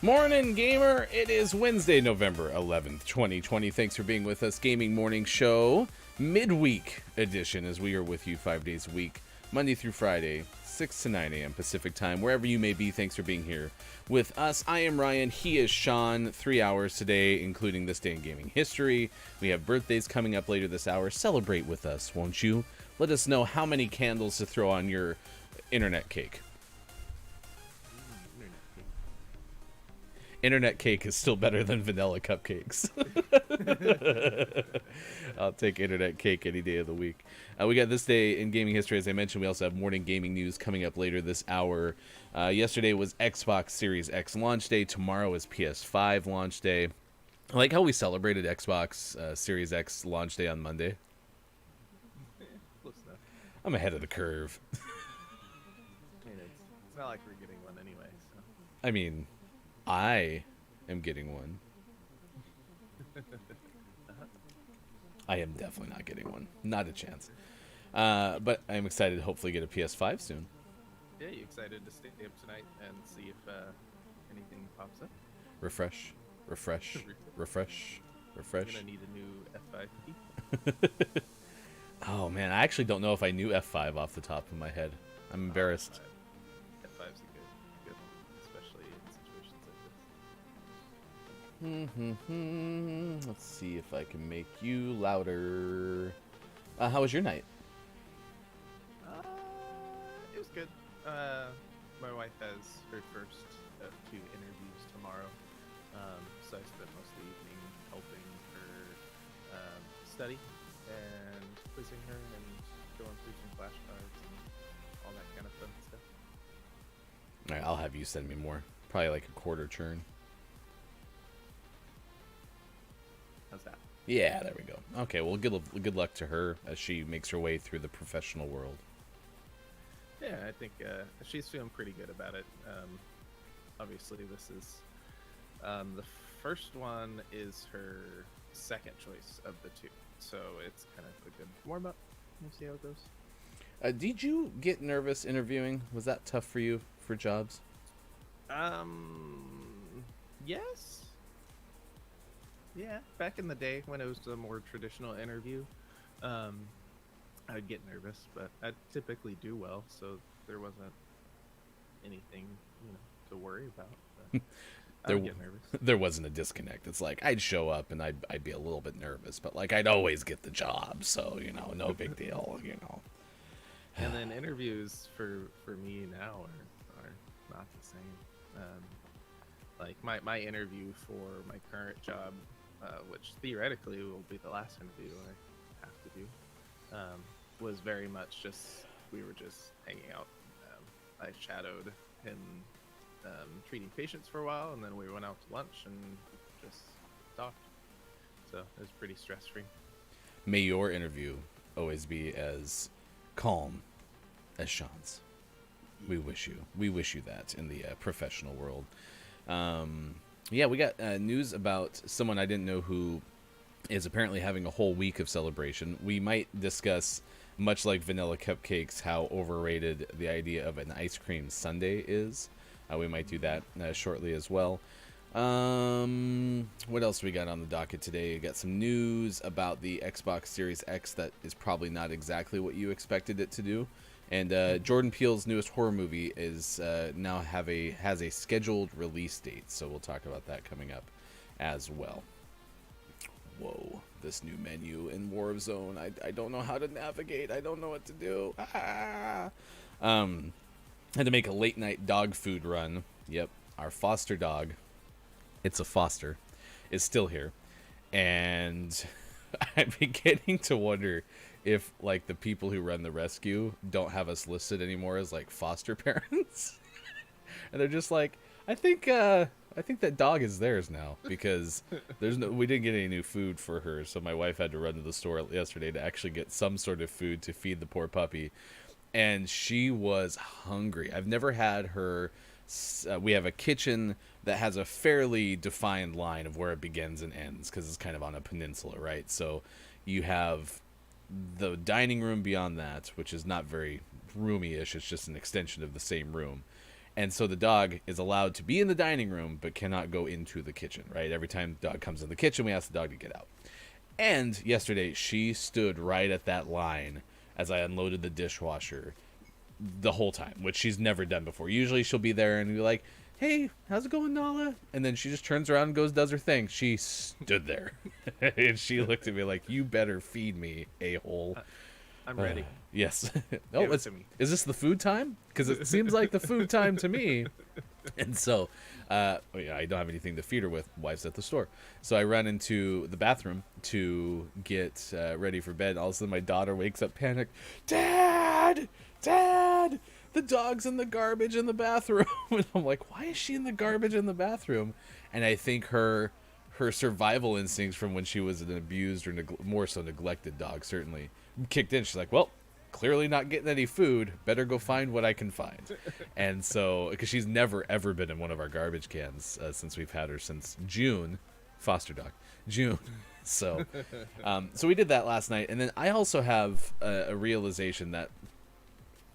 Morning, gamer! It is Wednesday, November 11th, 2020. Thanks for being with us. Gaming Morning Show, midweek edition, as we are with you 5 days a week, Monday through Friday, 6 to 9 a.m. Pacific Time. Wherever you may be, thanks for being here with us. I am Ryan. He is Sean. 3 hours today, including this day in gaming history. We have birthdays coming up later this hour. Celebrate with us, won't you? Let us know how many candles to throw on your internet cake. Internet cake is still better than vanilla cupcakes. I'll take internet cake any day of the week. We got this day in gaming history. As I mentioned, we also have morning gaming news coming up later this hour. Yesterday was Xbox Series X launch day. Tomorrow is PS5 launch day. I like how we celebrated Xbox Series X launch day on Monday. Close enough. I'm ahead of the curve. I mean, it's not like we're getting one anyway, so. I mean, I am getting one. I am definitely not getting one. Not a chance. But I'm excited to hopefully get a PS5 soon. Yeah, you excited to stay up tonight and see if anything pops up? Refresh. Refresh. Refresh. Refresh. I'm gonna need a new F5 key. Oh man, I actually don't know if I knew F5 off the top of my head. I'm embarrassed. F5's a good one, especially in situations like this. Let's see if I can make you louder. How was your night? It was good. My wife has her first of 2 interviews tomorrow, so I spent most of the evening helping her study and quizzing her and going through some flashcards and all that kind of fun stuff. All right, I'll have you send me more. Probably like a quarter churn. How's that? Yeah, there we go. Okay, well, good luck to her as she makes her way through the professional world. Yeah, I think she's feeling pretty good about it. Obviously, this is the first one is her second choice of the 2, so it's kind of a good warm-up. We'll see how it goes. Did you get nervous interviewing? Was that tough for you for jobs? Yes. Yeah, back in the day when it was a more traditional interview, I'd get nervous, but I'd typically do well, so there wasn't anything, to worry about. I would get nervous. There wasn't a disconnect. It's like I'd show up and I'd be a little bit nervous, but like I'd always get the job, so no big deal, And then interviews for me now are not the same. Like my interview for my current job, which theoretically will be the last interview I have to do, was very much just, we were just hanging out. I shadowed him treating patients for a while, and then we went out to lunch and just talked. So it was pretty stress-free. May your interview always be as calm as Sean's. We wish you that in the professional world. Yeah, we got news about someone I didn't know who is apparently having a whole week of celebration. We might discuss, much like vanilla cupcakes, how overrated the idea of an ice cream sundae is. We might do that shortly as well. What else we got on the docket today? We got some news about the Xbox Series X that is probably not exactly what you expected it to do. And Jordan Peele's newest horror movie is now has a scheduled release date, so we'll talk about that coming up as well. Whoa, this new menu in Warzone. I don't know how to navigate. I don't know what to do. Had to make a late night dog food run. Yep, our foster dog, it's a foster, is still here. And I'm beginning to wonder if like the people who run the rescue don't have us listed anymore as like foster parents. And they're just like, I think that dog is theirs now, because we didn't get any new food for her, so my wife had to run to the store yesterday to actually get some sort of food to feed the poor puppy, and she was hungry. I've never had her. We have a kitchen that has a fairly defined line of where it begins and ends, because it's kind of on a peninsula, right? So you have the dining room beyond that, which is not very roomy-ish. It's just an extension of the same room. And so the dog is allowed to be in the dining room but cannot go into the kitchen, right? Every time the dog comes in the kitchen, we ask the dog to get out. And yesterday, she stood right at that line as I unloaded the dishwasher the whole time, which she's never done before. Usually she'll be there and be like, hey, how's it going, Nala? And then she just turns around and goes, does her thing. She stood there. And she looked at me like, you better feed me, a-hole. I'm ready. Yes. Oh, is this the food time? Because it seems like the food time to me. And so, I don't have anything to feed her with. Wife's at the store. So I run into the bathroom to get ready for bed. All of a sudden, my daughter wakes up panicked. Dad! Dad! The dog's in the garbage in the bathroom. And I'm like, why is she in the garbage in the bathroom? And I think her survival instincts from when she was an abused or more so neglected dog certainly kicked in. She's like, well, clearly not getting any food. Better go find what I can find. And so, because she's never, ever been in one of our garbage cans since we've had her since June. Foster dog. June. So we did that last night. And then I also have a realization that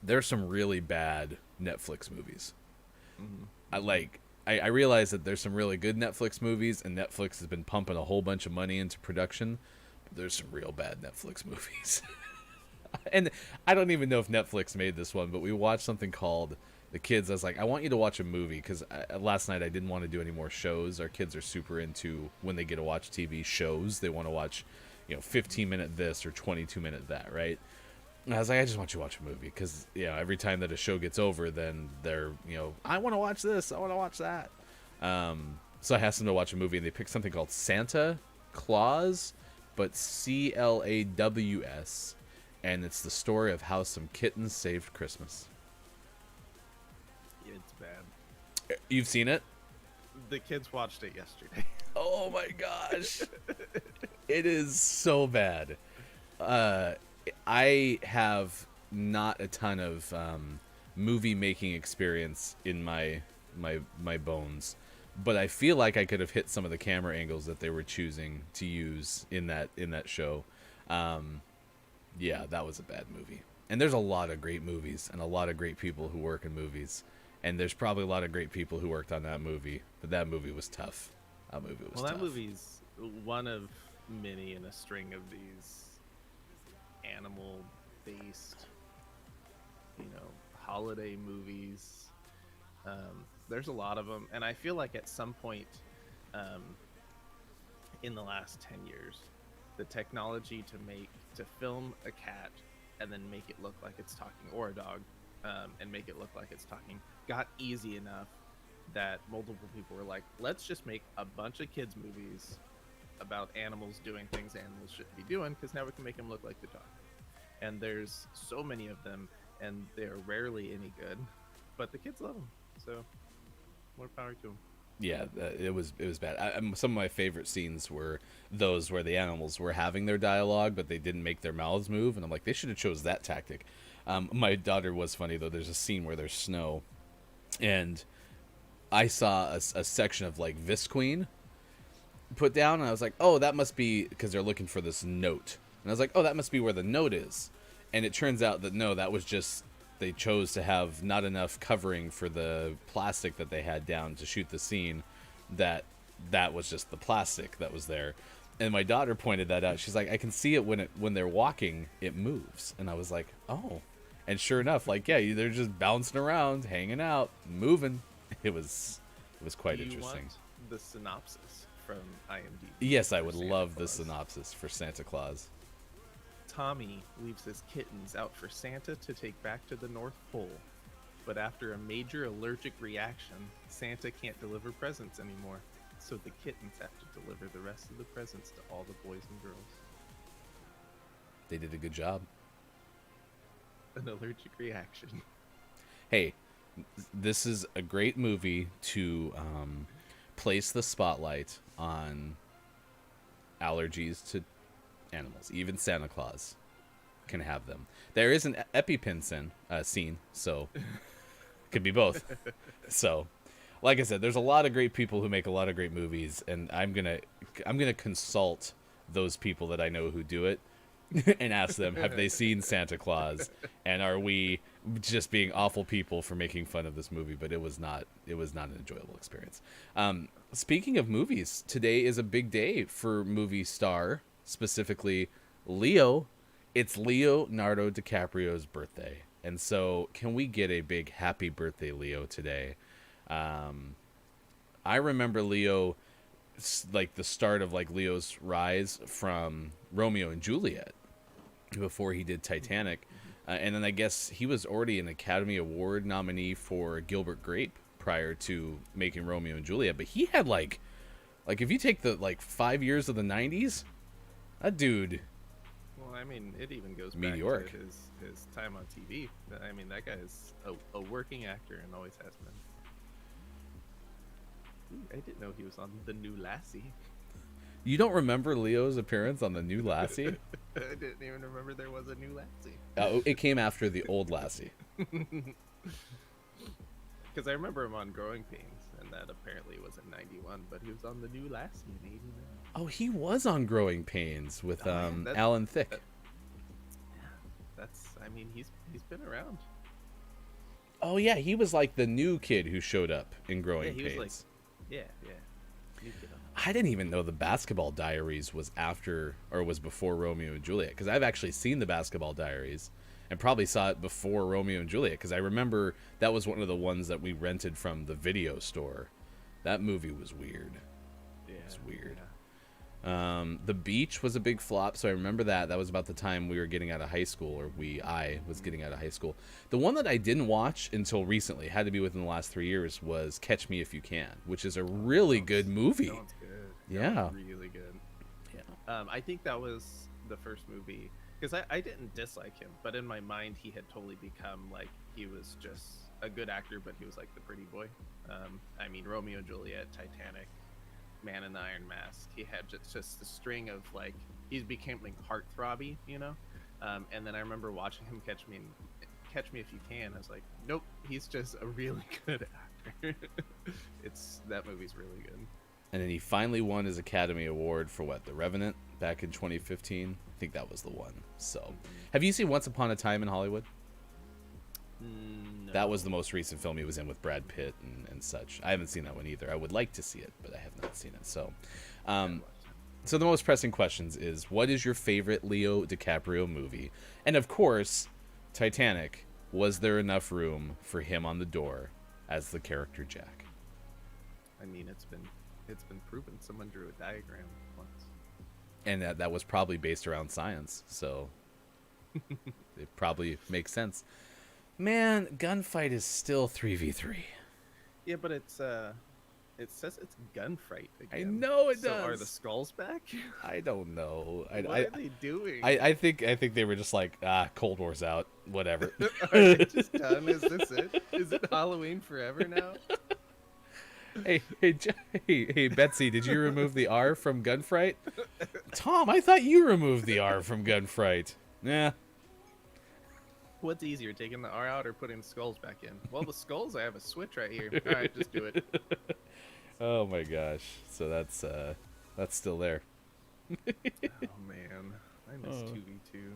there's some really bad Netflix movies. Mm-hmm. I realize that there's some really good Netflix movies, and Netflix has been pumping a whole bunch of money into production. But there's some real bad Netflix movies. And I don't even know if Netflix made this one, but we watched something called The Kids. I was like, I want you to watch a movie, because last night I didn't want to do any more shows. Our kids are super into, when they get to watch TV shows, they want to watch, 15-minute this or 22-minute that, right? And I was like, I just want you to watch a movie, because every time that a show gets over, then they're I want to watch this, I want to watch that. So I asked them to watch a movie, and they picked something called Santa Claus, but Claws, and it's the story of how some kittens saved Christmas. It's bad. You've seen it? The kids watched it yesterday. Oh my gosh. It is so bad. I have not a ton of movie making experience in my bones, but I feel like I could have hit some of the camera angles that they were choosing to use in that show. Yeah, that was a bad movie. And there's a lot of great movies and a lot of great people who work in movies, and there's probably a lot of great people who worked on that movie, but that movie was tough. That movie's one of many in a string of these animal-based, holiday movies. There's a lot of them, and I feel like at some point in the last 10 years, the technology to film a cat and then make it look like it's talking, or a dog, and make it look like it's talking, got easy enough that multiple people were like, let's just make a bunch of kids movies about animals doing things animals shouldn't be doing, because now we can make them look like the dog. And there's so many of them, and they're rarely any good, but the kids love them, so more power to them. Yeah, it was bad. Some of my favorite scenes were those where the animals were having their dialogue, but they didn't make their mouths move, and I'm like, they should have chose that tactic. My daughter was funny, though. There's a scene where there's snow, and I saw a section of, like, Visqueen put down, and I was like, oh, that must be because they're looking for this note. And I was like, oh, that must be where the note is. And it turns out that, no, that was just, they chose to have not enough covering for the plastic that they had down to shoot the scene, that was just the plastic that was there. And my daughter pointed that out. She's like, I can see it when they're walking, it moves. And I was like, oh. And sure enough, like, yeah, they're just bouncing around, hanging out, moving. It was quite interesting. Want the synopsis from IMDb? Yes, I would love the synopsis for Santa Claus. Tommy leaves his kittens out for Santa to take back to the North Pole. But after a major allergic reaction, Santa can't deliver presents anymore. So the kittens have to deliver the rest of the presents to all the boys and girls. They did a good job. An allergic reaction. Hey, this is a great movie to place the spotlight on allergies to animals. Even Santa Claus can have them. There is an EpiPen scene, so could be both. So, like I said, there's a lot of great people who make a lot of great movies, and I'm gonna consult those people that I know who do it, and ask them, have they seen Santa Claus, and are we just being awful people for making fun of this movie? But it was not an enjoyable experience. Speaking of movies, today is a big day for movie star, specifically Leo. It's Leonardo DiCaprio's birthday, and so can we get a big happy birthday, Leo, today? I remember Leo, like the start of like Leo's rise from Romeo and Juliet before he did Titanic. And then I guess he was already an Academy Award nominee for Gilbert Grape prior to making Romeo and Juliet. But he had like if you take the like 5 years of the 90s, that dude. Well, I mean, it even goes meteoric. back to his time on TV. I mean, that guy's a working actor and always has been. Ooh, I didn't know he was on The New Lassie. You don't remember Leo's appearance on The New Lassie? I didn't even remember there was a New Lassie. It came after the old Lassie. Because I remember him on Growing Pains, and that apparently was in '91, but he was on The New Lassie in '89. Oh, he was on Growing Pains with Yeah, Alan Thicke. Yeah, I mean, he's been around. Oh yeah, he was like the new kid who showed up in Growing he Pains. was like, yeah. New kid on I didn't even know the Basketball Diaries was after or was before Romeo and Juliet, because I've actually seen the Basketball Diaries and probably saw it before Romeo and Juliet, because I remember that was one of the ones that we rented from the video store. That movie was weird. Yeah, It was weird. yeah. The Beach was a big flop, so I remember that. That was about the time we were getting out of high school, or I was getting out of high school. The one that I didn't watch until recently, had to be within the last 3 years, was Catch Me If You Can, which is a really good movie. That one's good. Yeah. That one's really good. Yeah. I think that was the first movie, because I didn't dislike him, but in my mind he had totally become like, he was just a good actor, but he was like the pretty boy. I mean, Romeo and Juliet, Titanic, Man in the Iron Mask. He had just a string of like, he's becoming heartthrobby, you know. And then I remember watching him Catch Me If You Can. I was like, nope, he's just a really good actor. That movie's really good. And then he finally won his Academy Award for what? The Revenant back in 2015. I think that was the one. So, have you seen Once Upon a Time in Hollywood? No. That was the most recent film he was in with Brad Pitt and such. I haven't seen that one either. I would like to see it, but I have not seen it. So, so the most pressing questions is, what is your favorite Leo DiCaprio movie? And of course, Titanic. Was there enough room for him on the door as the character Jack? I mean, it's been proven. Someone drew a diagram once. And that was probably based around science, so it probably makes sense. Man, gunfight is still 3v3. Yeah, but it says it's gunfight again. I know it so does. Are the skulls back? I don't know. What are they doing? I think they were just like, Cold War's out, whatever. Are they just done? Is this it? Is it Halloween forever now? Hey, Betsy, did you remove the R from gunfight? Tom, I thought you removed the R from gunfight. Yeah. What's easier, taking the R out or putting the skulls back in? Well, the skulls, I have a switch right here. All right, just do it. Oh my gosh. So that's still there. Oh man, I miss 2v2.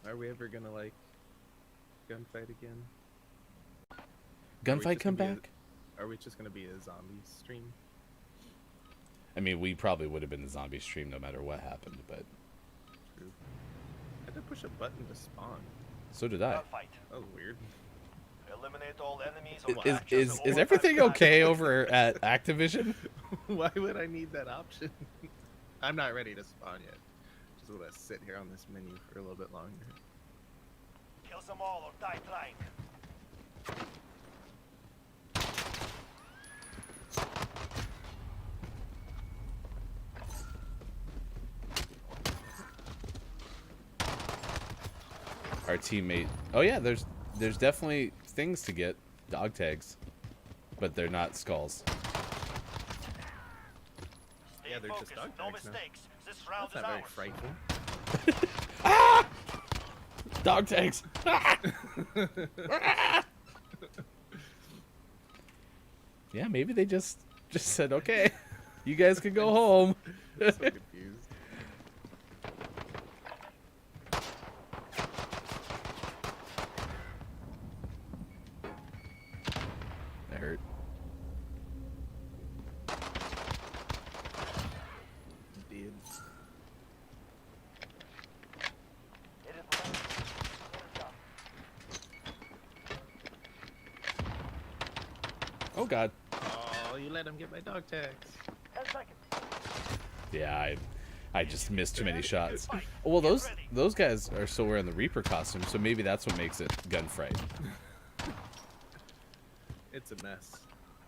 Are we ever gonna like gunfight again? Gunfight come back? Are we just gonna be a zombie stream? I mean, we probably would have been a zombie stream no matter what happened, but True. I had to push a button to spawn. so did I. That was weird. Eliminate all enemies. Is everything okay over at Activision? Why would I need that option? I'm not ready to spawn yet. Just want to sit here on this menu for a little bit longer. Kill them all or die trying. Our teammate. Oh yeah, there's definitely things to get, dog tags, but they're not skulls. Yeah, they're just dog No tags now. mistakes. This round That's not very is frightful. Dog tags. Yeah, maybe they just said, okay, you guys can go home. I'm so confused. Oh god. Oh, you let him get my dog tags. 10 seconds. Yeah, I just missed too many shots. Well, those guys are still wearing the Reaper costume, so maybe that's what makes it gunfight. It's a mess.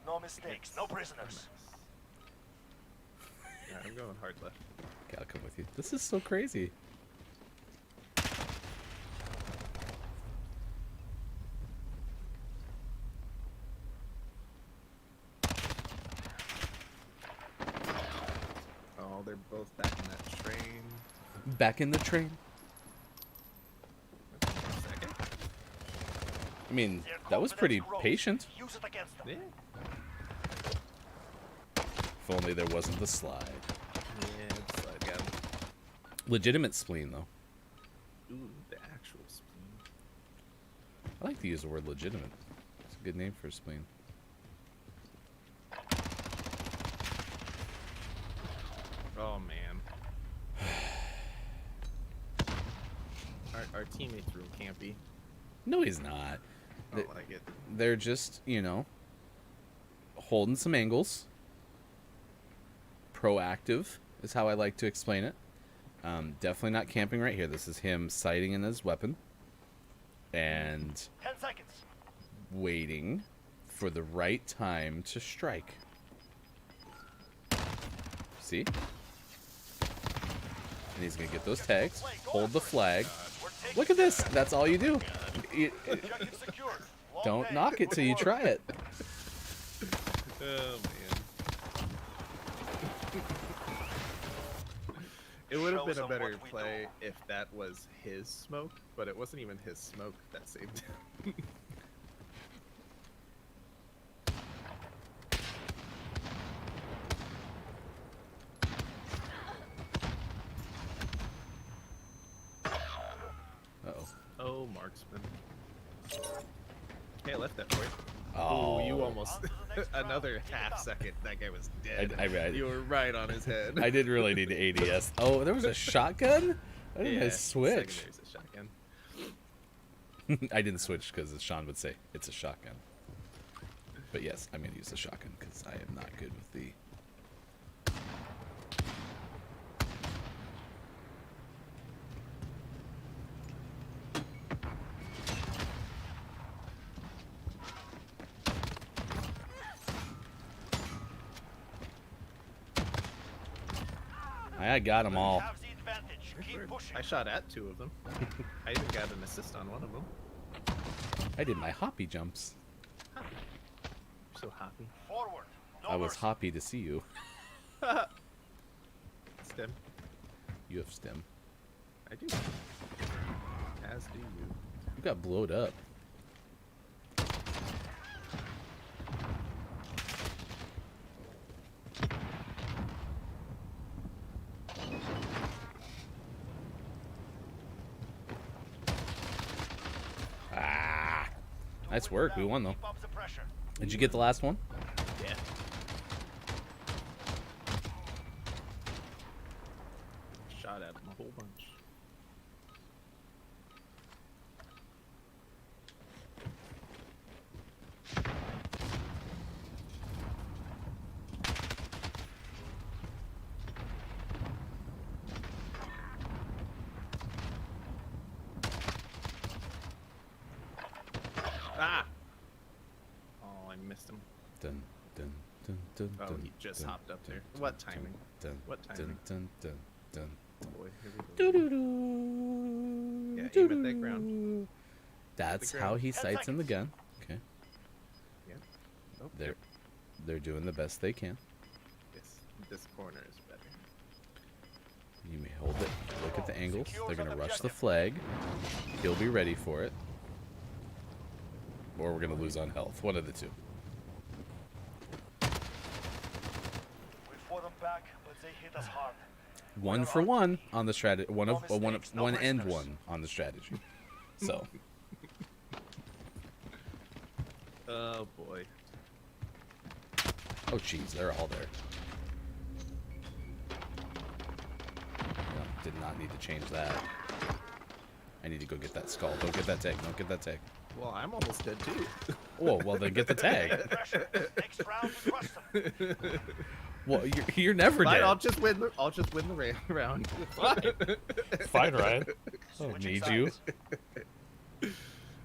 No mistakes, no A prisoners. mess. Yeah, I'm going hard left. Okay, I'll come with you. This is so crazy. Oh, they're both back in that train. Back in the train. Second? I mean, Their that was pretty confidence grows. patient. Use it against them. Yeah. If only there wasn't the slide. Yeah, it's slide gun. Legitimate spleen, though. Ooh, the actual spleen. I like to use the word legitimate. It's a good name for a spleen. Oh man. Our teammate's real campy. No, he's not. I don't like it. They're just, you know, holding some angles. Proactive is how I like to explain it. Definitely not camping right here. This is him sighting in his weapon and 10 seconds. waiting for the right time to strike. See? And he's going to get those tags, hold the flag. We're taking Look at this. That's all you do. objective secured. Long Don't day. knock it till you Good try work. it. Oh man. It would have Show been a them better what we play if that was his smoke, but it wasn't even his smoke that saved him. Uh-oh. Oh, marksman. Hey, I left that for you. Oh. Ooh, you almost On to the next round. another Keep it half up. second. That guy was dead. I You were right on his head. I did really need the ADS. Oh, there was a shotgun? I didn't Yeah, switch. secondary's a shotgun. I didn't switch because, as Sean would say, it's a shotgun. But yes, I'm going to use the shotgun because I am not good with the... I got them all. Have the advantage. Keep pushing. I shot at 2 of them. I even got an assist on one of them. I did my hoppy jumps. So happy. Forward. No I was mercy. happy to see you. Stem. You have stem. I do. As do you. You got blowed up. Ah, nice work. We won though. Keep up the pressure. Did you get the last one? Yeah. Shot at him a whole bunch. Ah! Oh, I missed him. Dun, dun, dun, dun, Oh, dun, he just dun, hopped up dun, there. dun, What dun, timing? Dun, What dun, timing? dun, dun, dun, dun. Boy, here we go. Doo-doo-doo. Yeah, aim at that ground. Doo-doo-doo. That's ground. how he 10 sights in the gun. Okay. Yeah. Oh, They're doing the best they can. this corner is better. You may hold it. Look at the angles. Secure They're gonna that rush the objective. flag. He'll be ready for it. Or we're gonna lose on health. One of the two. We fought them back, but they hit us hard. One for one on the strategy. One No of one mistakes, no one and prisoners. one on the strategy. So Oh boy. oh jeez, they're all there. No, did not need to change that. I need to go get that skull. Don't get that tag. Don't get that tag. Well, I'm almost dead too. Whoa, well then get the tag. Pressure. Next round we crush them. Well, you're never Fine, dead. I'll just win the round. Fine. Fine, Ryan. I don't Switching need you. sides.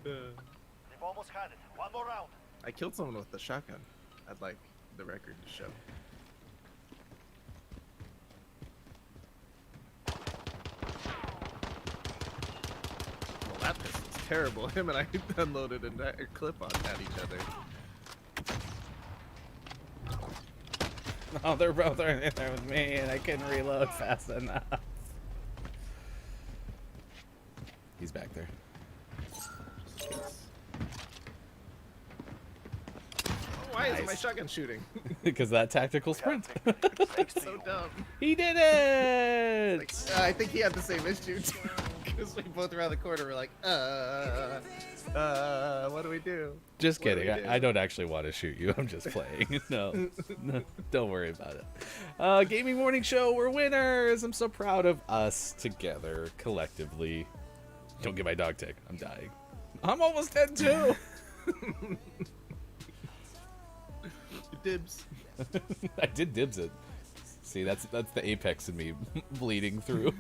They've almost had it. One more round. I killed someone with the shotgun. I'd like the record to show. Well, that pistol's terrible. Him and I unloaded an entire clip on at each other. Oh, they're both right in there with me, and I couldn't reload fast enough. He's back there. Why isn't my Nice. shotgun shooting? Because that tactical sprint. Thanks to So you. dumb. He did it! Like, I think he had the same issue too. Because we both around the corner were like, what do we do? Just What do kidding. we do? I don't actually want to shoot you. I'm just playing. No, don't worry about it. Gaming Morning Show, we're winners. I'm so proud of us together, collectively. Don't get my dog tick. I'm dying. I'm almost dead too. Dibs. I did dibs it. See, that's the apex in me bleeding through.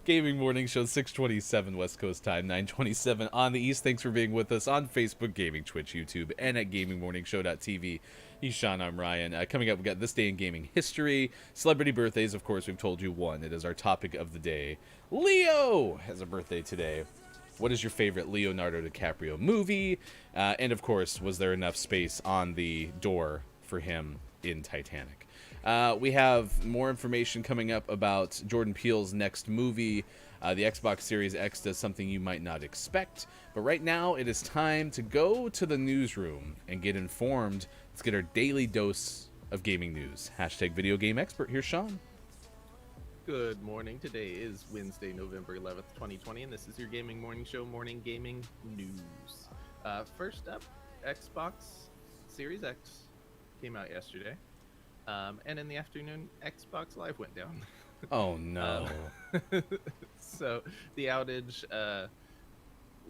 Gaming Morning Show, 6:27 West Coast time, 9:27 on the East. Thanks for being with us on Facebook, Gaming, Twitch, YouTube, and at GamingMorningShow.tv. He's Sean, I'm Ryan. Coming up, we got This Day in Gaming History. Celebrity birthdays, of course, we've told you one. It is our topic of the day. Leo has a birthday today. What is your favorite Leonardo DiCaprio movie? And, of course, was there enough space on the door for him in Titanic? We have more information coming up about Jordan Peele's next movie. The Xbox Series X does something you might not expect. But right now, it is time to go to the newsroom and get informed. Let's get our daily dose of gaming news. Hashtag video game expert. Here's Sean. Good morning. Today is Wednesday, November 11th, 2020, and this is your Gaming Morning Show morning gaming news. First up, Xbox Series X came out yesterday. And in the afternoon, Xbox Live went down. Oh, no. So the outage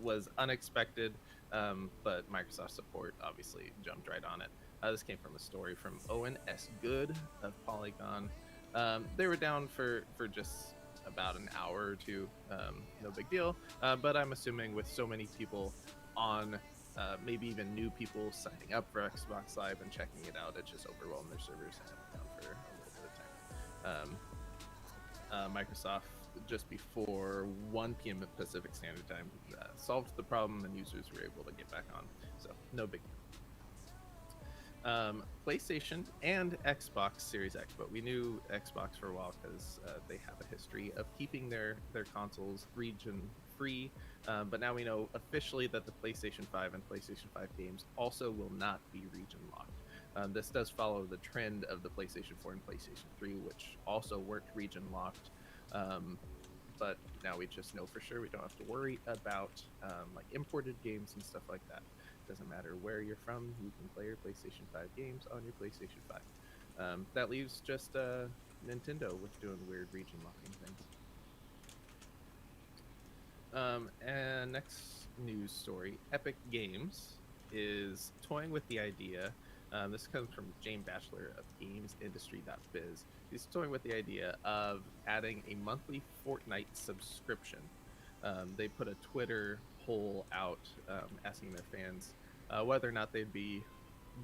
was unexpected, but Microsoft support obviously jumped right on it. This came from a story from Owen S. Good of Polygon. They were down for just about an hour or two. No big deal. But I'm assuming with so many people on, maybe even new people signing up for Xbox Live and checking it out, it just overwhelmed their servers and it went down for a little bit of time. Microsoft, just before 1 p.m. Pacific Standard Time, solved the problem and users were able to get back on. So no big deal. PlayStation and Xbox Series X, but we knew Xbox for a while because they have a history of keeping their consoles region free, but now we know officially that the PlayStation 5 and PlayStation 5 games also will not be region locked. This does follow the trend of the PlayStation 4 and PlayStation 3, which also worked region locked, but now we just know for sure we don't have to worry about like imported games and stuff like that. Doesn't matter where you're from, you can play your PlayStation 5 games on your PlayStation 5. That leaves just Nintendo with doing weird region locking things. And next news story, Epic Games is toying with the idea. This comes from Jane Batchelor of GamesIndustry.biz. He's toying with the idea of adding a monthly Fortnite subscription. They put a Twitter poll out asking their fans whether or not they'd be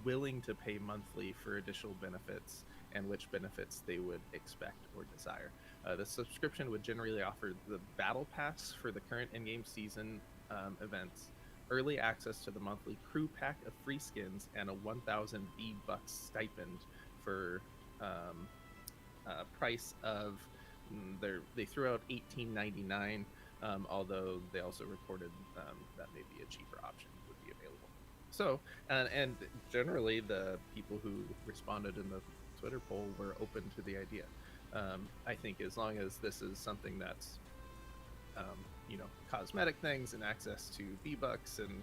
willing to pay monthly for additional benefits and which benefits they would expect or desire. The subscription would generally offer the Battle Pass for the current in-game season events, early access to the monthly crew pack of free skins, and a 1,000 V-Bucks stipend for price of they threw out $18.99, although they also reported that maybe a cheaper option would be available. So, and generally the people who responded in the Twitter poll were open to the idea. I think as long as this is something that's cosmetic things and access to V-Bucks and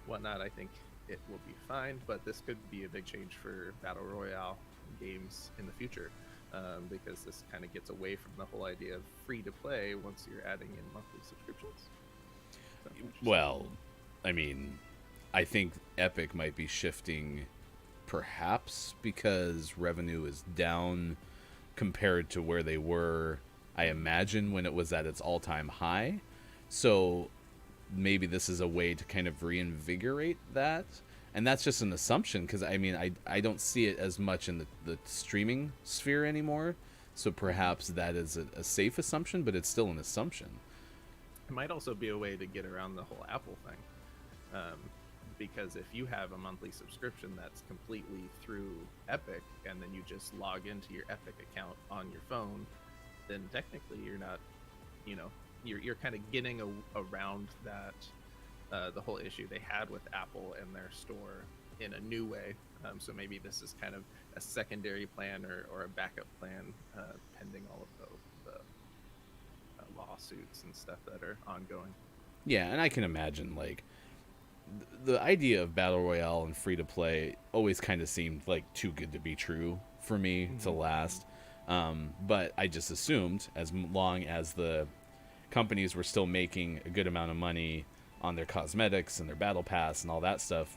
whatnot, I think it will be fine. But this could be a big change for Battle Royale games in the future, because this kind of gets away from the whole idea of free to play once you're adding in monthly subscriptions. So, Well, I mean, I think Epic might be shifting, perhaps because revenue is down compared to where they were, I imagine, when it was at its all-time high. So maybe this is a way to kind of reinvigorate that. And that's just an assumption, because I mean, I don't see it as much in the streaming sphere anymore. So perhaps that is a safe assumption, but it's still an assumption. It might also be a way to get around the whole Apple thing. Because if you have a monthly subscription that's completely through Epic, and then you just log into your Epic account on your phone, then technically you're not, you're kind of getting around that, the whole issue they had with Apple and their store in a new way. So maybe this is kind of a secondary plan or a backup plan, pending all of the lawsuits and stuff that are ongoing. Yeah, and I can imagine, like, the idea of Battle Royale and free-to-play always kind of seemed like too good to be true for me to last. But I just assumed as long as the companies were still making a good amount of money on their cosmetics and their battle pass and all that stuff,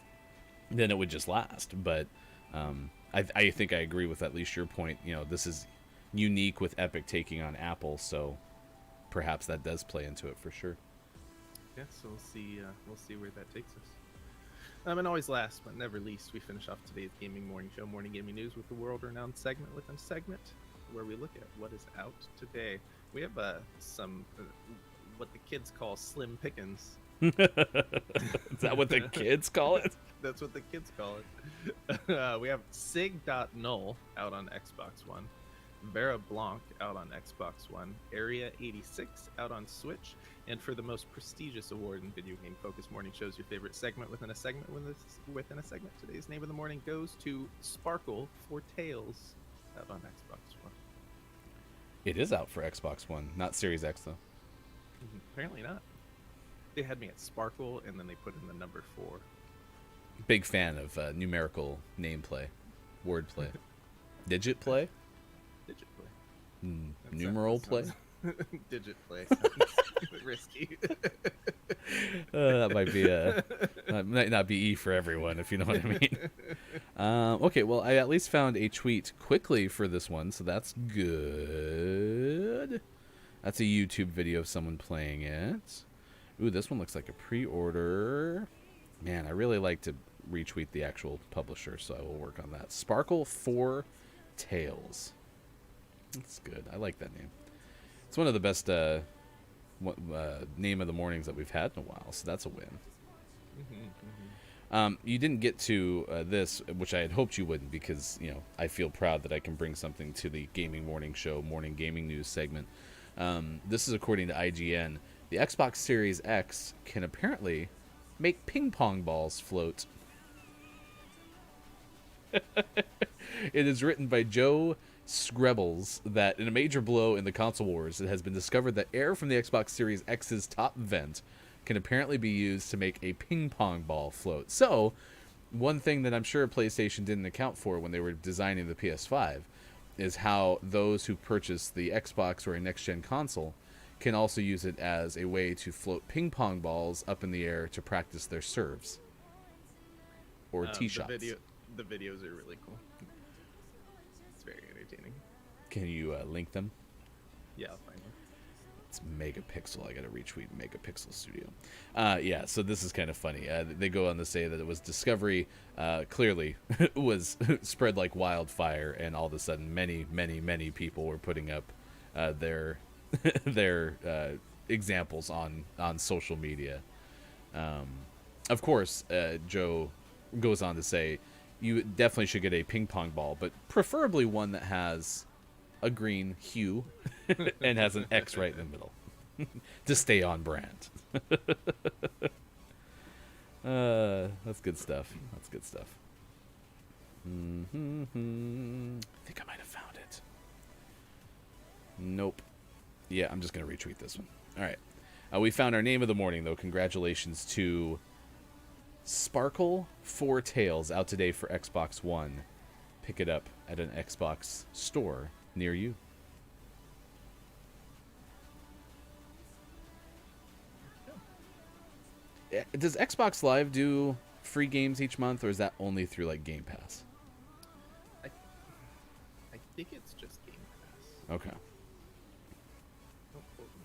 then it would just last. But I think I agree with at least your point. This is unique with Epic taking on Apple, so perhaps that does play into it for sure. Yeah, so we'll see where that takes us. And always last but never least, we finish off today's gaming morning show, Morning Gaming News, with the world-renowned segment within a segment, where we look at what is out today. We have some what the kids call slim pickings. Is that what the kids call it? That's what the kids call it. We have Sig.Null out on Xbox One, Vera Blanc out on Xbox One, Area 86 out on Switch, and for the most prestigious award in video game focused morning shows, your favorite segment within a segment within a segment, today's name of the morning goes to Sparkle for Tales out on Xbox One. It is out for Xbox One, not Series X though. Apparently not. They had me at Sparkle, and then they put in the number 4. Big fan of numerical nameplay, wordplay, digit play, Digit play. numeral play. Digit play sounds risky. That might not be E for everyone, if you know what I mean. Okay, well, I at least found a tweet quickly for this one, so that's good. That's a YouTube video of someone playing it. Ooh, this one looks like a pre-order. Man, I really like to retweet the actual publisher, so I will work on that. Sparkle 4 Tales. That's good. I like that name. It's one of the best name of the mornings that we've had in a while, so that's a win. You didn't get to this, which I had hoped you wouldn't, because I feel proud that I can bring something to the gaming morning show, morning gaming news segment. This is according to IGN. The Xbox Series X can apparently make ping pong balls float. It is written by Joe Screbbles that in a major blow in the console wars, it has been discovered that air from the Xbox Series X's top vent can apparently be used to make a ping pong ball float. So, one thing that I'm sure PlayStation didn't account for when they were designing the PS5 is how those who purchase the Xbox or a next-gen console can also use it as a way to float ping pong balls up in the air to practice their serves or tee shots. The videos are really cool. It's very entertaining. Can you link them? Yeah, I'll find them. It's Megapixel. I got to retweet Megapixel Studio. Yeah, so this is kind of funny. They go on to say that it was discovery, clearly was spread like wildfire, and all of a sudden many people were putting up their examples on social media. Of course, Joe goes on to say you definitely should get a ping pong ball, but preferably one that has a green hue and has an X right in the middle to stay on brand. That's good stuff. That's good stuff. I think I might have found it. Nope. Yeah, I'm just going to retweet this one. All right. We found our name of the morning, though. Congratulations to Sparkle 4 Tales, out today for Xbox One. Pick it up at an Xbox store near you. does Xbox Live do free games each month, or is that only through like Game Pass? I think it's just Game Pass. Okay. Don't quote me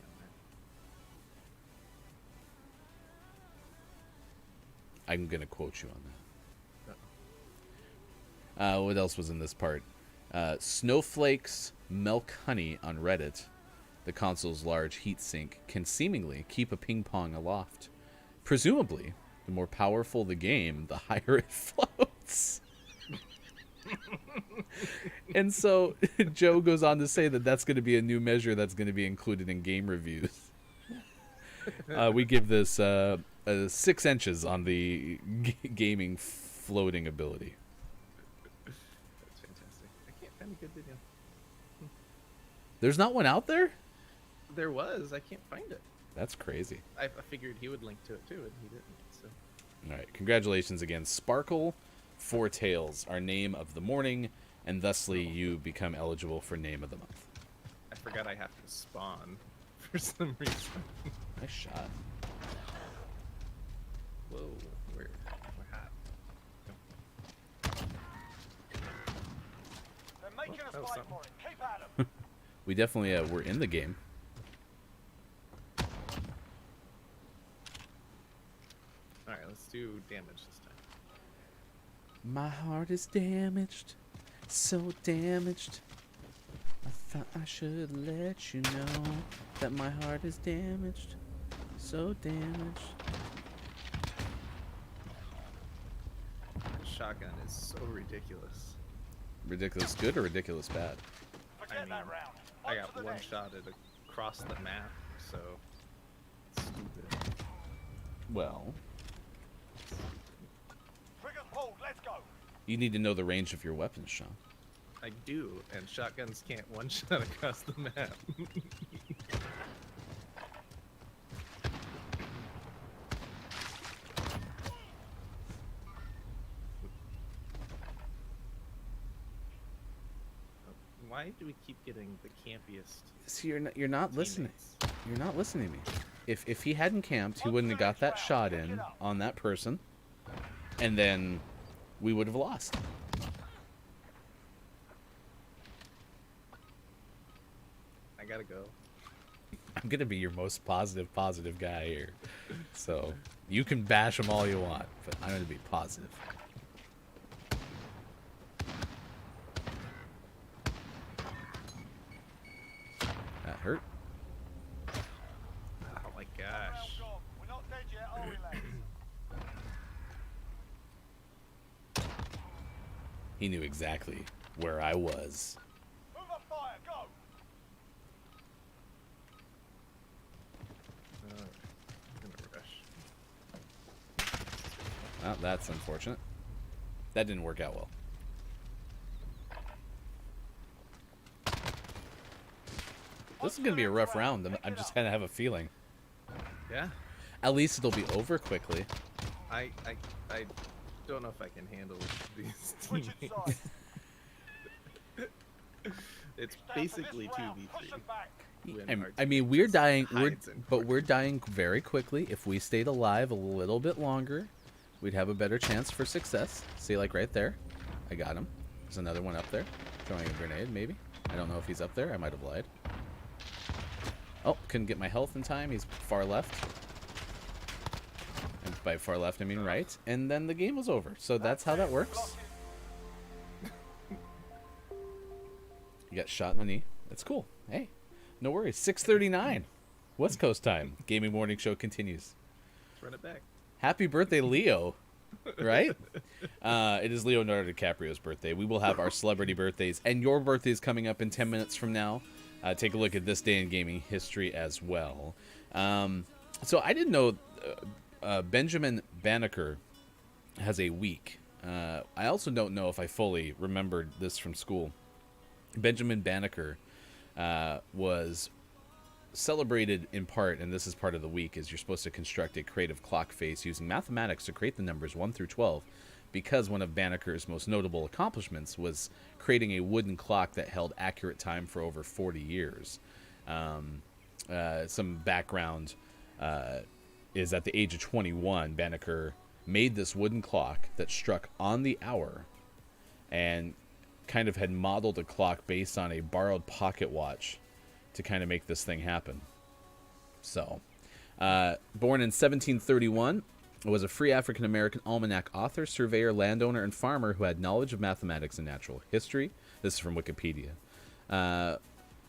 on I'm gonna quote you on that. that. What else was in this part? Snowflakes milk honey on Reddit. The console's large heatsink can seemingly keep a ping pong aloft. Presumably, the more powerful the game, the higher it floats. And so Joe goes on to say that that's going to be a new measure that's going to be included in game reviews. We give this 6 inches on the gaming floating ability. That's fantastic. I can't find a good video. There's not one out there? There was. I can't find it. That's crazy. I figured he would link to it too, and he didn't. So. All right, congratulations again. Sparkle Four Tails, our name of the morning, and thusly you become eligible for name of the month. I forgot I have to spawn for some reason. Nice shot. Whoa, we're hot. They're making us that was fight something. for it. Keep at 'em. We definitely were in the game. All right, let's do damage this time. My heart is damaged, so damaged. I thought I should let you know that my heart is damaged, so damaged. The shotgun is so ridiculous. Ridiculous good or ridiculous bad? Forget mean, that round. I On to got the one next. shotted across the map, so it's stupid. Well, Triggers pulled. Let's go. you need to know the range of your weapons, Sean. I do, and shotguns can't one-shot across the map. Why do we keep getting the campiest? See, you're not listening. teammates? You're not listening to me. If he hadn't camped, he wouldn't have got that shot in on that person, and then we would have lost. I gotta go. I'm gonna be your most positive guy here, so you can bash him all you want, but I'm gonna be positive. That hurt. Oh my Round gosh. gone. We're not dead yet, are we, lads? He knew exactly where I was. Move up fire. Go. I'm gonna rush. Well, that's unfortunate. That didn't work out well. This is gonna be a rough round. I'm just kind of have a feeling. Yeah. At least it'll be over quickly. I don't know if I can handle these Switch it teammates. sides. It's Stand for basically this round. Push 2v3. them back. I mean, we're dying. hides in We're dying very quickly. If we stayed alive a little bit longer, we'd have a better chance for success. See, like right there, I got him. There's another one up there, throwing a grenade. Maybe I don't know if he's up there. I might have lied. Oh, couldn't get my health in time. He's far left. And by far left, I mean right. And then the game was over. So that's how that works. You got shot in the knee. That's cool. Hey, no worries. 6:39. West Coast time. Gaming Morning Show continues. Let's run it back. Happy birthday, Leo. Right? It is Leonardo DiCaprio's birthday. We will have our celebrity birthdays. And your birthday is coming up in 10 minutes from now. Take a look at this day in gaming history as well. So I didn't know Benjamin Banneker has a week. I also don't know if I fully remembered this from school. Benjamin Banneker was celebrated in part, and this is part of the week, is you're supposed to construct a creative clock face using mathematics to create the numbers 1 through 12, because one of Banneker's most notable accomplishments was creating a wooden clock that held accurate time for over 40 years. Some background. is at the age of 21, Banneker made this wooden clock that struck on the hour and kind of had modeled a clock based on a borrowed pocket watch to kind of make this thing happen. So, born in 1731, was a free African-American almanac author, surveyor, landowner, and farmer who had knowledge of mathematics and natural history. This is from Wikipedia.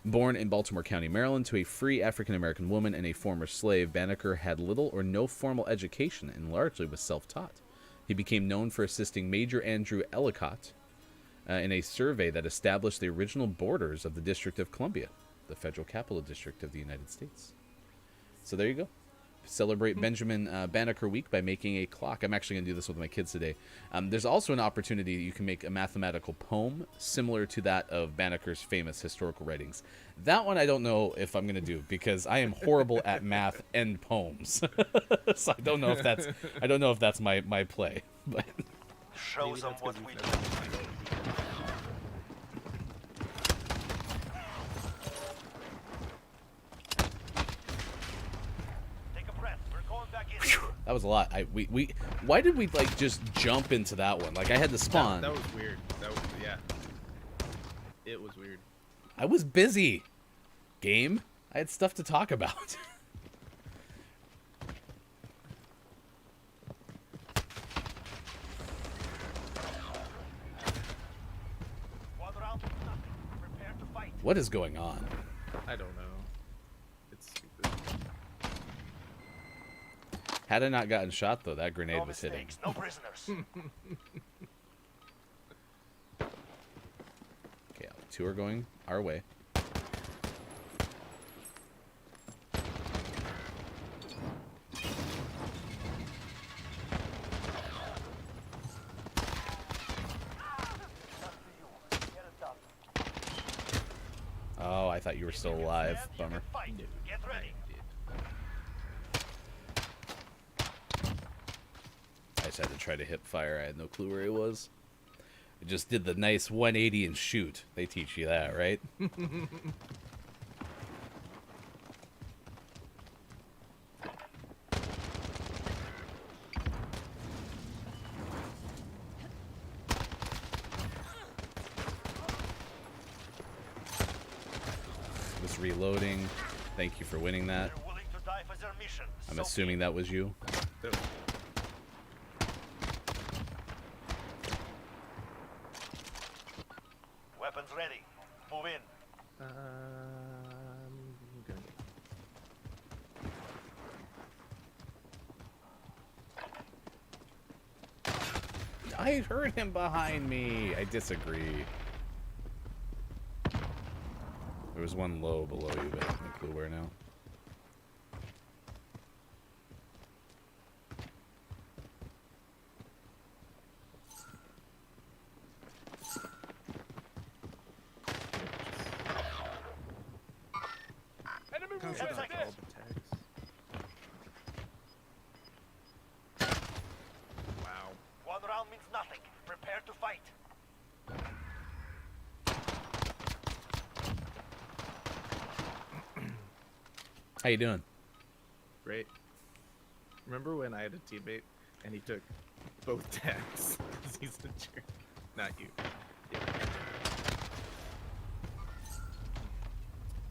Born in Baltimore County, Maryland, to a free African-American woman and a former slave, Banneker had little or no formal education and largely was self-taught. He became known for assisting Major Andrew Ellicott in a survey that established the original borders of the District of Columbia, the federal capital district of the United States. So there you go. Celebrate Benjamin Banneker Week by making a clock. I'm actually going to do this with my kids today. There's also an opportunity you can make a mathematical poem similar to that of Banneker's famous historical writings. That one I don't know if I'm going to do because I am horrible at math and poems. So I don't know if that's my play. But Show Maybe them that's what 'cause we we've do. never- Take a breath. We're going back in. that was a lot. Why did we like just jump into that one? Like I had to spawn. That was weird. That was, yeah. It was weird. I was busy. Game. I had stuff to talk about. One round, nothing. Prepare to fight. What is going on? I don't know. It's stupid. Had I not gotten shot though, that grenade No was hitting. mistakes, no prisoners. Okay, two are going our way. Get it done. Oh, I thought you were still alive. Stand, you Bummer. can fight. Get ready. I just had to try to hip fire. I had no clue where he was. I just did the nice 180 and shoot. They teach you that, right? Just reloading. Thank you for winning that. They're willing to die for their mission. I'm So assuming that was you. So, weapons ready. Move in. good. I heard him behind me. I disagree. There was one low below you, but I have no clue where now. Enemy Can't movement shoot like out all this. the tags. Wow. One round means nothing. Prepare to fight. How you doing? Great. Remember when I had a teammate and he took both tags? 'Cause he's a jerk. Not you. Yeah.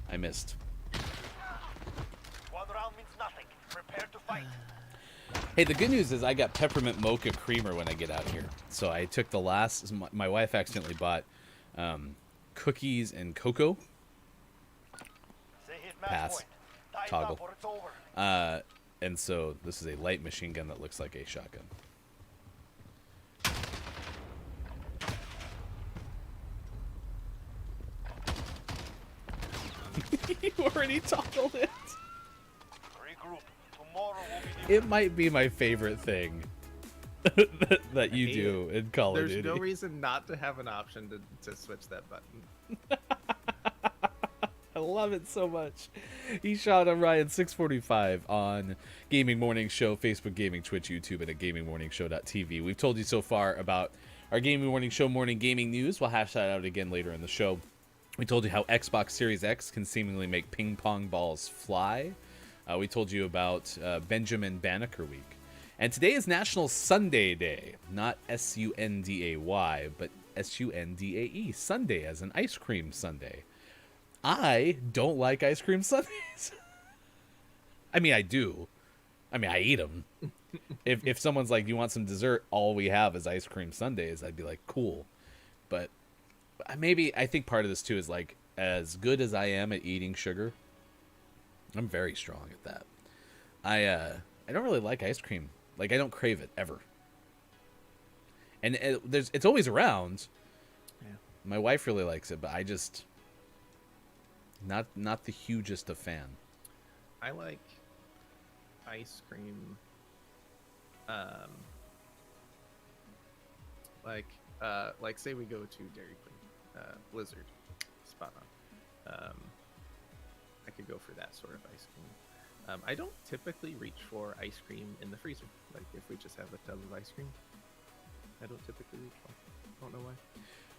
I missed. One round means nothing. Prepare to fight. Hey, the good news is I got peppermint mocha creamer when I get out of here. So I took the last. My wife accidentally bought cookies and cocoa. They hit match Pass. point. Tie it Toggle. up or it's over. And so this is a light machine gun that looks like a shotgun. You already toggled it. Regroup. Tomorrow will be It might be my favorite thing that you hate do in Call of There's Duty. no reason not to have an option to switch that button. I love it so much. He shot on Ryan 645 on Gaming Morning Show, Facebook Gaming, Twitch, YouTube, and at GamingMorningShow.tv. We've told you so far about our Gaming Morning Show morning gaming news. We'll hash that out again later in the show. We told you how Xbox Series X can seemingly make ping pong balls fly. We told you about Benjamin Banneker Week. And today is National Sundae Day. Not S-U-N-D-A-Y, but S-U-N-D-A-E. Sunday, as an ice cream sundae. I don't like ice cream sundaes. I mean, I do. I mean, I eat them. If someone's like, you want some dessert, all we have is ice cream sundaes, I'd be like, cool. But I think part of this too is like, as good as I am at eating sugar, I'm very strong at that. I don't really like ice cream. Like, I don't crave it ever. And it's always around. Yeah. My wife really likes it, but I just not the hugest of fan. I like ice cream. Like say we go to Dairy Queen, Blizzard, spot on. I could go for that sort of ice cream. I don't typically reach for ice cream in the freezer. Like if we just have a tub of ice cream, I don't typically reach for. I don't know why.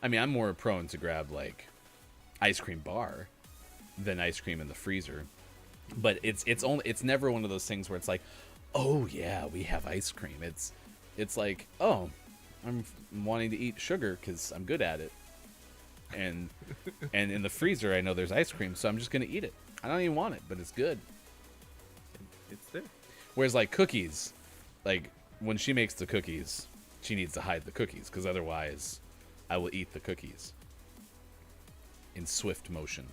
I mean, I'm more prone to grab like ice cream bar than ice cream in the freezer. But it's never one of those things where it's like, oh yeah, we have ice cream. It's like, oh, I'm wanting to eat sugar because I'm good at it, and in the freezer I know there's ice cream, so I'm just gonna eat it. I don't even want it, but it's good. It's there. Whereas like cookies, like when she makes the cookies, she needs to hide the cookies because otherwise, I will eat the cookies in swift motion.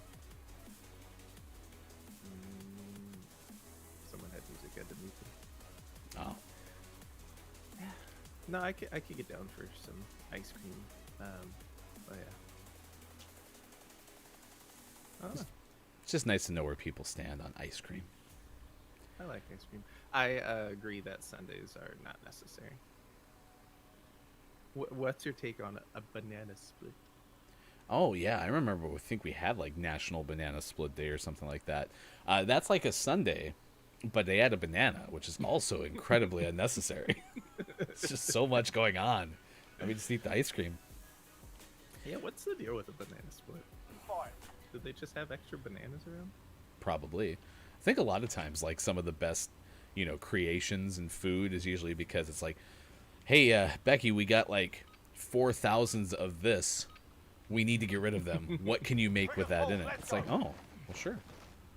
Someone had music at the meeting. Oh. No, I could get down for some ice cream. But yeah. Oh, It's just nice to know where people stand on ice cream. I like ice cream. I agree that Sundays are not necessary. What's your take on a banana split? Oh yeah, I remember. I think we had like National Banana Split Day or something like that. That's like a Sunday, but they add a banana, which is also incredibly unnecessary. It's just so much going on. Let me just eat the ice cream. Yeah, what's the deal with a banana split? Fire. Did they just have extra bananas around? Probably. I think a lot of times, like some of the best, creations in food is usually because it's like, hey, Becky, we got like 4,000 of this. We need to get rid of them. What can you make with that in it? It's like, oh, well, sure.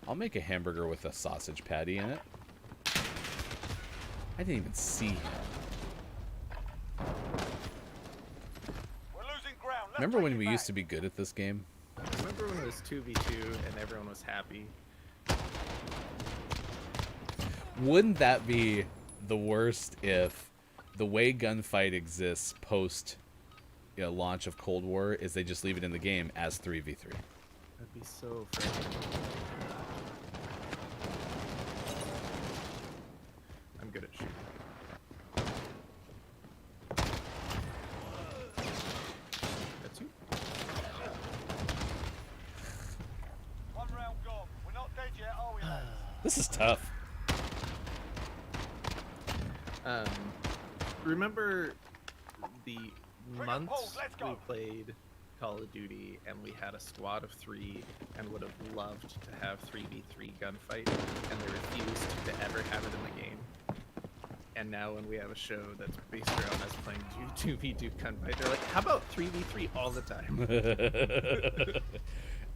I'll make a hamburger with a sausage patty in it. I didn't even see him. We're losing ground. Let's Remember take when it we back. used to be good at this game? Remember when it was 2v2 and everyone was happy? Wouldn't that be the worst if the way gunfight exists post launch of Cold War is they just leave it in the game as 3v3? That'd be so frustrating. I'm good at shooting. That's you. One round gone. We're not dead yet, are we? lads? This is tough. Remember the Trigger months pulled, let's we go. played Call of Duty and we had a squad of 3 and would have loved to have 3v3 gunfight and they refused to ever have it in the game. And now when we have a show that's based around us playing 2v2 gunfight, they're like, how about 3v3 all the time?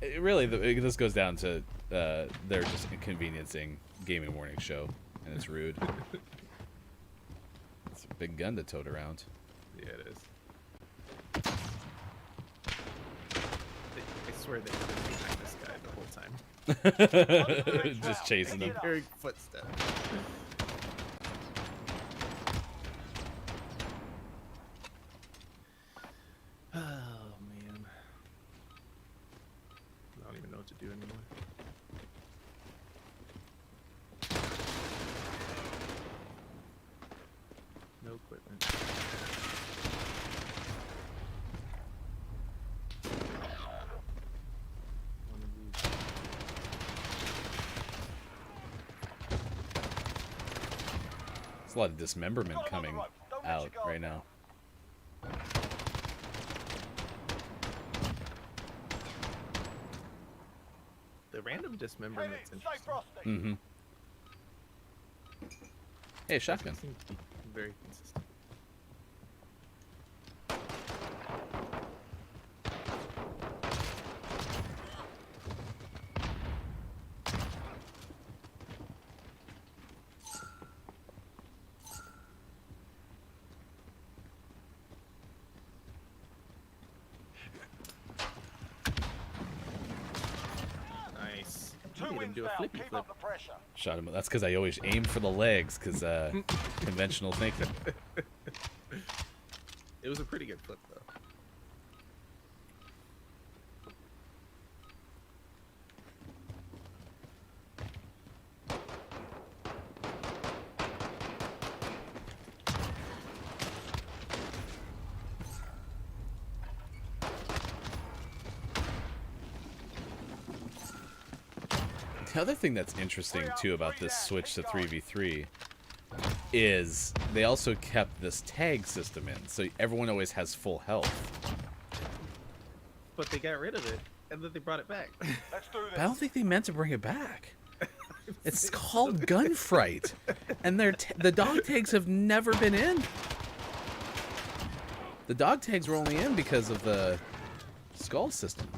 This goes down to they're just inconveniencing Gaming Morning Show, and it's rude. It's a big gun to tote around. Yeah, it is. I swear they've been behind this guy the whole time. Just chasing them. Hearing footsteps. Oh man. I don't even know what to do anymore. No equipment. One of these. There's a lot of dismemberment coming out right now. The random dismemberment's Stay interesting. frosty. Mm-hmm. Hey, shotgun. Seems to be very consistent. Nice. Two You made him wins do a now. flippy Keep flip. up the pressure. Shot him. That's because I always aim for the legs, because conventional thinking. It was a pretty good flip though. The other thing that's interesting too about this switch to 3v3 is they also kept this tag system in, so everyone always has full health. But they got rid of it, and then they brought it back. Let's do But I don't this. think they meant to bring it back. It's called Gunfight, and the dog tags have never been in. The dog tags were only in because of the skull system.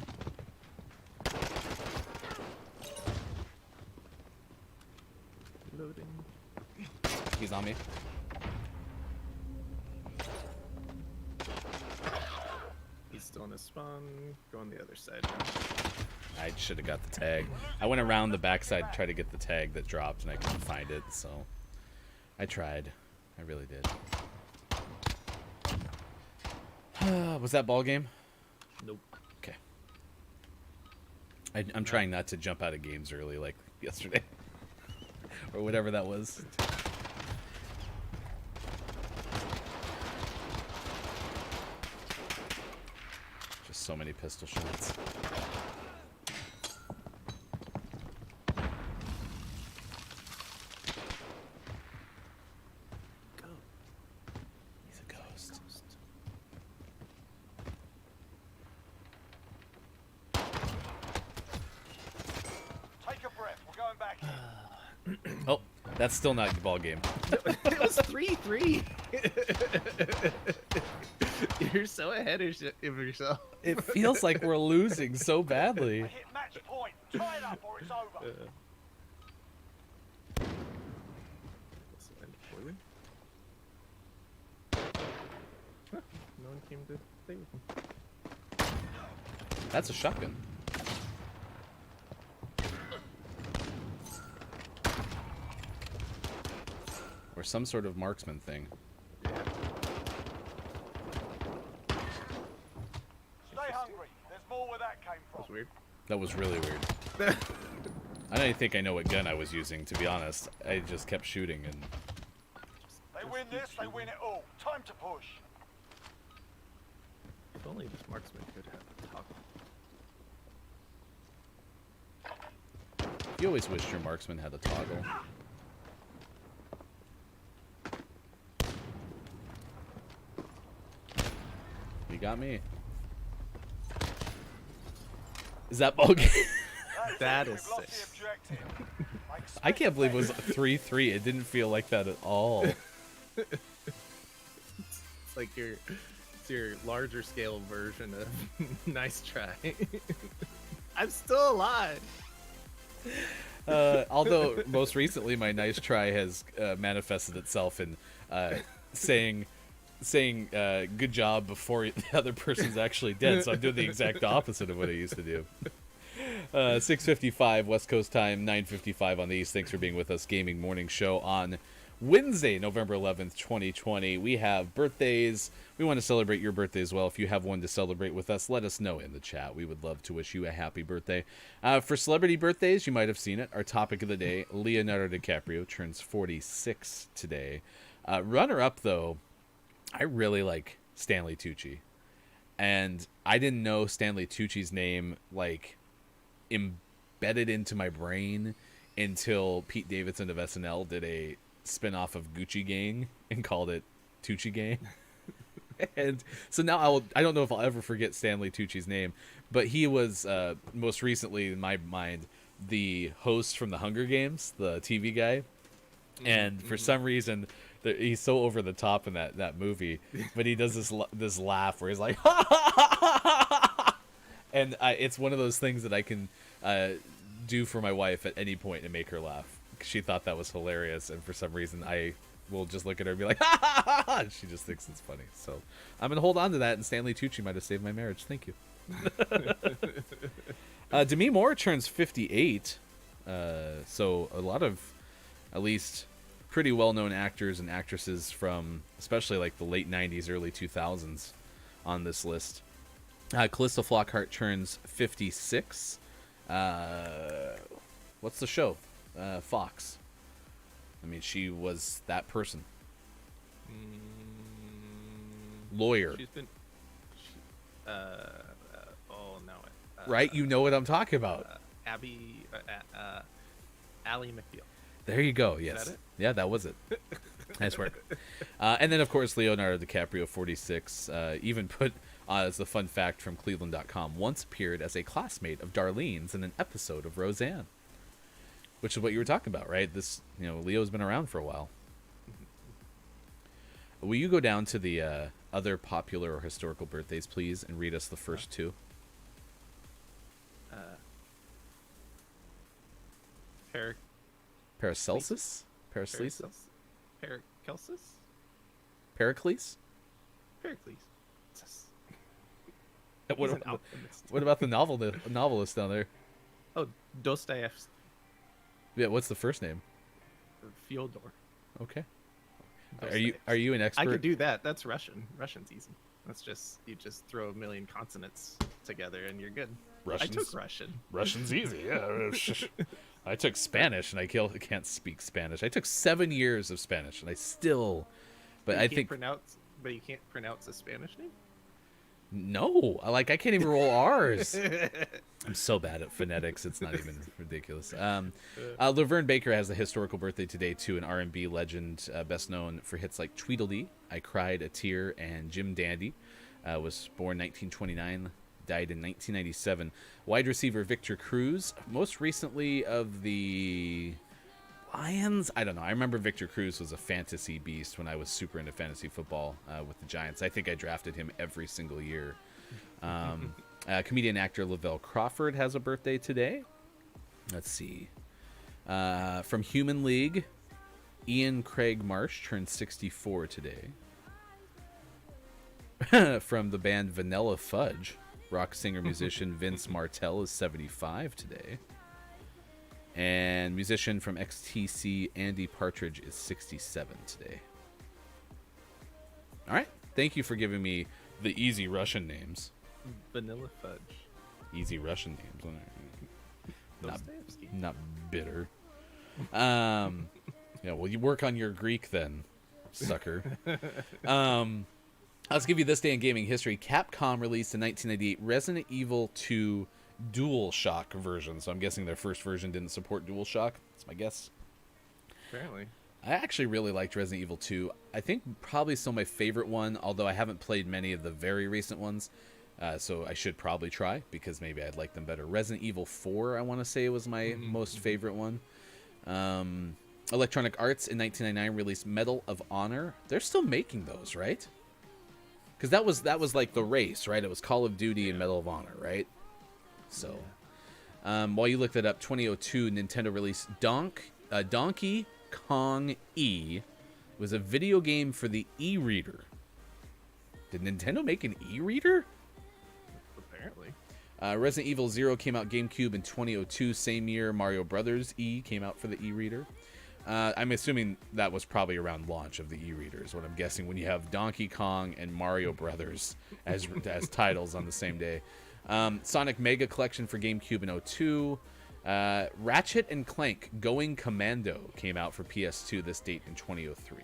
Loading. He's on me. He's still in his spawn. Going the other side now. I should have got the tag. I went around the backside to try to get the tag that dropped, and I couldn't find it, so I tried. I really did. Was that ball game? Nope. Okay. I'm trying not to jump out of games early like yesterday. Or whatever that was. Just so many pistol shots. Go. He's a ghost. Take a breath. We're going back in. Oh, that's still not the ball game. It was 3-3. You're so ahead of yourself. It feels like we're losing so badly. I hit match point. Tie it up or it's over. This will end poorly. Huh, no one came to play with him. That's a shotgun. Or some sort of marksman thing. Yeah. Stay hungry. There's more where that came That from. was weird. That was really weird. I don't even think I know what gun I was using, to be honest. I just kept shooting and... They win this, they win it all. Time to push. If only this marksman could have a toggle. You always wished your marksman had a toggle. You got me. Is that ball game? That We've is lost sick. the objective. I can't believe it was 3-3. It didn't feel like that at all. It's like it's your larger scale version of nice try. I'm still alive. Although most recently my nice try has manifested itself in saying good job before the other person's actually dead. So I'm doing the exact opposite of what I used to do. 6:55 West Coast time, 9:55 on the East. Thanks for being with us. Gaming Morning Show on Wednesday, November 11th, 2020. We have birthdays. We want to celebrate your birthday as well. If you have one to celebrate with us, let us know in the chat. We would love to wish you a happy birthday. For celebrity birthdays, you might have seen it. Our topic of the day, Leonardo DiCaprio turns 46 today. Runner-up, though, I really like Stanley Tucci. And I didn't know Stanley Tucci's name, like, embedded into my brain until Pete Davidson of SNL did a spin-off of Gucci Gang and called it Tucci Gang. And so now I don't know if I'll ever forget Stanley Tucci's name, but he was most recently in my mind the host from the Hunger Games, the TV guy. And for some reason, he's so over the top in that movie, but he does this laugh where he's like, and it's one of those things that I can do for my wife at any point and make her laugh. She thought that was hilarious, and for some reason, I will just look at her and be like, and she just thinks it's funny. So I'm gonna hold on to that, and Stanley Tucci might have saved my marriage. Thank you. Demi Moore turns 58, so a lot of, at least, pretty well-known actors and actresses from especially like the late 90s, early 2000s on this list. Calista Flockhart turns 56. What's the show? Fox. I mean, she was that person. Lawyer. She's been. Oh no. Right? You know what I'm talking about. Abby. Ally McBeal. There you go. Yes. Is that it? Yeah, that was it. Nice work. And then, of course, Leonardo DiCaprio, 46, even put as a fun fact from Cleveland.com, once appeared as a classmate of Darlene's in an episode of Roseanne, which is what you were talking about, right? This, Leo's been around for a while. Will you go down to the other popular or historical birthdays, please, and read us the first two? Paracelsus? Paracelsus? Paracelsus? Pericles? Pericles. What He's an about, alchemist. what about the novelist down there? Oh, Dostoevsky. Yeah, what's the first name? Or Fyodor. Okay. Dostoevsky. Are you an expert? I could do that. That's Russian. Russian's easy. That's just you just throw a million consonants together and you're good. I took Russian. Russian's easy. Yeah. I took Spanish and I can't speak Spanish. I took 7 years of Spanish and I still, but I think But you can't pronounce a Spanish name. no, I can't even roll R's. I'm so bad at phonetics. It's not even ridiculous. Laverne Baker has a historical birthday today too, an R&B legend, best known for hits like Tweedledee, I Cried a Tear, and Jim Dandy. Was born 1929, died in 1997. Wide receiver Victor Cruz, most recently of the Lions. I don't know. I remember Victor Cruz was a fantasy beast when I was super into fantasy football with the Giants. I think I drafted him every single year. Comedian actor Lavelle Crawford has a birthday today. Let's see. From Human League, Ian Craig Marsh turned 64 today. From the band Vanilla Fudge, rock singer-musician Vince Martell is 75 today. And musician from XTC Andy Partridge is 67 today. All right. Thank you for giving me the easy Russian names. Vanilla Fudge. Easy Russian names. Dostoevsky. Not bitter. Yeah, well, you work on your Greek then, sucker. Let's give you this day in gaming history. Capcom released in 1998 Resident Evil 2 DualShock version. So I'm guessing their first version didn't support DualShock. That's my guess. Apparently. I actually really liked Resident Evil 2. I think probably still my favorite one, although I haven't played many of the very recent ones. So I should probably try, because maybe I'd like them better. Resident Evil 4, I want to say, was my most favorite one. Electronic Arts in 1999 released Medal of Honor. They're still making those, right? Because that was like the race, right? It was Call of Duty and Medal of Honor, right? So, while you look that up, 2002, Nintendo released Donkey Kong E. It was a video game for the e-reader. Did Nintendo make an e-reader? Apparently. Resident Evil 0 came out GameCube in 2002. Same year, Mario Brothers E came out for the e-reader. I'm assuming that was probably around launch of the e-reader is what I'm guessing, when you have Donkey Kong and Mario Brothers as titles on the same day. Sonic Mega Collection for GameCube in 2002. Ratchet and Clank Going Commando came out for PS2 this date in 2003.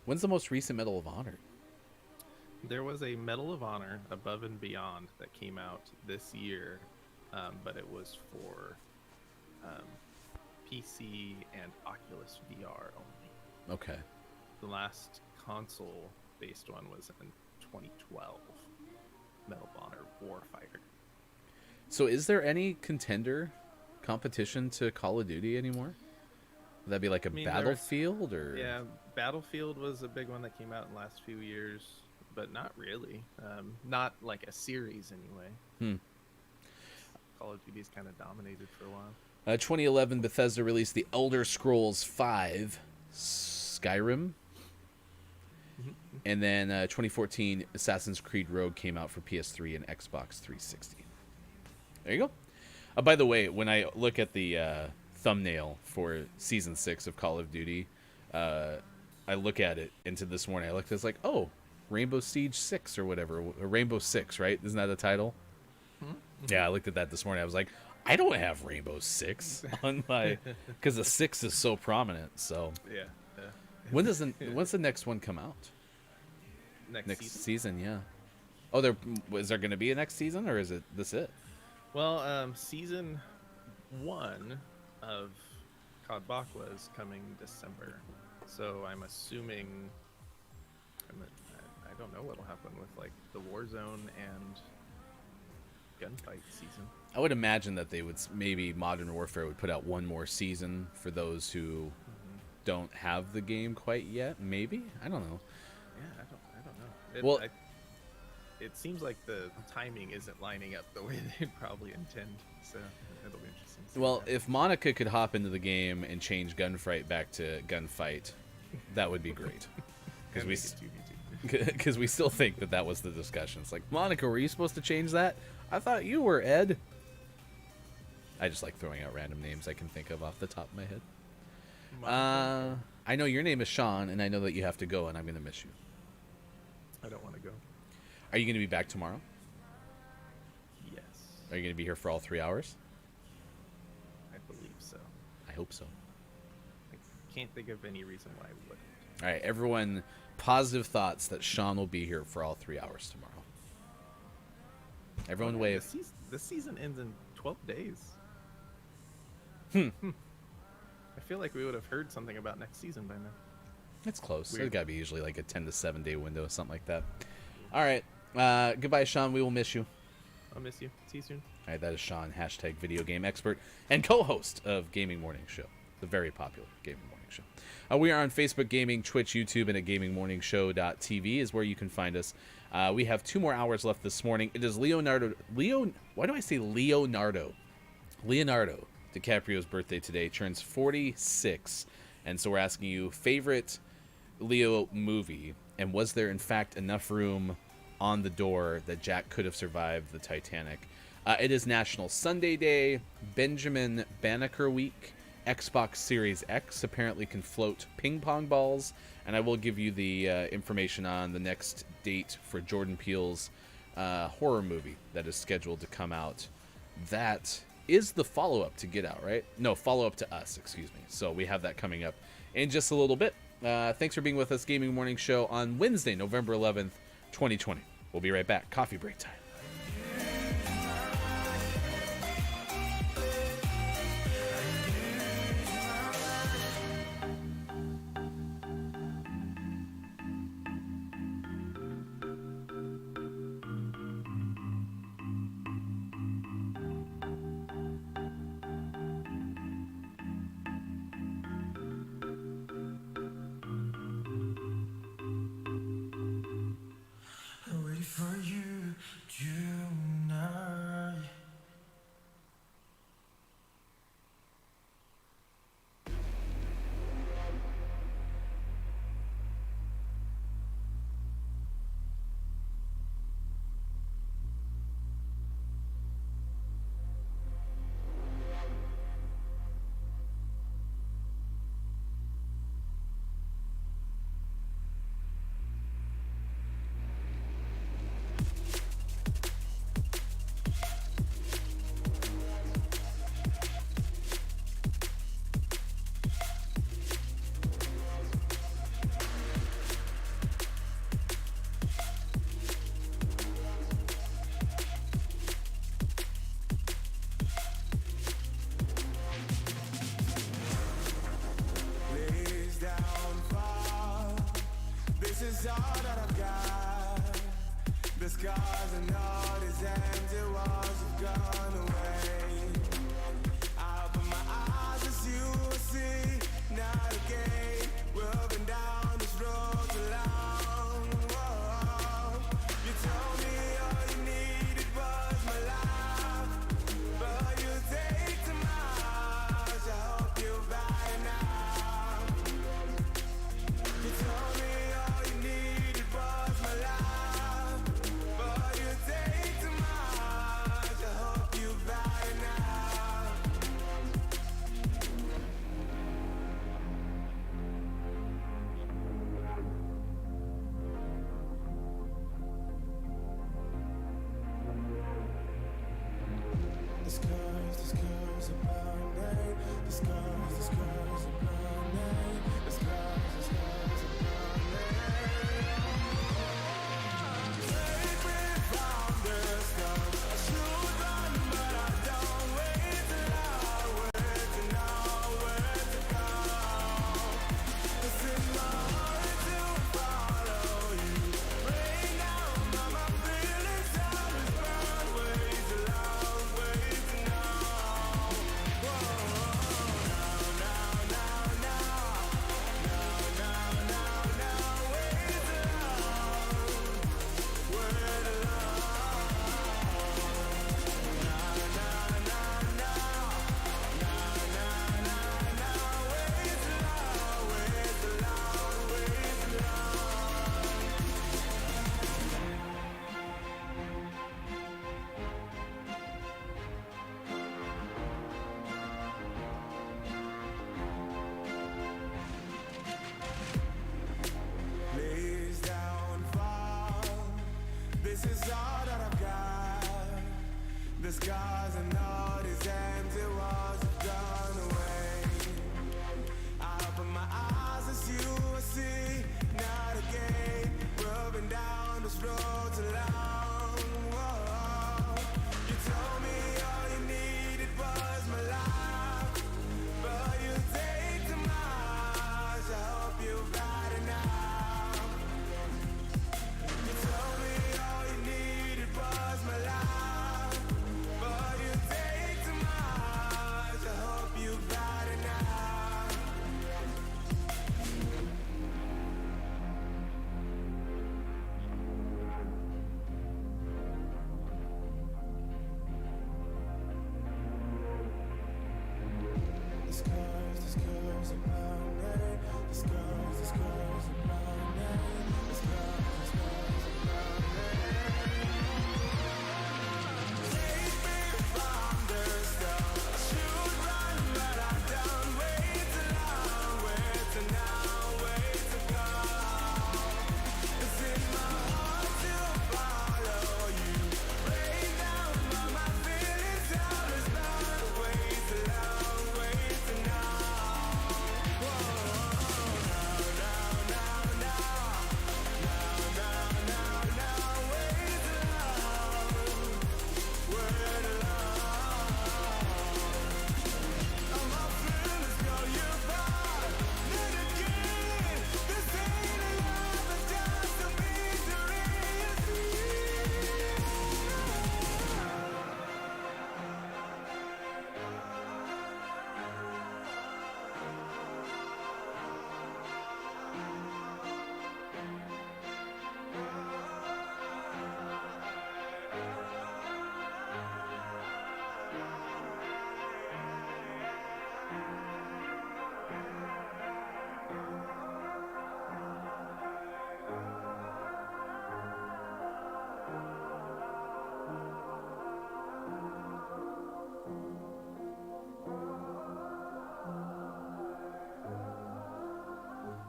When's the most recent Medal of Honor? There was a Medal of Honor Above and Beyond that came out this year, but it was for PC and Oculus VR only. Okay. The last console-based one was in 2012. Medal of Honor Warfighter. So is there any contender competition to Call of Duty anymore? Would that be like a mean, Battlefield or? Yeah, Battlefield was a big one that came out in the last few years, but not really. Not like a series anyway. Call of Duty's kind of dominated for a while. 2011, Bethesda released The Elder Scrolls V Skyrim. And then 2014, Assassin's Creed Rogue came out for PS3 and Xbox 360. There you go. By the way, when I look at the thumbnail for Season 6 of Call of Duty, I look at it into this morning. I looked, it's like, oh, Rainbow Siege 6 or whatever. Or Rainbow Six, right? Isn't that the title? Yeah, I looked at that this morning. I was like, I don't have Rainbow Six on my... Because the 6 is so prominent, so... Yeah. When's the next one come out? Next season, yeah. Oh, is there going to be a next season, or is this it? Well, season 1 of COD Bakwa is coming December, so I'm assuming. I don't know what'll happen with like the Warzone and gunfight season. I would imagine that they would maybe Modern Warfare would put out one more season for those who don't have the game quite yet. Maybe, I don't know. Yeah, I don't know. Well, it seems like the timing isn't lining up the way they'd probably intend, so it'll be interesting to see. Well, if Monica could hop into the game and change gunfight back to gunfight, that would be great. Because we still think that was the discussion. It's like, Monica, were you supposed to change that? I thought you were, Ed. I just like throwing out random names I can think of off the top of my head. I know your name is Sean, and I know that you have to go, and I'm going to miss you. I don't want to go. Are you going to be back tomorrow? Yes. Are you going to be here for all 3 hours? I believe so. I hope so. I can't think of any reason why I wouldn't. All right, everyone, positive thoughts that Sean will be here for all 3 hours tomorrow. Everyone wave. This season ends in 12 days. I feel like we would have heard something about next season by now. It's close. Weird. It's got to be usually like a 10 to 7 day window, something like that. All right. Goodbye, Sean. We will miss you. I'll miss you. See you soon. All right, that is Sean, hashtag video game expert and co-host of Gaming Morning Show, the very popular Gaming Morning Show. We are on Facebook Gaming, Twitch, YouTube, and at gamingmorningshow.tv is where you can find us. We have 2 more hours left this morning. It is why do I say Leonardo? Leonardo DiCaprio's birthday today, turns 46. And so we're asking you, favorite Leo movie, and was there in fact enough room on the door that Jack could have survived the Titanic? It is National Sunday Day, Benjamin Banneker Week, Xbox Series X apparently can float ping pong balls, and I will give you the information on the next date for Jordan Peele's horror movie that is scheduled to come out. That is the follow-up to Get Out, right? No, follow-up to Us, excuse me. So we have that coming up in just a little bit. Thanks for being with us, Gaming Morning Show, on Wednesday, November 11th, 2020. We'll be right back. Coffee break time. For you tonight. This is all that I've got. The scars and all these empty walls have gone away. I'll skies are burning. The skies are burning. The skies are burning. Take me from the stars. I should run, but I don't. Wait till nowhere to go. It's in my heart to follow you. Rain down, my feelings out is burn. Way too long, way too now. Please don't fall. This is all that I've got. The scars and all these empty walls have gone away. I open my eyes as you I see. Not again. Rubbing down this road too long. Whoa. You told me all you needed was my life, but you take too much. I hope you've had enough. You told me all you needed was my life, but you take too much. I hope you've had enough. The skies are burning. The skies are burning. The skies are burning. Take me from the stars. I should run, but I don't. Wait too long, wait till now, wait to go. It's in my heart to follow you. Rain down, my feelings out is burn. Way too long, way too now.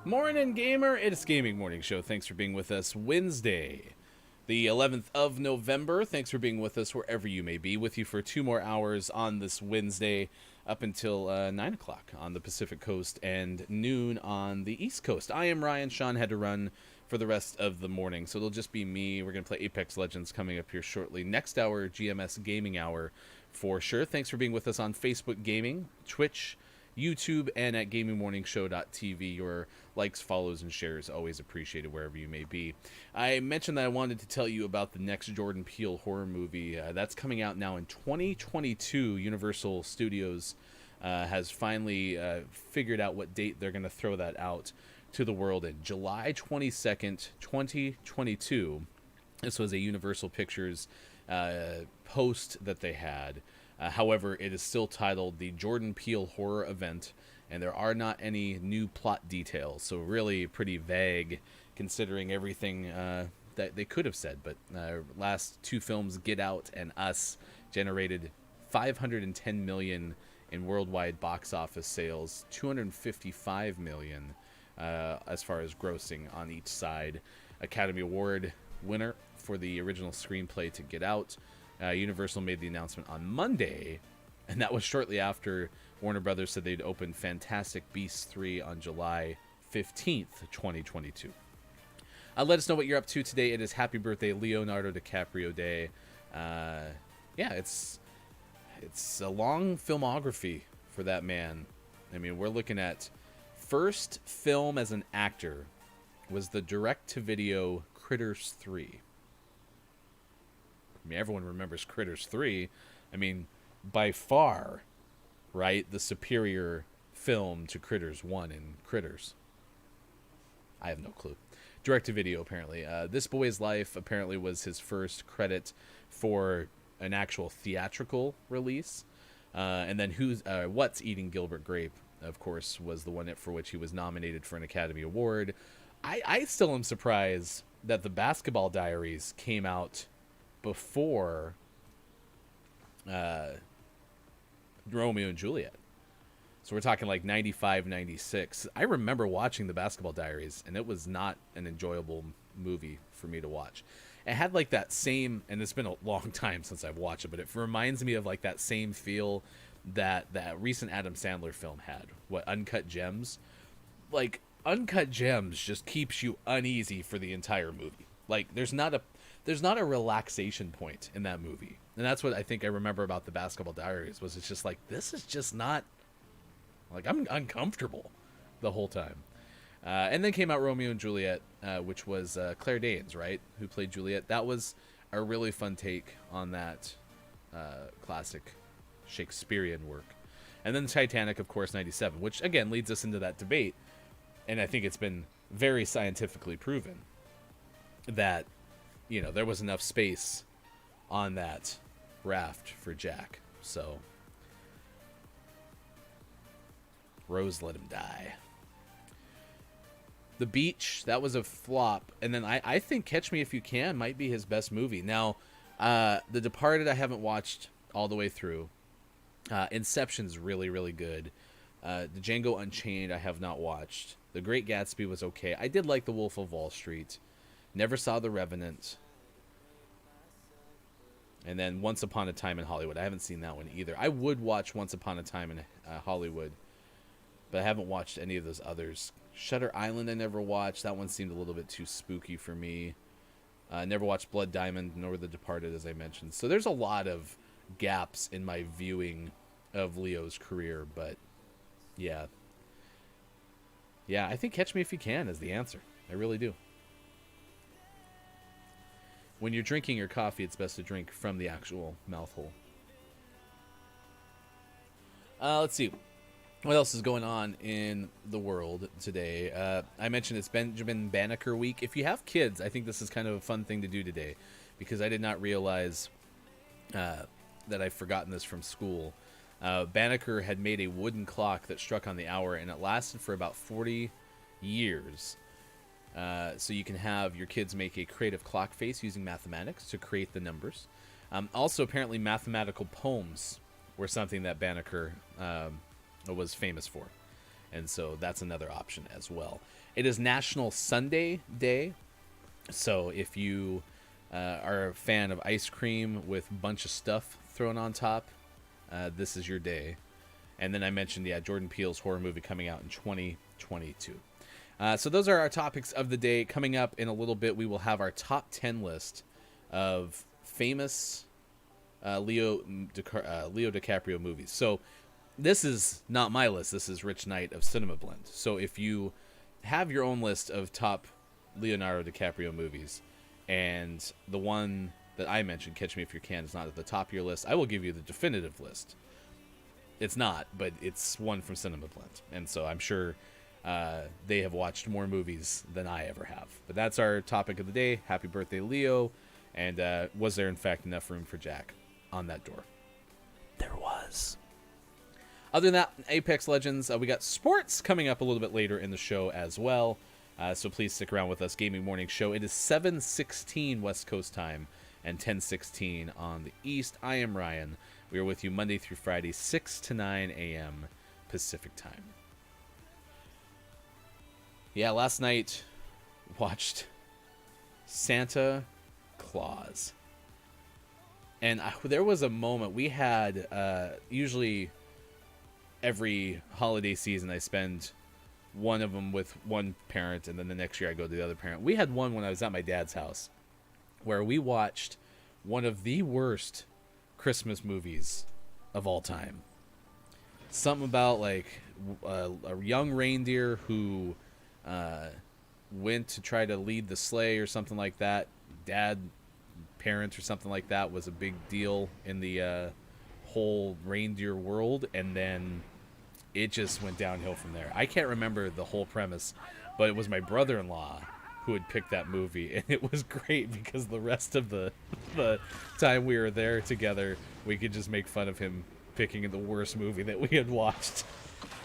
Morning, gamer. It's Gaming Morning Show. Thanks for being with us. Wednesday, the 11th of November. Thanks for being with us wherever you may be. With you for 2 more hours on this Wednesday up until 9 o'clock on the Pacific Coast and noon on the East Coast. I am Ryan. Sean had to run for the rest of the morning, so it'll just be me. We're going to play Apex Legends coming up here shortly. Next hour, GMS Gaming Hour for sure. Thanks for being with us on Facebook Gaming, Twitch, YouTube, and at gamingmorningshow.tv. Your likes, follows, and shares always appreciated wherever you may be. I mentioned that I wanted to tell you about the next Jordan Peele horror movie. That's coming out now in 2022. Universal Studios has finally figured out what date they're going to throw that out to the world in. July 22nd, 2022. This was a Universal Pictures post that they had. However, it is still titled the Jordan Peele Horror Event, and there are not any new plot details, so really pretty vague considering everything that they could have said. But last 2 films, Get Out and Us, generated $510 million in worldwide box office sales, $255 million as far as grossing on each side. Academy Award winner for the original screenplay to Get Out. Universal made the announcement on Monday And that was shortly after Warner Brothers said they'd open Fantastic Beasts 3 on July 15th, 2022. Let us know what you're up to today. It is Happy Birthday Leonardo DiCaprio Day. Yeah, it's a long filmography for that man. I mean, we're looking at first film as an actor was the direct-to-video Critters 3. I mean, everyone remembers Critters 3. I mean, by far, right, the superior film to Critters 1 and Critters. I have no clue. Direct-to-video, apparently. This Boy's Life apparently was his first credit for an actual theatrical release. And then What's Eating Gilbert Grape, of course, was the one for which he was nominated for an Academy Award. I still am surprised that The Basketball Diaries came out before Romeo and Juliet. So we're talking like 95, 96. I remember watching The Basketball Diaries, and it was not an enjoyable movie for me to watch. It had like that same, and it's been a long time since I've watched it, but it reminds me of like that same feel that recent Adam Sandler film had. What, Uncut Gems? Like, Uncut Gems just keeps you uneasy for the entire movie. Like, there's not a relaxation point in that movie. And that's what I think I remember about The Basketball Diaries, was it's just like, this is just not, like, I'm uncomfortable the whole time. And then came out Romeo and Juliet, which was Claire Danes, right, who played Juliet. That was a really fun take on that classic Shakespearean work. And then Titanic, of course, 97, which, again, leads us into that debate. And I think it's been very scientifically proven that, you know, there was enough space on that raft for Jack. So Rose let him die. The Beach, that was a flop. And then I think Catch Me If You Can might be his best movie. Now, The Departed I haven't watched all the way through. Inception's really, really good. The Django Unchained I have not watched. The Great Gatsby was okay. I did like The Wolf of Wall Street. Never saw The Revenant. And then Once Upon a Time in Hollywood. I haven't seen that one either. I would watch Once Upon a Time in Hollywood, but I haven't watched any of those others. Shutter Island I never watched. That one seemed a little bit too spooky for me. Never watched Blood Diamond nor The Departed, as I mentioned. So there's a lot of gaps in my viewing of Leo's career, but yeah. Yeah, I think Catch Me If You Can is the answer. I really do. When you're drinking your coffee, it's best to drink from the actual mouth hole. Let's see. What else is going on in the world today? I mentioned it's Benjamin Banneker week. If you have kids, I think this is kind of a fun thing to do today, because I did not realize that I've forgotten this from school. Banneker had made a wooden clock that struck on the hour, and it lasted for about 40 years. So you can have your kids make a creative clock face using mathematics to create the numbers. Also, apparently, mathematical poems were something that Banneker was famous for. And so that's another option as well. It is National Sundae Day. So if you are a fan of ice cream with a bunch of stuff thrown on top, this is your day. And then I mentioned, Jordan Peele's horror movie coming out in 2022. So those are our topics of the day. Coming up in a little bit, we will have our top 10 list of famous Leo DiCaprio movies. So this is not my list. This is Rich Knight of Cinema Blend. So if you have your own list of top Leonardo DiCaprio movies, and the one that I mentioned, Catch Me If You Can, is not at the top of your list, I will give you the definitive list. It's not, but it's one from Cinema Blend. And so I'm sure they have watched more movies than I ever have. But that's our topic of the day. Happy birthday, Leo. And was there, in fact, enough room for Jack on that door? There was. Other than that, Apex Legends, we got sports coming up a little bit later in the show as well. So please stick around with us. Gaming Morning Show. It is 7:16 West Coast time and 10:16 on the East. I am Ryan. We are with you Monday through Friday, 6 to 9 a.m. Pacific time. Yeah, last night watched Santa Claus. And there was a moment we had, usually every holiday season I spend one of them with one parent, and then the next year I go to the other parent. We had one when I was at my dad's house where we watched one of the worst Christmas movies of all time. Something about like a young reindeer who went to try to lead the sleigh or something like that. Dad, parents or something like that was a big deal in the whole reindeer world, and then it just went downhill from there. I can't remember the whole premise, but it was my brother-in-law who had picked that movie, and it was great because the rest of the time we were there together, we could just make fun of him picking the worst movie that we had watched.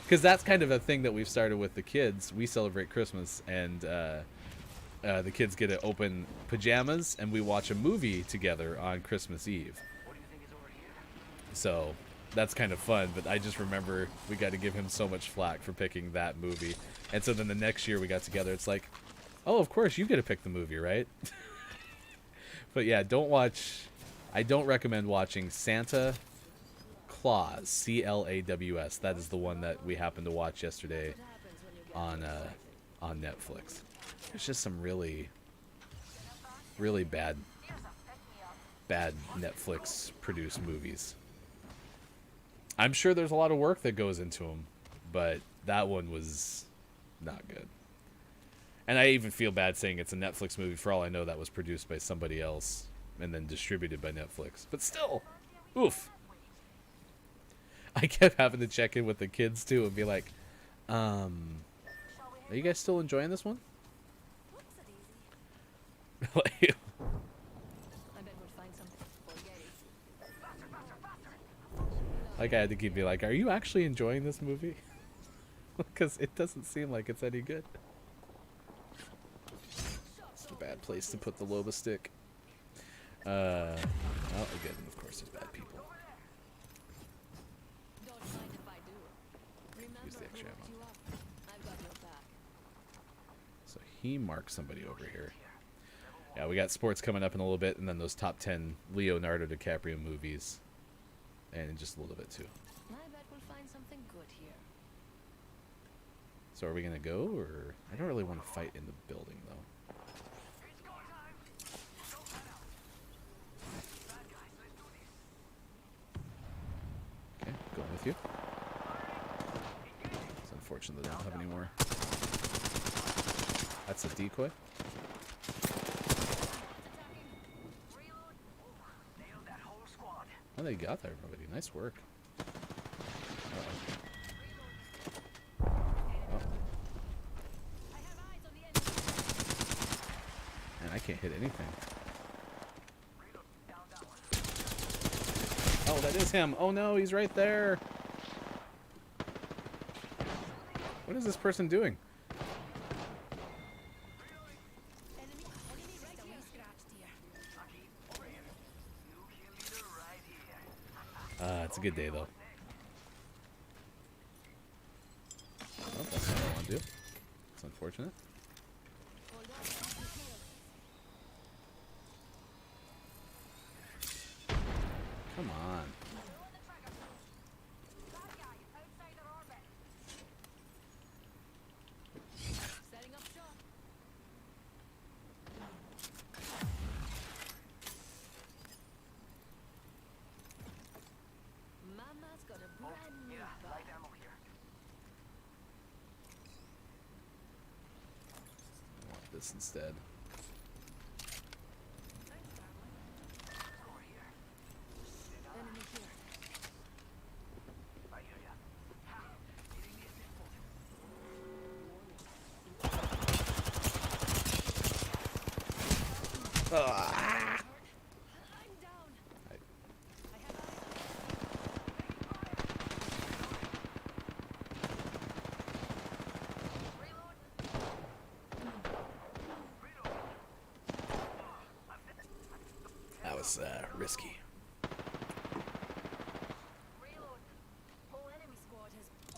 Because that's kind of a thing that we've started with the kids. We celebrate Christmas, and the kids get to open pajamas, and we watch a movie together on Christmas Eve. So that's kind of fun, but I just remember we got to give him so much flack for picking that movie. And so then the next year we got together, it's like, oh, of course you get to pick the movie, right? But yeah, I don't recommend watching Santa Claus, Claws. That is the one that we happened to watch yesterday on Netflix. There's just some really bad Netflix produced movies. I'm sure there's a lot of work that goes into them, but that one was not good. And I even feel bad saying it's a Netflix movie. For all I know, that was produced by somebody else and then distributed by Netflix. But still, oof. I kept having to check in with the kids too and be like, are you guys still enjoying this one? Like, I had to keep being like, are you actually enjoying this movie? Because it doesn't seem like it's any good. It's a bad place to put the Loba stick. Well, again, of course, there's bad people. Use the extra ammo. So he marked somebody over here. Yeah, we got sports coming up in a little bit, and then those top 10 Leonardo DiCaprio movies. And just a little bit too. I bet we'll find something good here. So are we gonna go, or I don't really want to fight in the building though. Okay, going with you. It's unfortunate that I don't have any more. That's a decoy. Oh, they got there, everybody. Nice work. Uh-oh. Oh. Man, I can't hit anything. Oh, that is him. Oh no, he's right there. What is this person doing? It's a good day, though. Oh, that's not what I want to do. It's unfortunate. Come on. This instead. Ah. That was risky.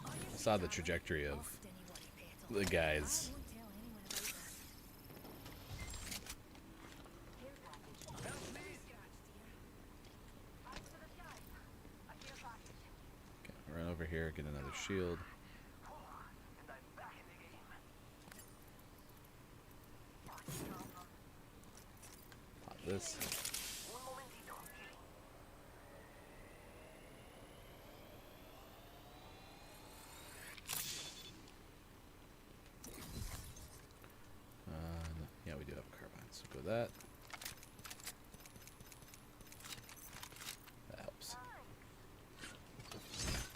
I saw the trajectory of the guys. over here, get another shield. And I'm back in the game. Pop this. Un momentito. Healing. Yeah, we do have a carbine, so go that. That helps.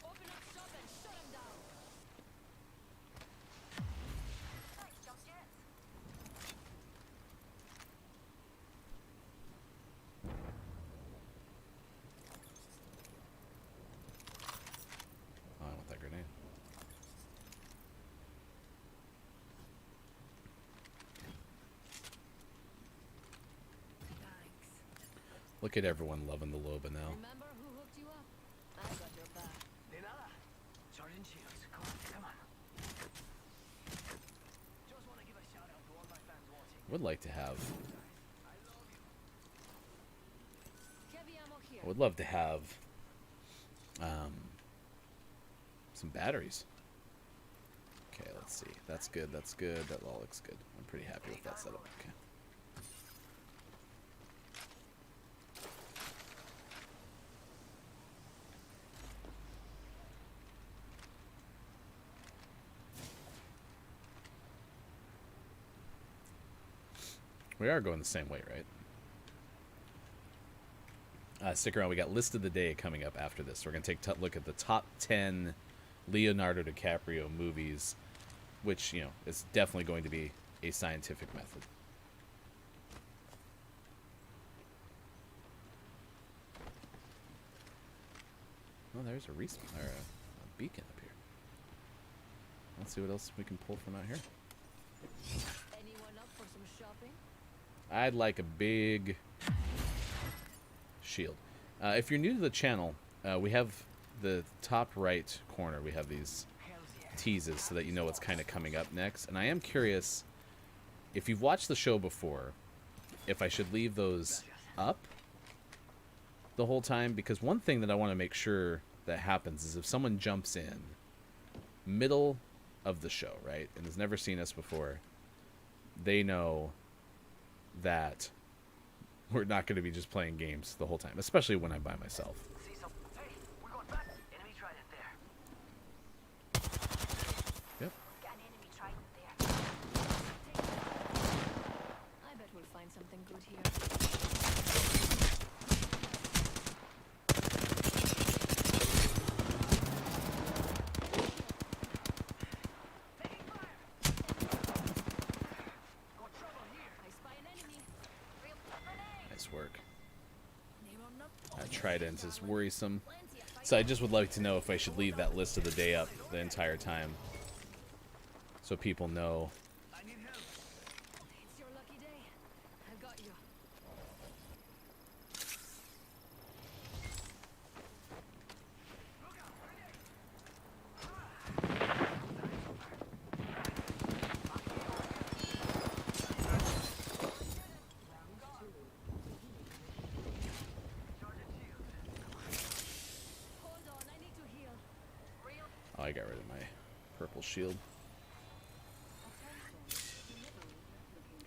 Open up shop and shut him down. Nice jump jets. Oh, I want that grenade. Thanks. Look at everyone loving the Loba now. Remember who hooked you up? I got your back. De nada. Sergeant Shields, come on, come on. Just want to give a shout out to all my fans watching. Would like to have. Heavy ammo here. I would love to have some batteries. Okay, let's see. That's good. That's good. That all looks good. I'm pretty happy with that setup. Okay. We are going the same way, right? Stick around. We got list of the day coming up after this. We're going to take a look at the top 10 Leonardo DiCaprio movies, which, you know, is definitely going to be a scientific method. Oh, there's a beacon up here. Let's see what else we can pull from out here. Anyone up for some shopping? I'd like a big shield. If you're new to the channel, we have the top right corner. We have these teases so that you know what's kind of coming up next. And I am curious, if you've watched the show before, if I should leave those up the whole time. Because one thing that I want to make sure that happens is if someone jumps in middle of the show, right, and has never seen us before, they know that we're not going to be just playing games the whole time, especially when I'm by myself. See some. Hey, we're going back. Enemy trident there. Yep. Got an enemy trident there. I bet we'll find something good here. I spy an enemy. Real grenade. Nice work. Name on up. That trident is worrisome. So I just would like to know if I should leave that list of the day up the entire time, so people know. I need help. It's your lucky day. I've got you. Hold on, I need to heal. Real Oh, I got rid of my purple shield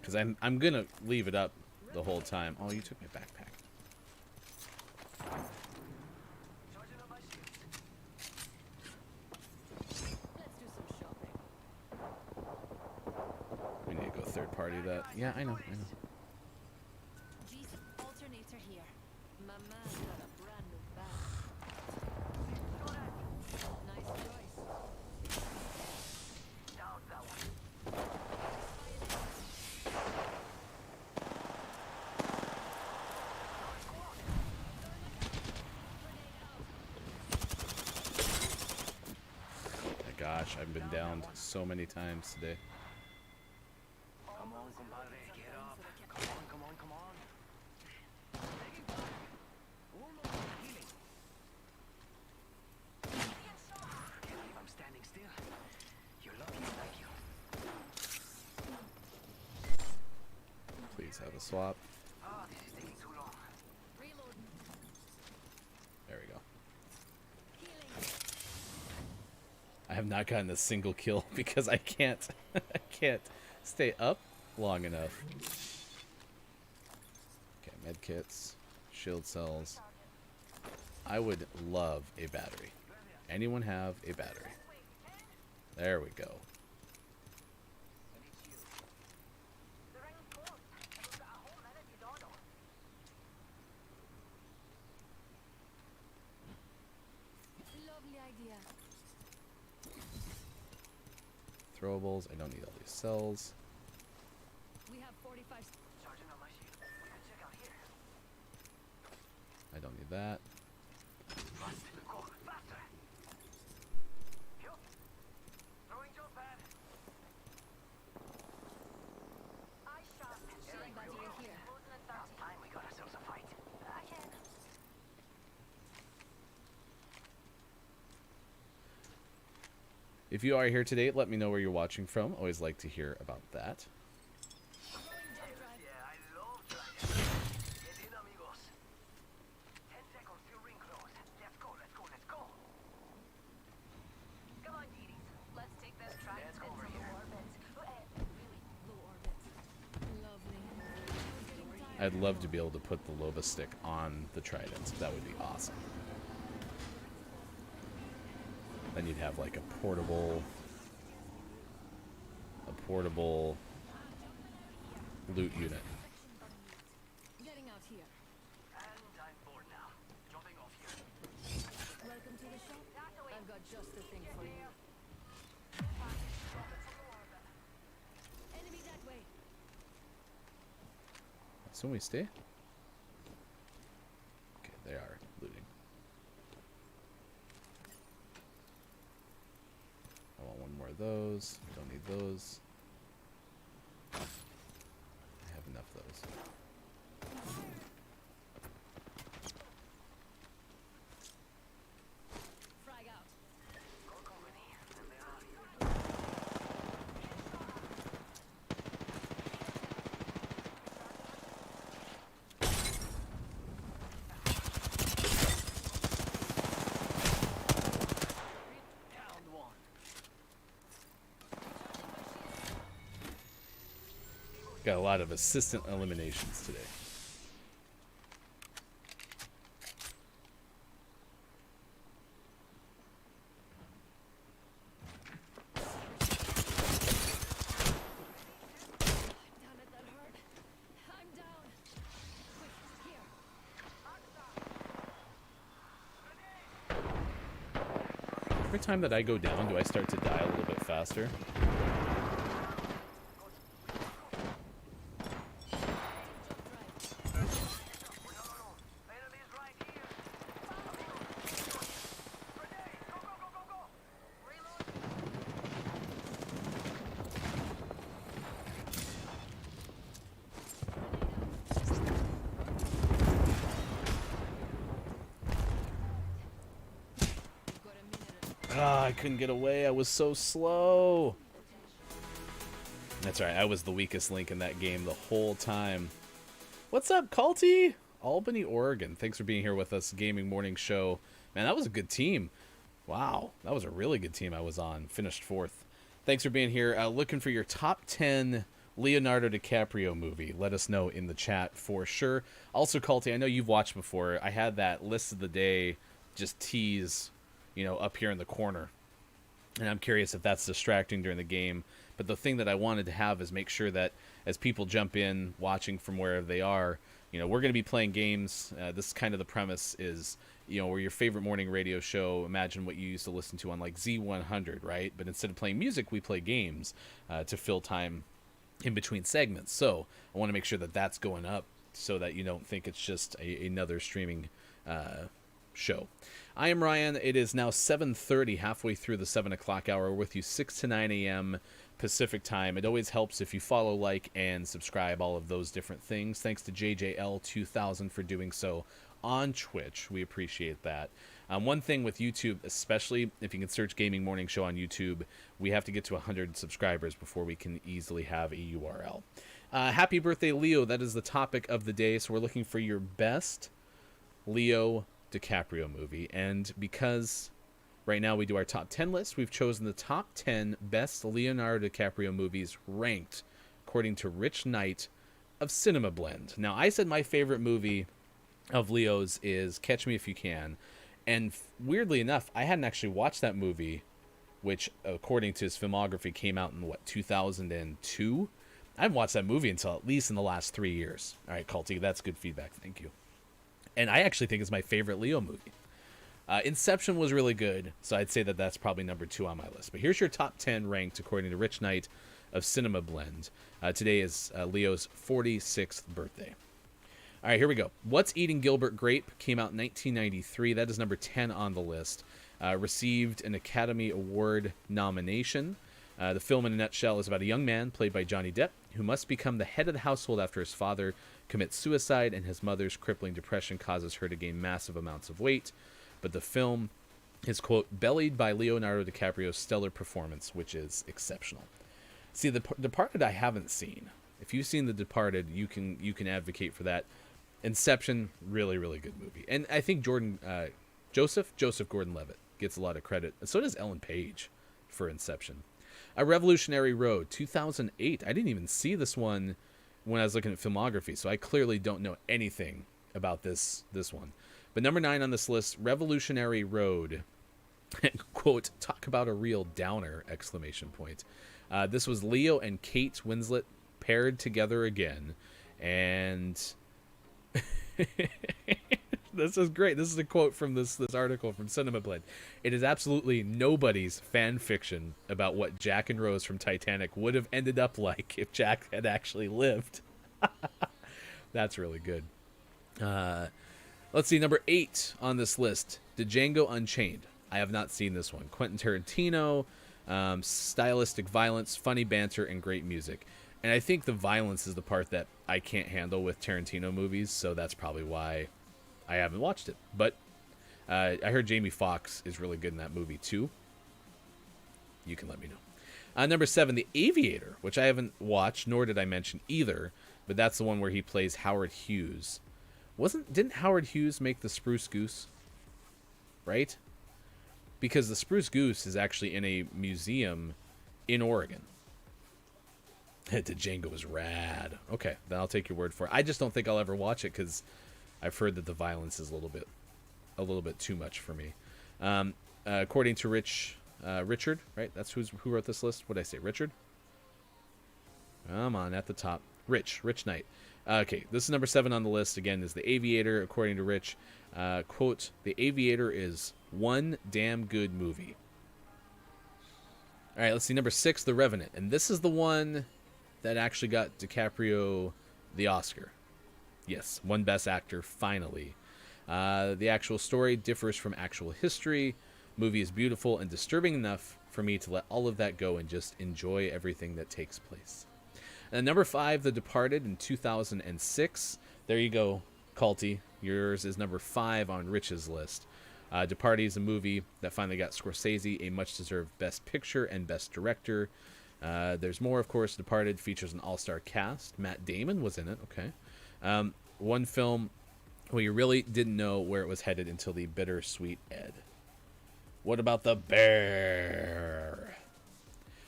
because I'm gonna leave it up the whole time. Oh, you took my backpack. Charging up my shield. Let's do some shopping. We need to go third party that. Yeah, I know. Geez, alternator here. My man's got a brand new bag. Nice choice. Down that one. My gosh, I've been downed so many times today. Come on, compadre. Get up. Come on, come on, come on. Taking fire. Almost healing. Can't believe I'm standing still. You're lucky I like you. Please have a swap. Ah, this is taking too long. Reload. There we go. Healing. I have not gotten a single kill because I can't I can't stay up long enough. Okay, med kits, shield cells. I would love a battery. Anyone have a battery? There we go. Lovely idea. Throwables. I don't need all these cells. We have 45. Charging on my shield. We can check out here. I don't need that. Fast. Go. Faster. Yup. Throwing jump pad. I shot. Shield battery here. About time we got ourselves a fight. I can. If you are here today, let me know where you're watching from. Always like to hear about that. Throwing jump drive. Yeah, I love driving. Get in, amigos. 10 seconds till ring close. Let's go, let's go, let's go. Come on, Dee. Let's take this track Let's go into over low here. orbit. Really low orbit. Lovely. Getting tired. I'd love to be able to put the Loba stick on the Trident. That would be awesome. Then you'd have like a portable loot unit. Getting out here. And I'm bored now. Jumping off here. Welcome to the shop. I've got just the thing for you. Enemy that way. So we stay. Okay, they are looting. I want one more of those. Don't need those. I have enough of those. Frag out. Go company. And they're out here. Down one. Got a lot of assistant eliminations today. Damn it, that hurt. I'm down. Quick, here. Every time that I go down, do I start to die a little bit faster? Enemies right here. Grenade. Go, go, go, go, go. Reload. We've got a minute. Ah, I couldn't get away. I was so slow. That's right. I was the weakest link in that game the whole time. What's up, Culty? Albany, Oregon. Thanks for being here with us. Gaming Morning Show. Man, that was a good team. Wow, that was a really good team I was on. Finished 4th. Thanks for being here. Looking for your top 10 Leonardo DiCaprio movie. Let us know in the chat for sure. Also, Culty, I know you've watched before. I had that list of the day just tease, you know, up here in the corner. And I'm curious if that's distracting during the game. But the thing that I wanted to have is make sure that as people jump in, watching from wherever they are, you know, we're going to be playing games. This is kind of the premise is, you know, we're your favorite morning radio show. Imagine what you used to listen to on like Z100, right? But instead of playing music, we play games to fill time in between segments. So I want to make sure that that's going up so that you don't think it's just another streaming show. I am Ryan. It is now 7:30, halfway through the 7 o'clock hour. We're with you 6 to 9 a.m. Pacific time. It always helps if you follow, like, and subscribe, all of those different things. Thanks to JJL2000 for doing so on Twitch. We appreciate that. One thing with YouTube, especially if you can search Gaming Morning Show on YouTube, we have to get to 100 subscribers before we can easily have a URL. Happy birthday, Leo. That is the topic of the day. So we're looking for your best Leo DiCaprio movie. And because Right now we do our top 10 list. We've chosen the top 10 best Leonardo DiCaprio movies ranked according to Rich Knight of Cinema Blend. Now, I said my favorite movie of Leo's is Catch Me If You Can. And weirdly enough, I hadn't actually watched that movie, which, according to his filmography, came out in, 2002? I haven't watched that movie until at least in the last 3 years. All right, Culty, that's good feedback. Thank you. And I actually think it's my favorite Leo movie. Inception was really good, so I'd say that that's probably number 2 on my list. But here's your top 10 ranked according to Rich Knight of Cinema Blend. Today is Leo's 46th birthday. All right, here we go. What's Eating Gilbert Grape came out in 1993. That is number 10 on the list. Received an Academy Award nomination. The film in a nutshell is about a young man, played by Johnny Depp, who must become the head of the household after his father commits suicide and his mother's crippling depression causes her to gain massive amounts of weight. But the film is, quote, bellied by Leonardo DiCaprio's stellar performance, which is exceptional. See, The Departed I haven't seen. If you've seen The Departed, you can advocate for that. Inception, really, really good movie. And I think Joseph Gordon-Levitt gets a lot of credit. And so does Ellen Page for Inception. A Revolutionary Road, 2008. I didn't even see this one when I was looking at filmography, so I clearly don't know anything about this one. But number 9 on this list, Revolutionary Road. Quote, talk about a real downer, exclamation point. This was Leo and Kate Winslet paired together again. And this is great. This is a quote from this article from Cinema Blend. It is absolutely nobody's fan fiction about what Jack and Rose from Titanic would have ended up like if Jack had actually lived. That's really good. Let's see, number 8 on this list, Django Unchained. I have not seen this one. Quentin Tarantino, stylistic violence, funny banter, and great music. And I think the violence is the part that I can't handle with Tarantino movies, so that's probably why I haven't watched it. But I heard Jamie Foxx is really good in that movie too. You can let me know. Number 7, The Aviator, which I haven't watched, nor did I mention either, but that's the one where he plays Howard Hughes. Didn't Howard Hughes make the Spruce Goose? Right? Because the Spruce Goose is actually in a museum in Oregon. Django was rad. Okay, then I'll take your word for it. I just don't think I'll ever watch it because I've heard that the violence is a little bit too much for me. According to Richard, right? That's who wrote this list. What did I say? Richard? Come on, at the top. Rich Knight. Okay, this is number 7 on the list. Again, is The Aviator. According to Rich, quote, The Aviator is one damn good movie. All right, let's see. Number 6, The Revenant. And this is the one that actually got DiCaprio the Oscar. Yes, won Best Actor, finally. The actual story differs from actual history. Movie is beautiful and disturbing enough for me to let all of that go and just enjoy everything that takes place. And number 5, The Departed in 2006. There you go, Culty. Yours is number 5 on Rich's list. Departed is a movie that finally got Scorsese a much-deserved Best Picture and Best Director. There's more, of course. Departed features an all-star cast. Matt Damon was in it. Okay. One film where you really didn't know where it was headed until the bittersweet Ed. What about the bear?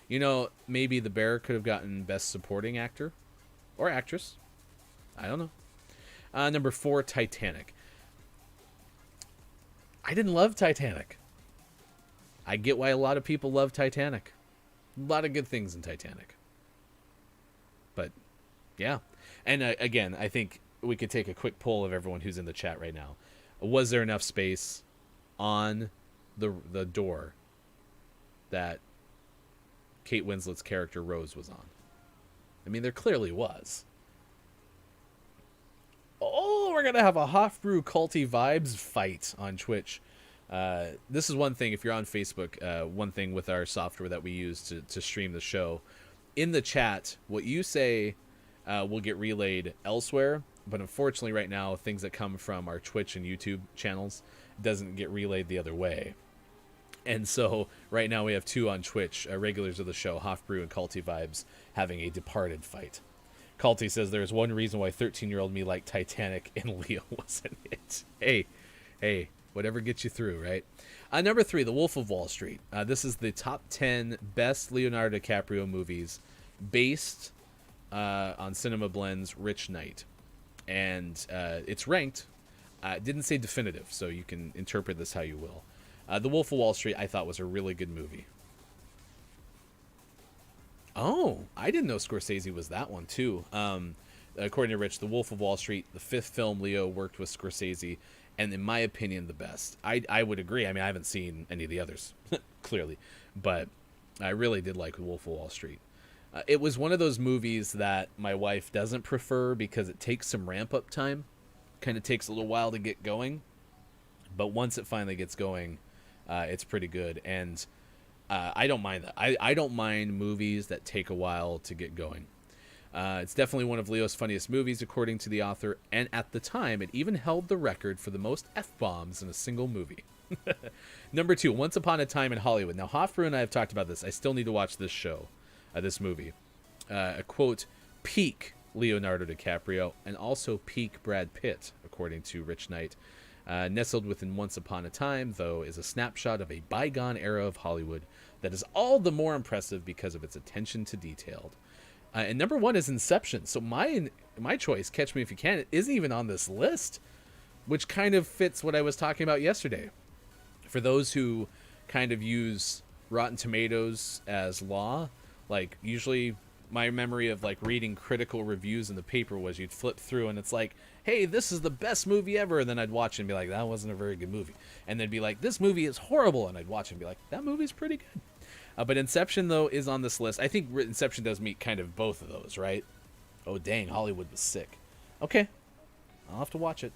You know, maybe the bear could have gotten Best Supporting Actor or Actress. I don't know. Number 4, Titanic. I didn't love Titanic. I get why a lot of people love Titanic. A lot of good things in Titanic. But, yeah. And again, I think we could take a quick poll of everyone who's in the chat right now. Was there enough space on the door that Kate Winslet's character Rose was on? I mean, there clearly was. Oh, we're gonna have a Hofbrew Culty Vibes fight on Twitch. This is one thing, if you're on Facebook, one thing with our software that we use to stream the show. In the chat, what you say will get relayed elsewhere, but unfortunately right now, things that come from our Twitch and YouTube channels doesn't get relayed the other way. And so right now we have 2 on Twitch, regulars of the show, Hofbrew and Culty Vibes, having a Departed fight. Culty says there's one reason why 13-year-old me liked Titanic and Leo wasn't it. Hey, Whatever gets you through, right? Number 3, The Wolf of Wall Street. This is the top 10 best Leonardo DiCaprio movies based on Cinema Blend's Rich Knight. And it's ranked. It didn't say definitive, so you can interpret this how you will. The Wolf of Wall Street, I thought, was a really good movie. Oh, I didn't know Scorsese was that one, too. According to Rich, The Wolf of Wall Street, the 5th film Leo worked with Scorsese, and in my opinion, the best. I would agree. I mean, I haven't seen any of the others, clearly, but I really did like The Wolf of Wall Street. It was one of those movies that my wife doesn't prefer because it takes some ramp-up time. Kind of takes a little while to get going, but once it finally gets going, it's pretty good, and I don't mind that. I don't mind movies that take a while to get going. It's definitely one of Leo's funniest movies, according to the author, and at the time, it even held the record for the most F-bombs in a single movie. Number 2, Once Upon a Time in Hollywood. Now, Hofbrew and I have talked about this. I still need to watch this show, this movie. A quote, peak Leonardo DiCaprio, and also peak Brad Pitt, according to Rich Knight. Nestled within Once Upon a Time, though, is a snapshot of a bygone era of Hollywood that is all the more impressive because of its attention to detail. And number 1 is Inception. So my choice, Catch Me If You Can, isn't even on this list, which kind of fits what I was talking about yesterday. For those who kind of use Rotten Tomatoes as law, like usually my memory of like reading critical reviews in the paper was you'd flip through and it's like, hey, this is the best movie ever. And then I'd watch it and be like, that wasn't a very good movie. And then be like, this movie is horrible. And I'd watch it and be like, that movie's pretty good. But Inception, though, is on this list. I think Inception does meet kind of both of those, right? Oh, dang, Hollywood was sick. Okay, I'll have to watch it.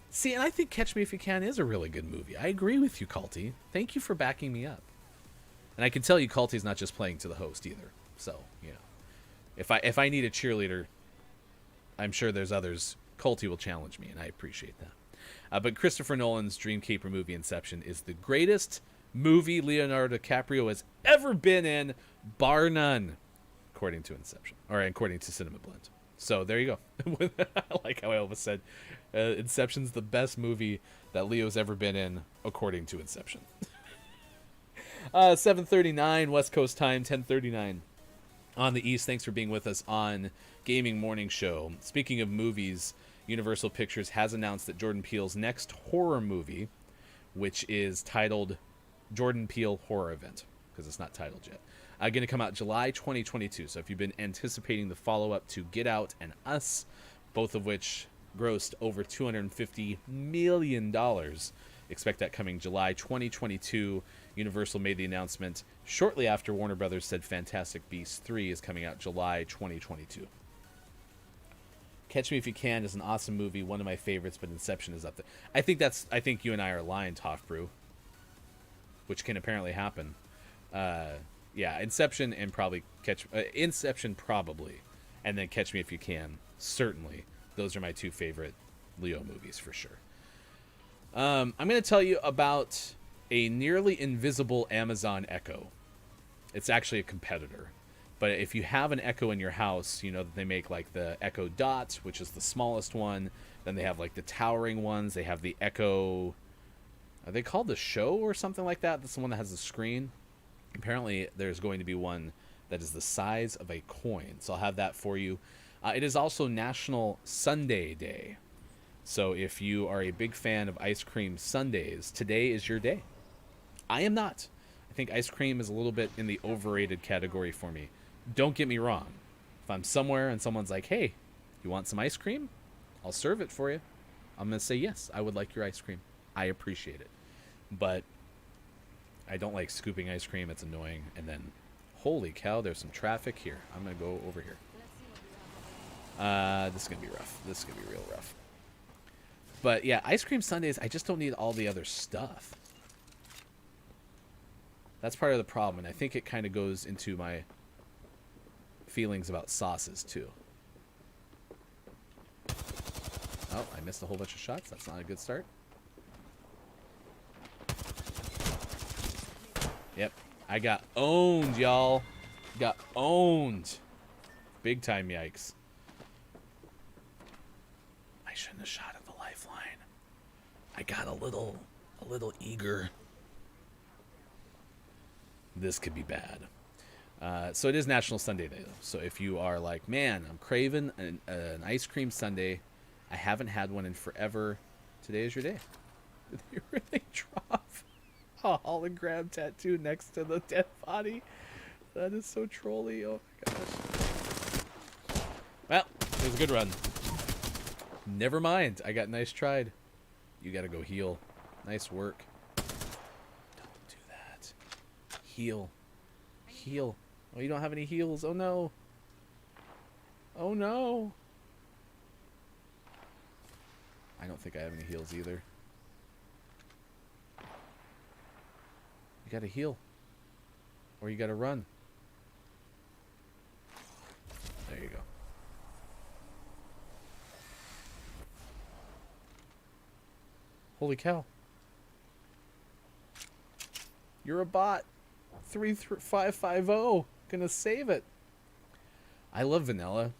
See, and I think Catch Me If You Can is a really good movie. I agree with you, Culty. Thank you for backing me up. And I can tell you Culty's not just playing to the host either. So, you know, if I need a cheerleader, I'm sure there's others. Culty will challenge me, and I appreciate that. But Christopher Nolan's dream caper movie, Inception, is the greatest movie Leonardo DiCaprio has ever been in, bar none, according to Inception, or according to Cinema Blend. So there you go. I like how I almost said Inception's the best movie that Leo's ever been in, according to Inception. 7:39 West Coast time, 10:39 on the East. Thanks for being with us on Gaming Morning Show. Speaking of movies, Universal Pictures has announced that Jordan Peele's next horror movie, which is titled Jordan Peele Horror Event, because it's not titled yet, going to come out July 2022. So if you've been anticipating the follow-up to Get Out and Us, both of which grossed over $250 million, expect that coming July 2022. Universal made the announcement shortly after Warner Brothers said Fantastic Beasts 3 is coming out July 2022. Catch Me If You Can is an awesome movie, one of my favorites, but Inception is up there. I think you and I are aligned, Hofbrew, which can apparently happen. Yeah, Inception and probably Inception probably, and then Catch Me If You Can, certainly. Those are my two favorite Leo movies for sure. I'm going to tell you about a nearly invisible Amazon Echo. It's actually a competitor. But if you have an Echo in your house, you know that they make like the Echo Dot, which is the smallest one. Then they have like the towering ones. They have the Echo... Are they called the Show or something like that? That's the one that has the screen. Apparently, there's going to be one that is the size of a coin. So I'll have that for you. It is also National Sundae Day. So if you are a big fan of ice cream sundaes, today is your day. I am not. I think ice cream is a little bit in the overrated category for me. Don't get me wrong. If I'm somewhere and someone's like, hey, you want some ice cream? I'll serve it for you. I'm going to say, yes, I would like your ice cream. I appreciate it. But I don't like scooping ice cream. It's annoying. And then, holy cow, there's some traffic here. I'm going to go over here. This is going to be rough. This is going to be real rough. But yeah, ice cream sundaes, I just don't need all the other stuff. That's part of the problem. And I think it kind of goes into my feelings about sauces too. Oh, I missed a whole bunch of shots. That's not a good start. Yep. I got owned, y'all. Got owned. Big time yikes. I shouldn't have shot at the lifeline. I got a little eager. This could be bad. So it is National Sundae Day, though. So if you are like, man, I'm craving an ice cream sundae, I haven't had one in forever, today is your day. Did they really drop a hologram tattoo next to the dead body? That is so trolly. Oh my gosh. Well, it was a good run. Never mind. I got nice tried. You gotta go heal. Nice work. Don't do that. Heal. Heal. Oh, you don't have any heals. Oh no. Oh no. I don't think I have any heals either. You gotta heal. Or you gotta run. There you go. Holy cow. You're a bot. 33550. Gonna save it. I love vanilla.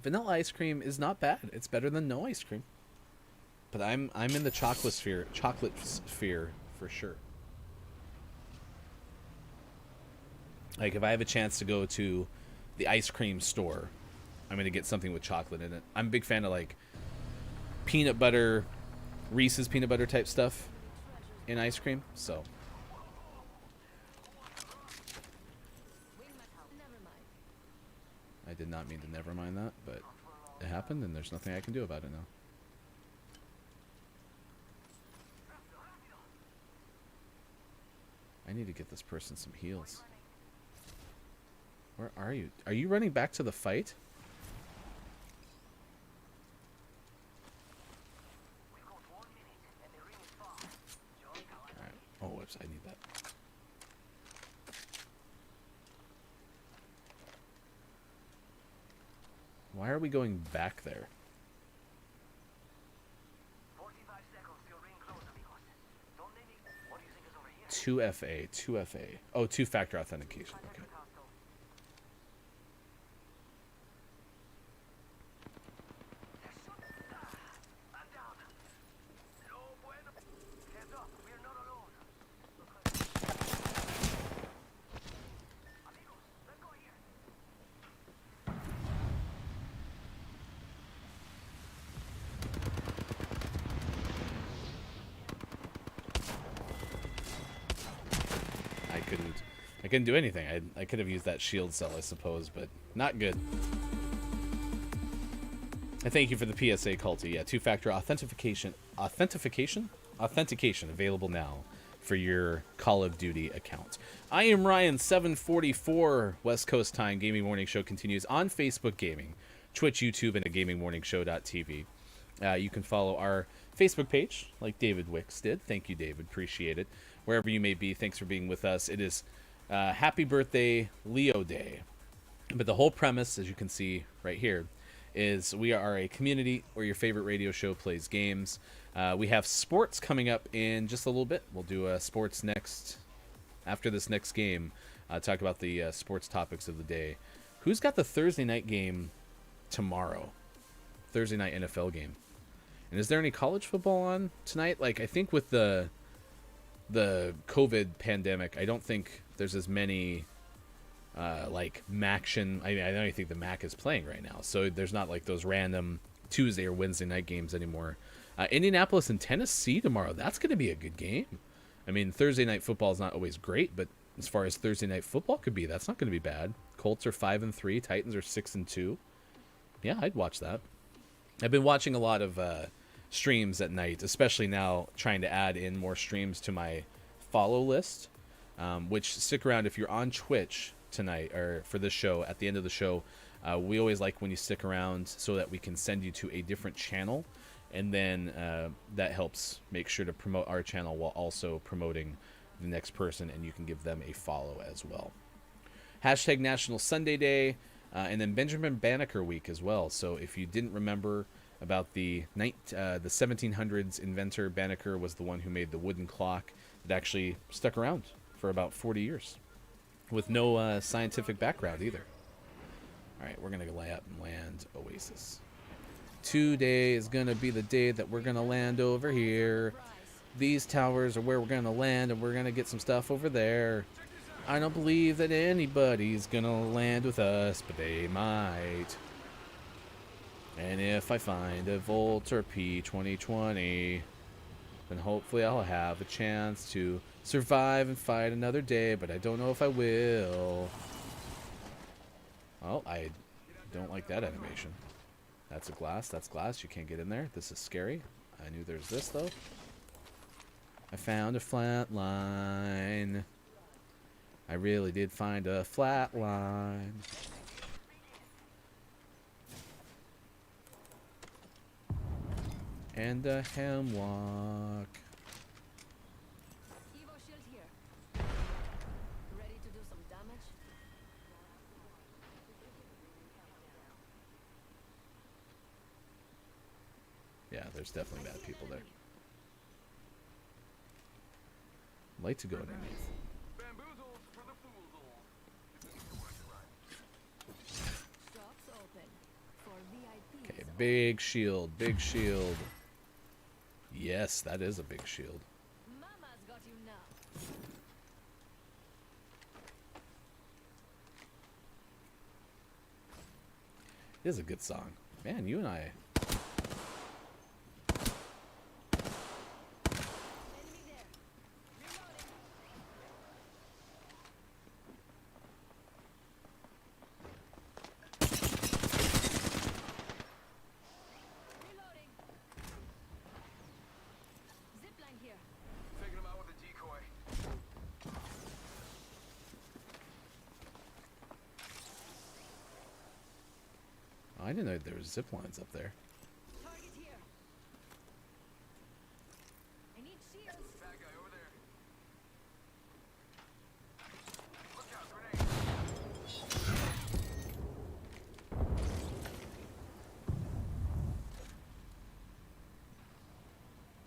Vanilla ice cream is not bad. It's better than no ice cream. But I'm in the chocolate sphere for sure. Like if I have a chance to go to the ice cream store, I'm gonna get something with chocolate in it. I'm a big fan of like peanut butter, Reese's peanut butter type stuff in ice cream. So Never mind. I did not mean to never mind that, but it happened and there's nothing I can do about it now. I need to get this person some heals. Where are you? Are you running back to the fight? Alright. Oh, whoops. I need that. Why are we going back there? 45 seconds till ring close, amigos. Don't they need... What do you think is over here? 2FA. 2FA. Oh, two-factor authentication. Okay. I'm down. No bueno. Heads up, we're not alone. Amigos, let's go here. I couldn't do anything. I could have used that shield cell, I suppose, but not good. I thank you for the PSA, Culty. Yeah, two-factor authentication available now for your Call of Duty account. I am Ryan744. West Coast Time Gaming Morning Show continues on Facebook Gaming, Twitch, YouTube, and at gamingmorningshow.tv. You can follow our Facebook page, like David Wicks did. Thank you, David. Appreciate it. Wherever you may be, thanks for being with us. It is Happy Birthday Leo Day. But the whole premise, as you can see right here, is we are a community where your favorite radio show plays games. We have sports coming up in just a little bit. We'll do sports next, after this next game. Talk about the sports topics of the day. Who's got the Thursday night game tomorrow? Thursday night NFL game. And is there any college football on tonight? Like, I think with the COVID pandemic, I don't think there's as many like Maction. I don't even think the Mac is playing right now, so there's not like those random Tuesday or Wednesday night games anymore. Indianapolis and Tennessee tomorrow. That's going to be a good game. I mean, Thursday night football is not always great, but as far as Thursday night football could be, that's not going to be bad. Colts are 5-3. Titans are 6-2. Yeah, I'd watch that. I've been watching a lot of streams at night, especially now trying to add in more streams to my follow list, which stick around if you're on Twitch tonight or for this show. At the end of the show, we always like when you stick around so that we can send you to a different channel, and then that helps make sure to promote our channel while also promoting the next person, and you can give them a follow as well. Hashtag National Sunday Day, and then Benjamin Banneker Week as well. So if you didn't remember about the 1700s inventor, Banneker was the one who made the wooden clock that actually stuck around for about 40 years with no scientific background either. All right, we're going to lay up and land Oasis. Today is gonna be the day that we're gonna land over here. These towers are where we're gonna land, and we're gonna get some stuff over there. I don't believe that anybody's gonna land with us, but they might. And if I find a Volt or P2020, then hopefully I'll have a chance to survive and fight another day, but I don't know if I will. Oh, I don't like that animation. That's a glass. That's glass. You can't get in there. This is scary. I knew there's this, though. I found a flat line. I really did find a flat line. And a hemlock. Evo shield here. Ready to do some damage? Yeah, there's definitely bad people there. I'd like to go underneath. Bamboozles for the foozles. Shops open. For VIPs. Okay, big shield, big shield. Yes, that is a big shield. Mama's got you now. It is a good song. Man, you and I. Enemy there. Reloading. Reloading. Zipline here. Taking him out with a decoy. Oh, I didn't know there was zip lines up there. Target here. I need shields. Bad guy over there. Look out, grenade.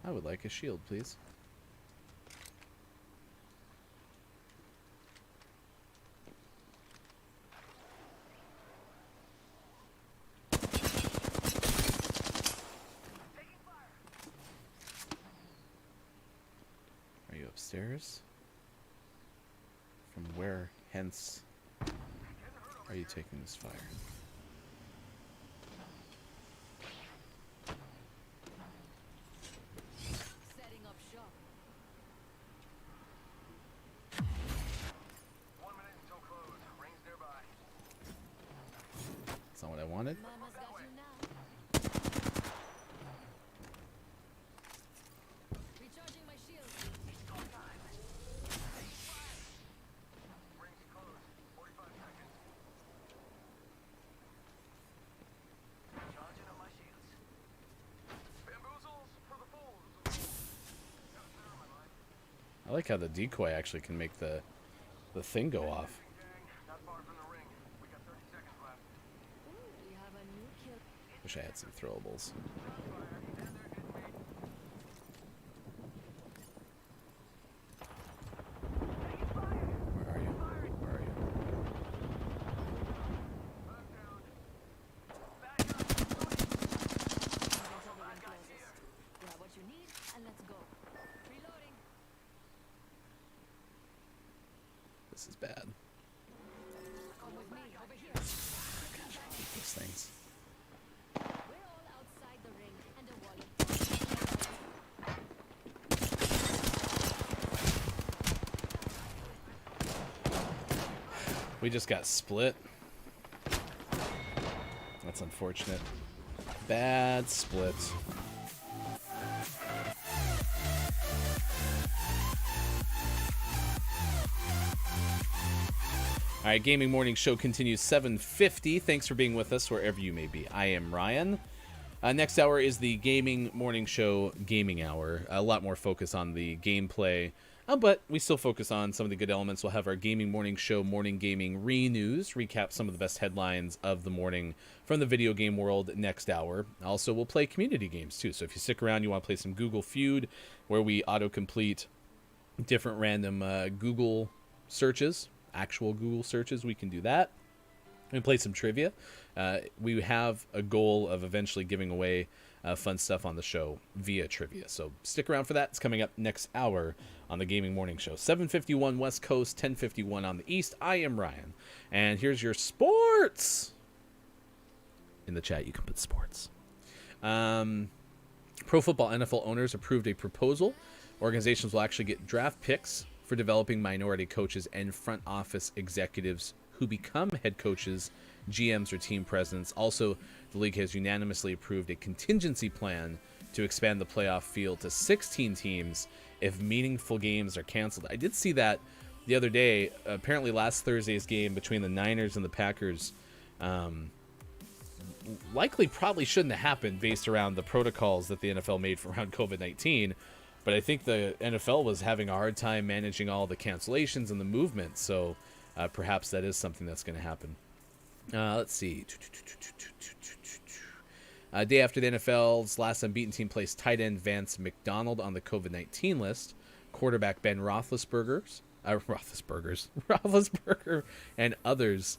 I would like a shield, please. Are you upstairs? From where, hence, are you taking this fire? Setting up shop. 1 minute until close. Rings nearby. That's not what I wanted. Mama's got you now. Recharging my shield. Rings close. 45 seconds. Charging up my shields. Bamboozles for the fools. Got a clear on my line. I like how the decoy actually can make the thing go off. Gang, not far from the ring. We got 30 seconds left. Ooh, we have a new kill. Wish I had some throwables. Where are you? Where are you? Until the ring closes. Grab what you need and let's go. Reloading. This is bad. Come with me over here. These things. We're all outside the ring and the wall We just got split. That's unfortunate. Bad split. All right, Gaming Morning Show continues 7:50. Thanks for being with us wherever you may be. I am Ryan. Next hour is the Gaming Morning Show Gaming Hour. A lot more focus on the gameplay, but we still focus on some of the good elements. We'll have our Gaming Morning Show Morning Gaming Re-News, recap some of the best headlines of the morning from the video game world next hour. Also, we'll play community games too. So if you stick around, you want to play some Google Feud, where we autocomplete different random Google searches, actual Google searches, we can do that. We play some trivia. We have a goal of eventually giving away fun stuff on the show via trivia. So stick around for that. It's coming up next hour on the Gaming Morning Show. 7:51 West Coast, 10:51 on the East. I am Ryan. And here's your sports. In the chat, you can put sports. Pro Football NFL owners approved a proposal. Organizations will actually get draft picks for developing minority coaches and front office executives who become head coaches, GMs, or team presidents. Also, the league has unanimously approved a contingency plan to expand the playoff field to 16 teams if meaningful games are canceled. I did see that the other day. Apparently last Thursday's game between the Niners and the Packers likely probably shouldn't have happened based around the protocols that the NFL made for around COVID-19. But I think the NFL was having a hard time managing all the cancellations and the movement. So perhaps that is something that's going to happen. Let's see. Day after the NFL's last unbeaten team placed tight end Vance McDonald on the COVID-19 list, quarterback Ben Roethlisberger and others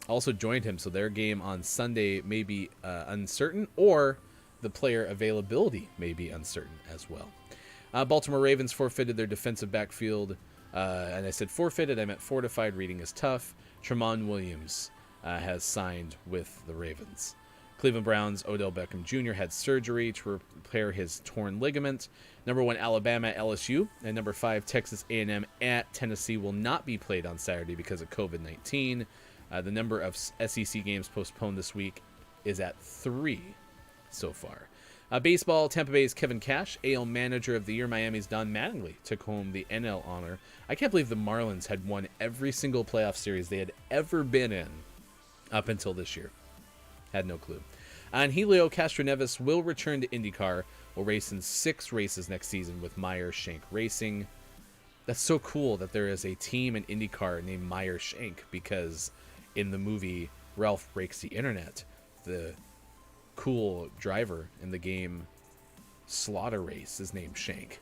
also joined him. So their game on Sunday may be uncertain, or the player availability may be uncertain as well. Baltimore Ravens forfeited their defensive backfield. And I said forfeited, I meant fortified. Reading is tough. Tramon Williams has signed with the Ravens. Cleveland Browns' Odell Beckham Jr. had surgery to repair his torn ligament. Number 1, Alabama at LSU. And number 5, Texas A&M at Tennessee will not be played on Saturday because of COVID-19. The number of SEC games postponed this week is at 3 so far. Baseball, Tampa Bay's Kevin Cash, AL Manager of the Year. Miami's Don Mattingly took home the NL honor. I can't believe the Marlins had won every single playoff series they had ever been in up until this year. Had no clue. And Helio Castroneves will return to IndyCar. Will race in 6 races next season with Meyer Shank Racing. That's so cool that there is a team in IndyCar named Meyer Shank, because in the movie Ralph Breaks the Internet, the cool driver in the game Slaughter Race is named Shank.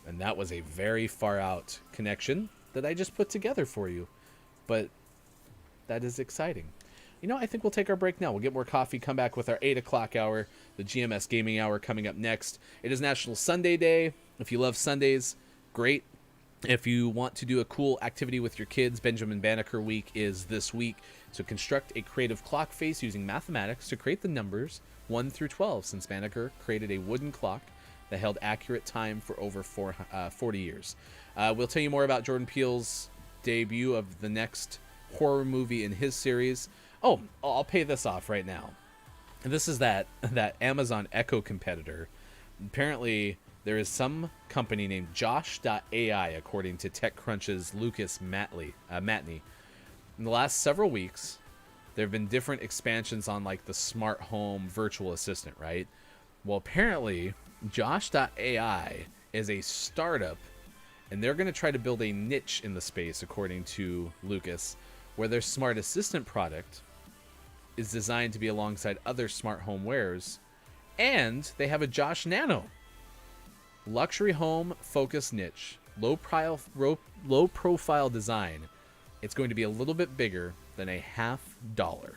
And that was a very far out connection that I just put together for you. But that is exciting. You know, I think we'll take our break now. We'll get more coffee, come back with our 8 o'clock hour, the GMS Gaming Hour coming up next. It is National Sunday Day. If you love Sundays, great. If you want to do a cool activity with your kids, Benjamin Banneker Week is this week. So construct a creative clock face using mathematics to create the numbers 1 through 12, since Banneker created a wooden clock that held accurate time for over 40 years. We'll tell you more about Jordan Peele's debut of the next horror movie in his series. Oh, I'll pay this off right now. And this is that Amazon Echo competitor. Apparently, there is some company named Josh.ai, according to TechCrunch's Lucas Matney. In the last several weeks, there have been different expansions on like the smart home virtual assistant, right? Well, apparently, Josh.ai is a startup, and they're going to try to build a niche in the space, according to Lucas, where their smart assistant product is designed to be alongside other smart home wares, and they have a Josh Nano. Luxury home focused niche, low profile design. It's going to be a little bit bigger than $50.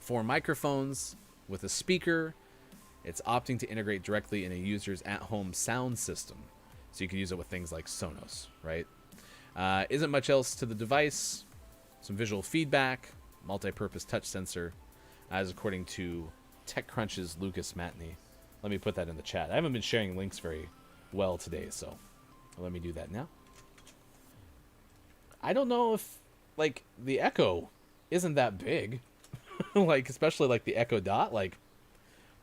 4 microphones with a speaker. It's opting to integrate directly in a user's at-home sound system, so you can use it with things like Sonos, right? Isn't much else to the device. Some visual feedback, multi-purpose touch sensor, as according to TechCrunch's Lucas Matney. Let me put that in the chat. I haven't been sharing links very well today, so let me do that now. I don't know if, like, the Echo isn't that big. Like, especially, like, the Echo Dot. Like,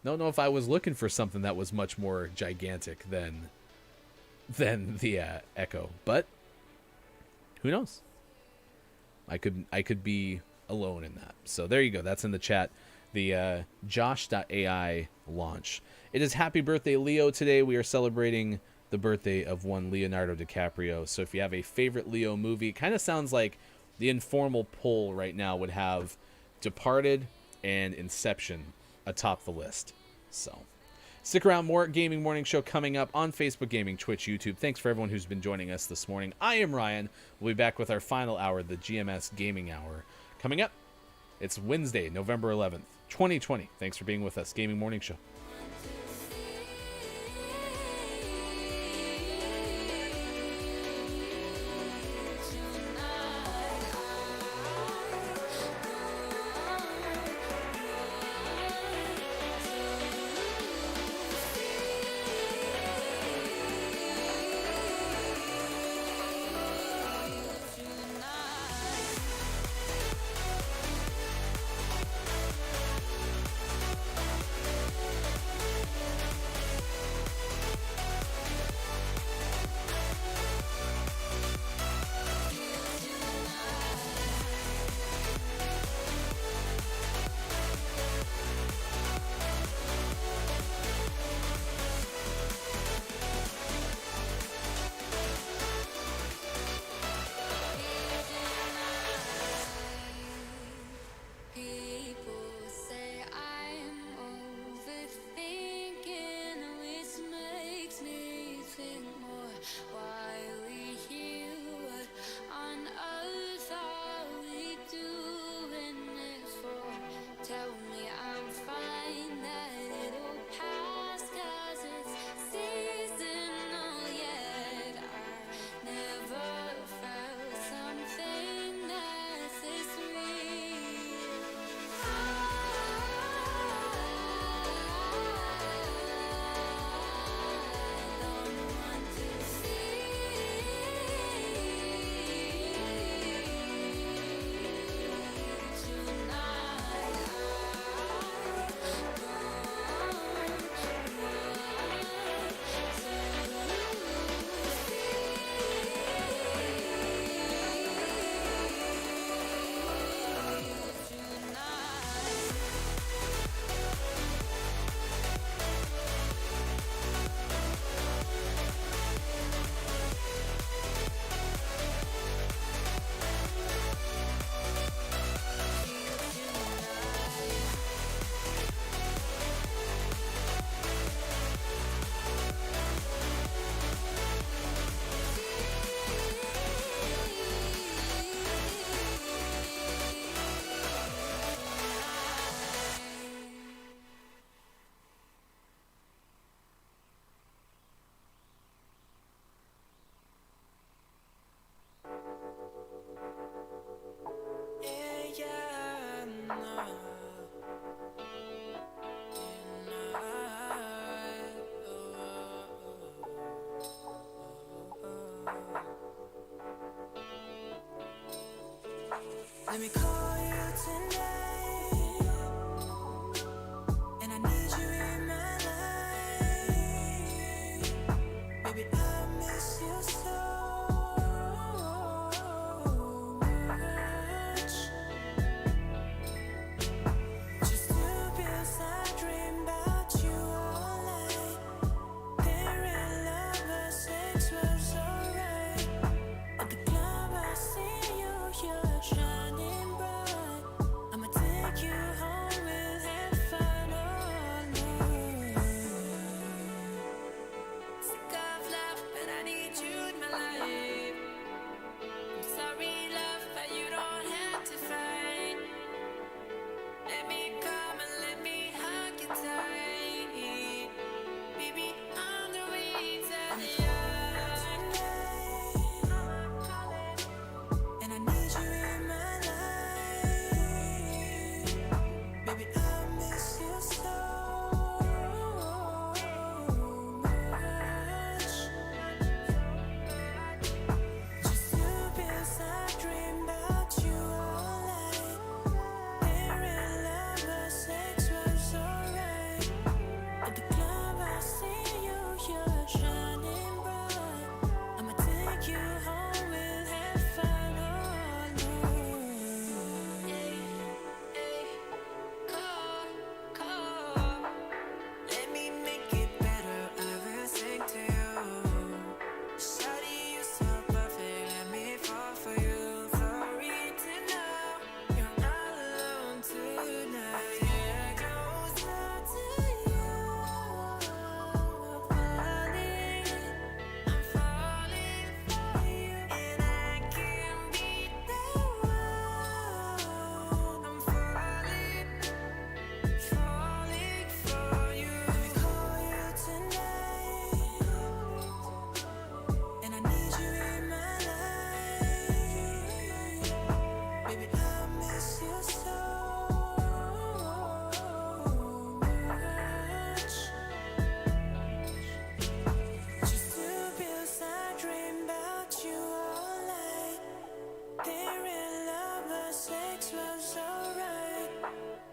don't know if I was looking for something that was much more gigantic than the Echo. But, who knows? I could be alone in that. So, there you go. That's in the chat. The Josh.ai launch. It is Happy Birthday Leo today. We are celebrating the birthday of one Leonardo DiCaprio. So if you have a favorite Leo movie, it kind of sounds like the informal poll right now would have Departed and Inception atop the list. So Stick around, more Gaming Morning Show coming up on Facebook Gaming, Twitch, YouTube. Thanks for everyone who's been joining us this morning. I am Ryan. We'll be back with our final hour, the GMS Gaming Hour. Coming up, it's Wednesday, November 11th, 2020. Thanks for being with us. Gaming Morning Show. Let me call you tonight, and I need you in my life. Baby, I miss you so much. Just two pills, I dream about you all night. They're in love, but sex was alright. At the club, I see you, you're shining bright. I'm addicted.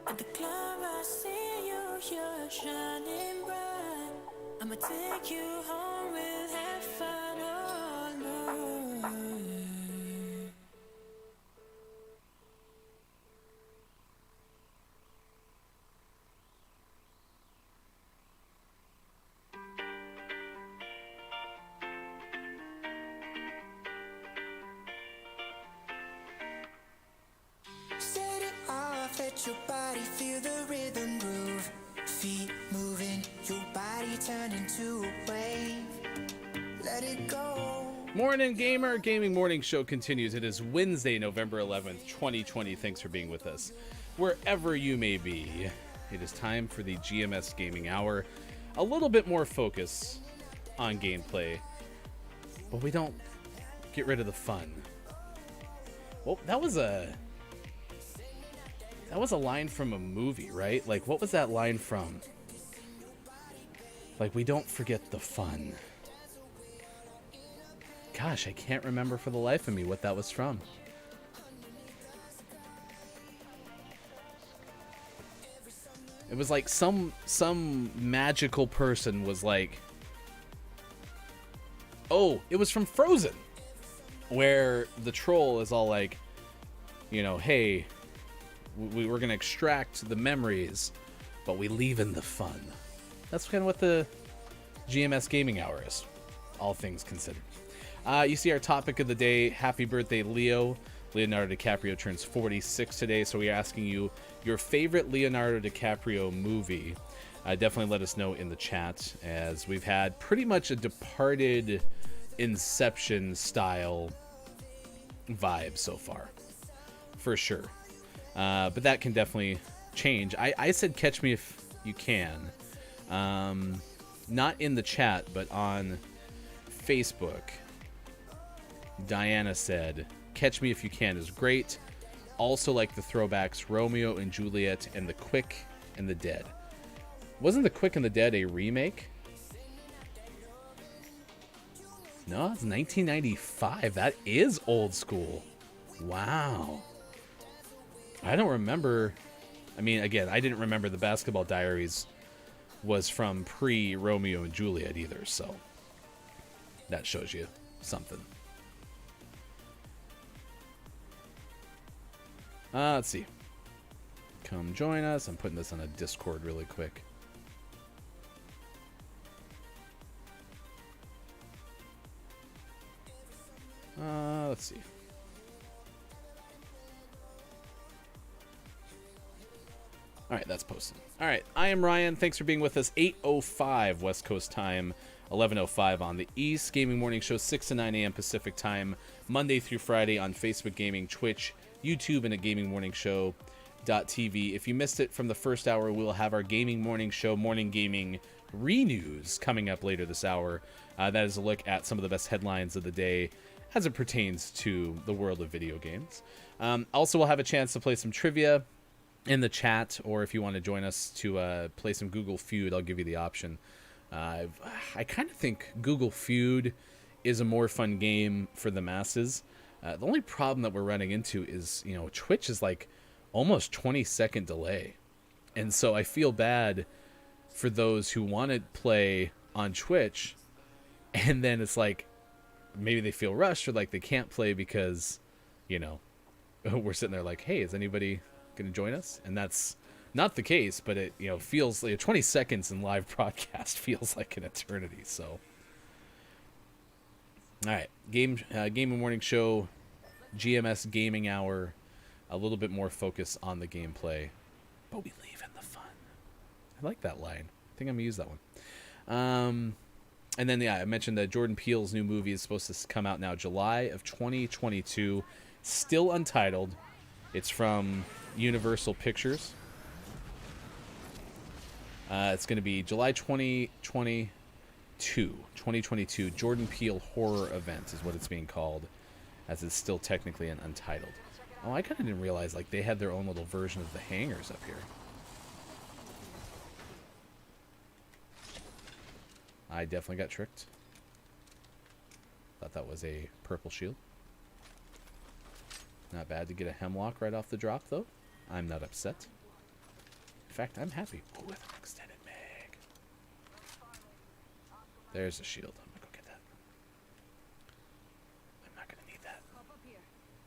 At the club I see you, you're shining bright. I'ma take you home, we'll have fun all night. Set it off, let your body feel the rhythm groove. Feet moving, your body turn into a wave. Let it go. Morning Gamer, Gaming Morning Show continues. It is Wednesday, November 11th, 2020. Thanks for being with us. Wherever you may be, it is time for the GMS Gaming Hour. A little bit more focus on gameplay, but we don't get rid of the fun. Well, that was a line from a movie, right? Like, what was that line from? Like, we don't forget the fun. Gosh, I can't remember for the life of me what that was from. It was like some magical person was like, oh, it was from Frozen, where the troll is all like, you know, hey, we were going to extract the memories, but we leave in the fun. That's kind of what the GMS Gaming Hour is, all things considered. You see our topic of the day, happy birthday, Leo. Leonardo DiCaprio turns 46 today, so we are asking you your favorite Leonardo DiCaprio movie. Definitely let us know in the chat, as we've had pretty much a Departed Inception-style vibe so far, for sure. But that can definitely change. I said Catch Me If You Can. Not in the chat, but on Facebook. Diana said, Catch Me If You Can is great. Also like the throwbacks Romeo and Juliet and The Quick and the Dead. Wasn't The Quick and the Dead a remake? No, it's 1995. That is old school. Wow. I don't remember. I mean, again, I didn't remember the Basketball Diaries was from pre-Romeo and Juliet either, so that shows you something. Let's see. Come join us. I'm putting this on a Discord really quick. Let's see. All right, that's posted. All right, I am Ryan. Thanks for being with us. 8:05 West Coast time, 11:05 on the East. Gaming Morning Show, 6 to 9 a.m. Pacific time, Monday through Friday on Facebook Gaming, Twitch, YouTube, and at gamingmorningshow.tv. If you missed it from the first hour, we will have our Gaming Morning Show Morning Gaming Renews coming up later this hour. That is a look at some of the best headlines of the day as it pertains to the world of video games. Also, we'll have a chance to play some trivia in the chat, or if you want to join us to play some Google Feud, I'll give you the option. I kind of think Google Feud is a more fun game for the masses. The only problem that we're running into is, you know, Twitch is like almost 20-second delay. And so I feel bad for those who want to play on Twitch, and then it's like maybe they feel rushed or like they can't play because, you know, we're sitting there like, hey, is anybody going to join us? And that's not the case, but it, you know, feels like 20 seconds in live broadcast feels like an eternity. So all right, Gaming Morning Show, GMS Gaming Hour, a little bit more focus on the gameplay, but we leave in the fun. I like that line. I think I'm gonna use that one. And then, yeah, I mentioned that Jordan Peele's new movie is supposed to come out now, July of 2022, still untitled. It's from Universal Pictures. It's going to be July 2022, Jordan Peele Horror Event is what it's being called, as it's still technically an untitled. Oh, I kind of didn't realize, like, they had their own little version of the hangers up here. I definitely got tricked. Thought that was a purple shield. Not bad to get a hemlock right off the drop, though. I'm not upset. fact, I'm happy. Ooh, with an extended mag. There's a shield. I'm gonna go get that. I'm not gonna need that. Hop up here.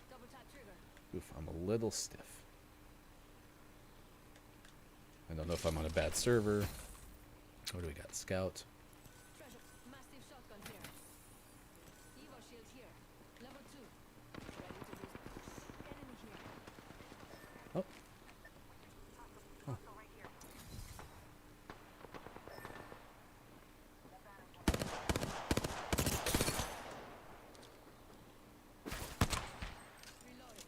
Double tap trigger. Oof, I'm a little stiff. I don't know if I'm on a bad server. What do we got? Scout. Treasure. Massive shotgun here. Evo shield here. Level 2. Ready to do. Enemy here. Oh. Oh. Reloading.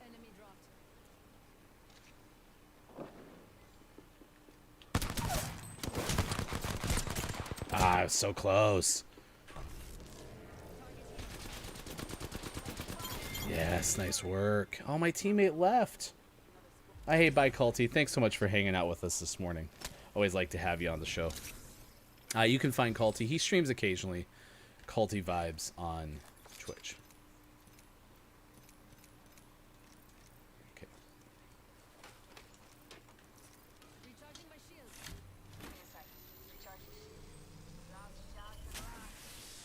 Enemy dropped. Ah, so close. Yes, nice work. Oh, my teammate left. Hey, bye, Culty. Thanks so much for hanging out with us this morning. Always like to have you on the show. You can find Culty. He streams occasionally. Culty Vibes on Twitch. Okay. Recharging my shields.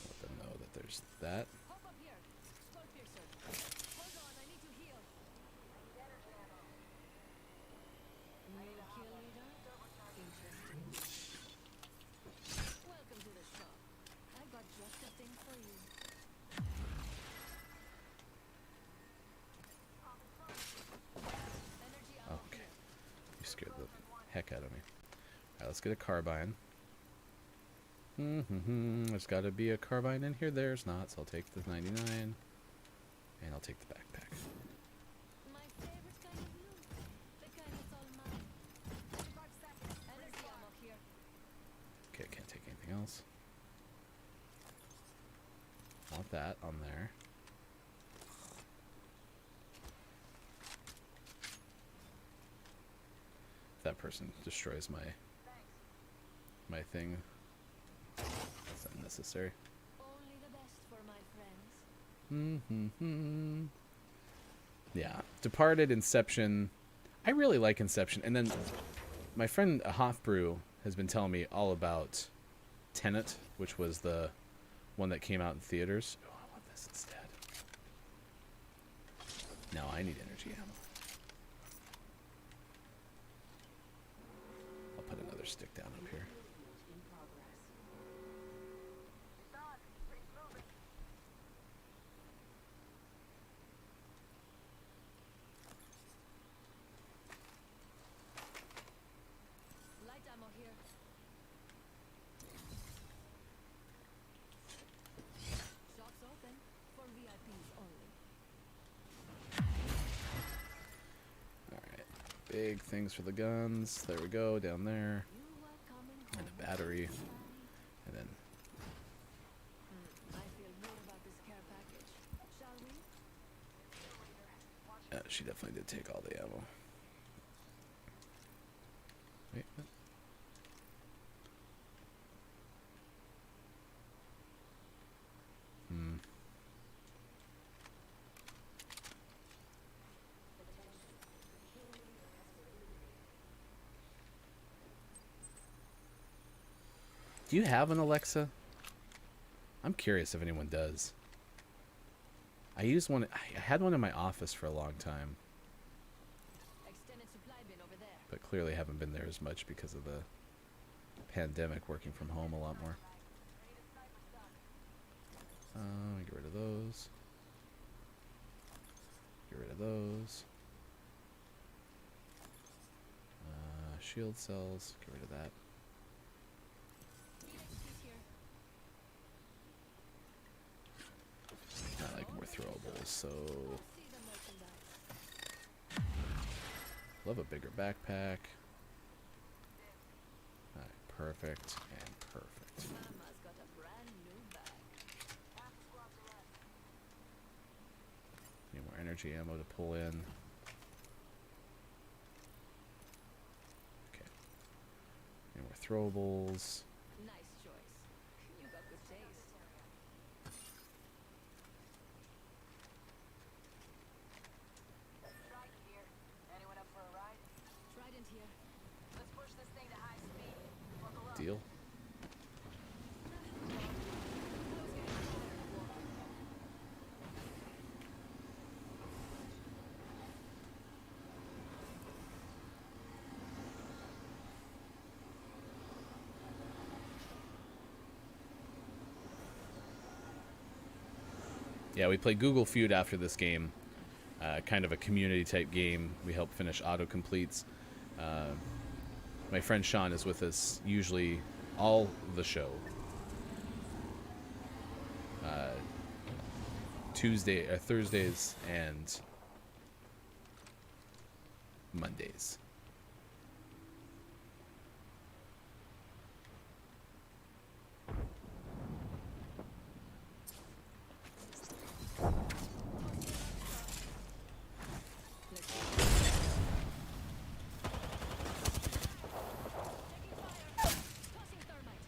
Let them know that there's that. Hop up here. Skull piercer. Hold on, I need to heal. New kill leader? Interesting. Welcome to the shop. I got just the thing for you. Energy ammo Okay. here. You scared the heck out of me. Alright, let's get a carbine. There's got to be a carbine in here. There's not, so I'll take the 99. And I'll take the backpack. My favorite kind of loot. The kind that's all mine. 35 seconds. Energy ammo here. Okay, I can't take anything else. Want that on there. If that person destroys my thing, that's unnecessary. Only the best for my friends. Yeah, Departed, Inception. I really like Inception, and then my friend Hofbrew has been telling me all about Tenet, which was the one that came out in theaters. Oh, I want this instead. No, I need energy ammo. I'll put another stick down up here. Light ammo here. Shops open for VIPs only. Alright, big things for the guns. There we go, down there. You are coming And home. a battery. And then, I feel good about this care package. Shall we? she definitely did take all the ammo. Wait, what? Do you have an Alexa? I'm curious if anyone does. I used one. I had one in my office for a long time, Extended supply bin over there. but clearly haven't been there as much because of the pandemic, working from home a lot more. Let me get rid of those. Get rid of those. Shield cells. Get rid of that. Need XP here. I like more throwables, so See the merchandise. love a bigger backpack. Alright, perfect and perfect. Mama's got a brand new bag. Need more energy ammo to pull in. Okay. Need more throwables. Nice choice. You got good taste. Trident here. Anyone up for a ride? Trident here. Let's push this thing to high speed. Buckle up. Deal. Yeah, we play Google Feud after this game. Kind of a community type game. We help finish autocompletes. My friend Sean is with us usually all the show. Thursdays and Mondays. Tossing thermite.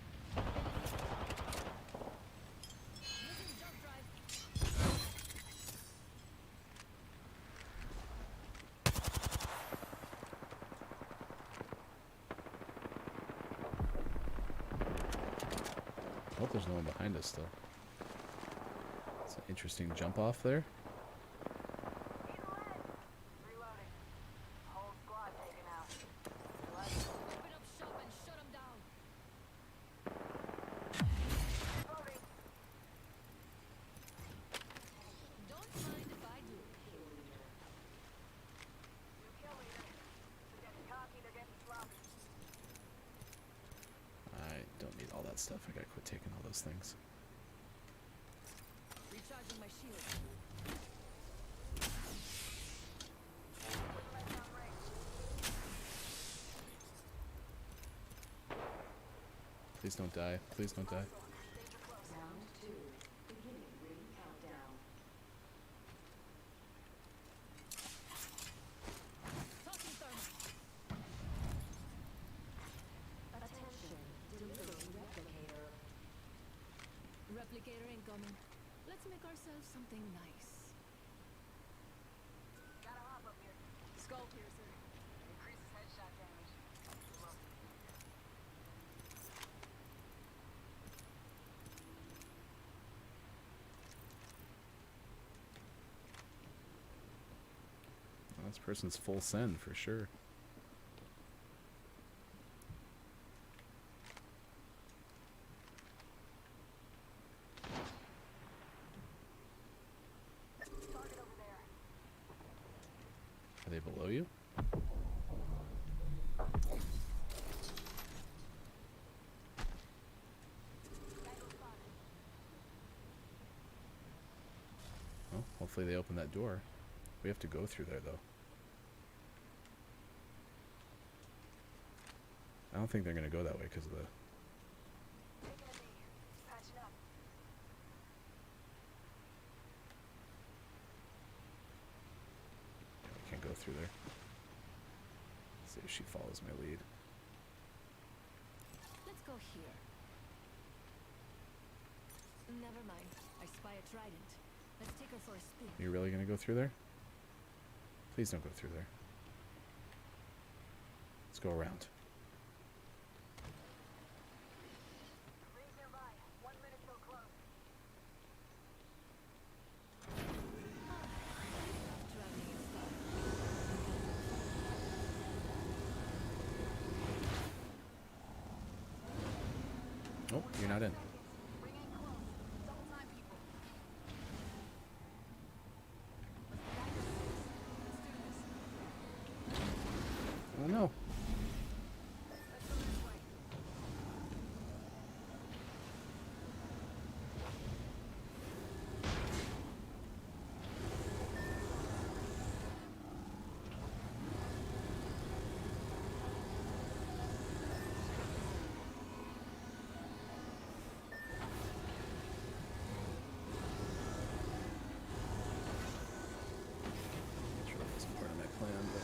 Using jump drive. I hope there's no one behind us still. It's an interesting jump off there. Reloading. Whole squad taken out. Open up shop and shut 'em down. Loading. Don't mind if I do. You kill leader. They're getting cocky, they're getting sloppy. I don't need all that stuff. I gotta quit taking all those things. Recharging my shield. Please don't die. Please don't die. Round 2. Beginning ring countdown. Tossing thermite. Attention. Delivering replicator. Replicator incoming. Let's make ourselves something nice. Gotta hop up here. Skull piercer. Increases headshot damage. Well, this person's full send for sure. Target over there. Are they below you? Tango spotted. Well, hopefully they open that door. We have to go through there though. I don't think they're gonna go that way because of the. Taking a knee. Patching up. We can't go through there. Let's see if she follows my lead. Let's go here. Never mind. I spy a trident. Let's take her for a spin. You're really gonna go through there? Please don't go through there. Let's go around. Rings nearby. 1 minute till close. Traveling in style. Oh, you're not in. Ring ain't close. Double time people. Oh no. Let's go this way. Not sure that wasn't part of my plan, but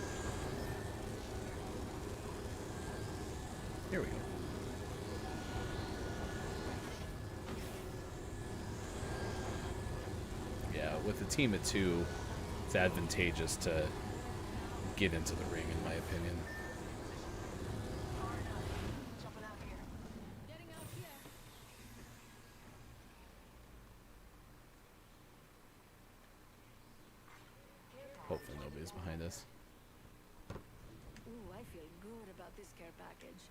here we go. with a team of 2, it's advantageous to get into the ring, in my opinion. Jumping out here. Getting out here. Hopefully nobody's behind us. Ooh, I feel good about this care package.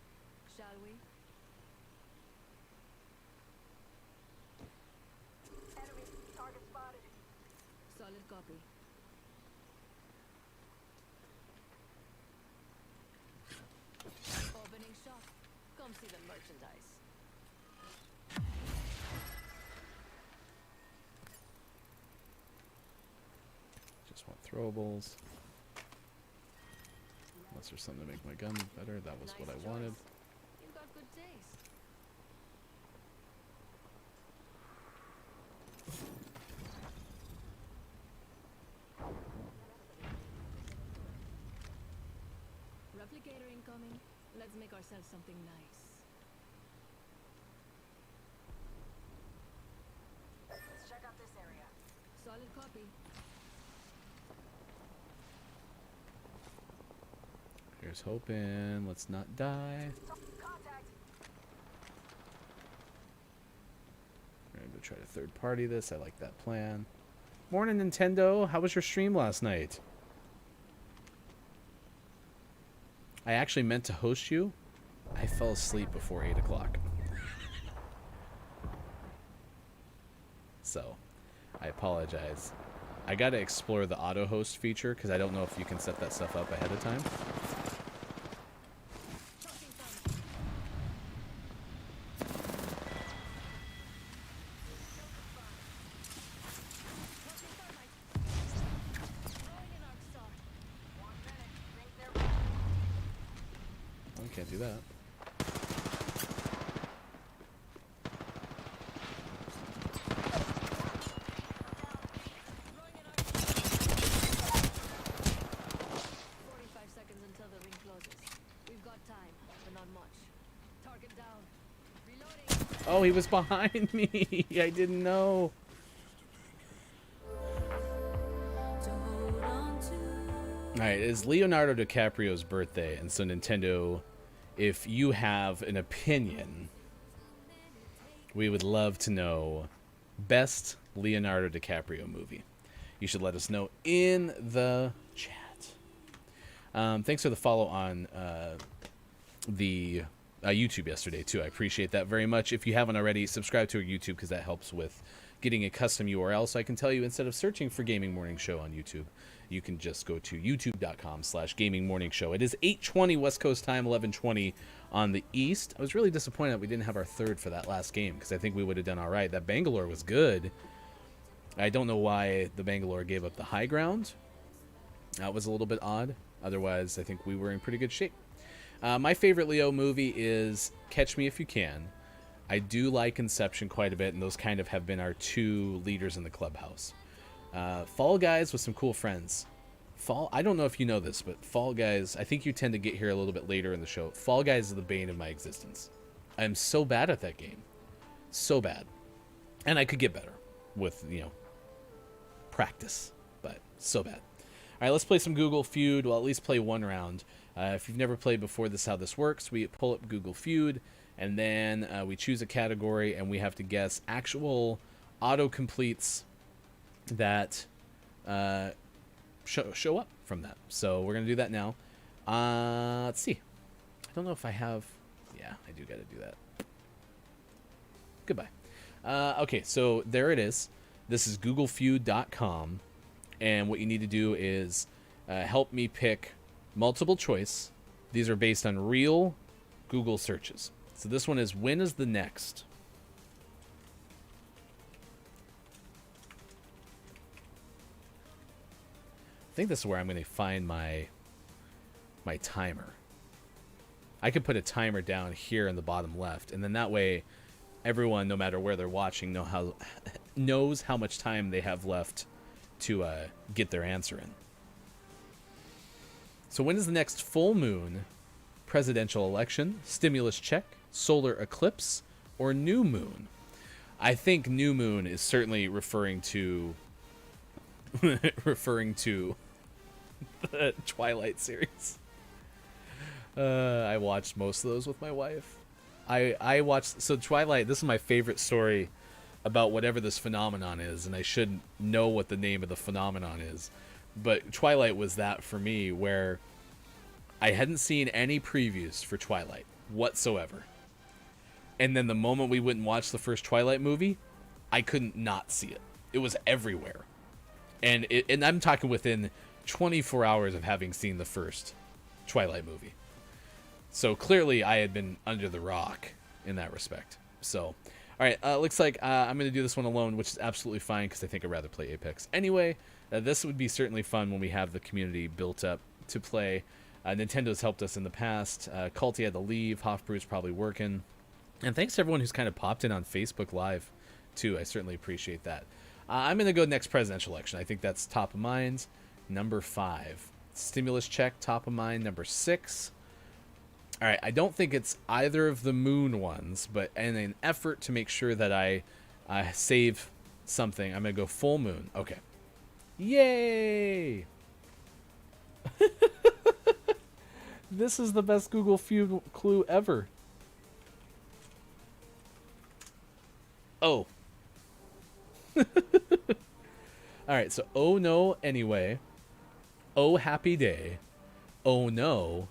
Shall we? Enemy. Target spotted. Solid copy. Opening shop. Come see the merchandise. Just want throwables. Unless there's something to make my gun better. That was what I Nice wanted. choice. You've got good taste. Replicator incoming. Let's make ourselves something nice. Let's check out this area. Solid copy. Here's hoping. Let's not die. Contact. We're going to try to third party this. I like that plan. Morning, Nintendo. How was your stream last night? I actually meant to host you. I fell asleep before 8 o'clock. So, I apologize. I got to explore the auto host feature because I don't know if you can set that stuff up ahead of time. Tossing thermite. Tossing thermite. Throwing an arc star. 1 minute. Think they're ready. Oh, can't do that. Throwing an arc star. 45 seconds until the ring closes. We've got time, but not much. Target down. Reloading. Oh, he was behind me. I didn't know. Alright, it is Leonardo DiCaprio's birthday, and so Nintendo, if you have an opinion, we would love to know best Leonardo DiCaprio movie. You should let us know in the chat. Thanks for the follow on the YouTube yesterday, too. I appreciate that very much. If you haven't already, subscribe to our YouTube because that helps with getting a custom URL. So I can tell you, instead of searching for Gaming Morning Show on YouTube, you can just go to youtube.com/Gaming Morning Show. It is 8:20 West Coast time, 11:20 on the East. I was really disappointed that we didn't have our third for that last game because I think we would have done all right. That Bangalore was good. I don't know why the Bangalore gave up the high ground. That was a little bit odd. Otherwise, I think we were in pretty good shape. My favorite Leo movie is Catch Me If You Can. I do like Inception quite a bit, and those kind of have been our two leaders in the clubhouse. Fall Guys with some cool friends. I don't know if you know this, but Fall Guys, I think you tend to get here a little bit later in the show. Fall Guys is the bane of my existence. I'm so bad at that game. So bad. And I could get better with, practice, but so bad. All right, let's play some Google Feud. Well, at least play one round. If you've never played before, this is how this works. We pull up Google Feud, and then we choose a category, and we have to guess actual autocompletes that show up from that. So we're going to do that now. Let's see. I don't know if I have... Yeah, I do got to do that. Goodbye. Okay, so there it is. This is googlefeud.com, and what you need to do is help me pick multiple choice. These are based on real Google searches. So this one is, when is the next? I think this is where I'm going to find my timer. I could put a timer down here in the bottom left, and then that way everyone, no matter where they're watching, knows how much time they have left to get their answer in. So when is the next full moon, presidential election, stimulus check, solar eclipse, or new moon? I think new moon is certainly referring to referring to the Twilight series. I watched most of those with my wife. I watched, so Twilight, this is my favorite story about whatever this phenomenon is, and I should know what the name of the phenomenon is. But Twilight was that for me, where I hadn't seen any previews for Twilight whatsoever. And then the moment we went and watched the first Twilight movie, I couldn't not see it. It was everywhere. And I'm talking within 24 hours of having seen the first Twilight movie. So clearly I had been under the rock in that respect. So, all right, looks like I'm going to do this one alone, which is absolutely fine because I think I'd rather play Apex. Anyway, this would be certainly fun when we have the community built up to play. Nintendo's helped us in the past. Culty had to leave. Hofbrew's probably working. And thanks to everyone who's kind of popped in on Facebook Live, too. I certainly appreciate that. I'm going to go next presidential election. I think that's top of mind. Number 5. Stimulus check, top of mind. Number 6. All right, I don't think it's either of the moon ones, but in an effort to make sure that I save something, I'm going to go full moon. Okay. Yay! This is the best Google Feud clue ever. Oh. All right, so oh no anyway. Oh happy day. Oh no.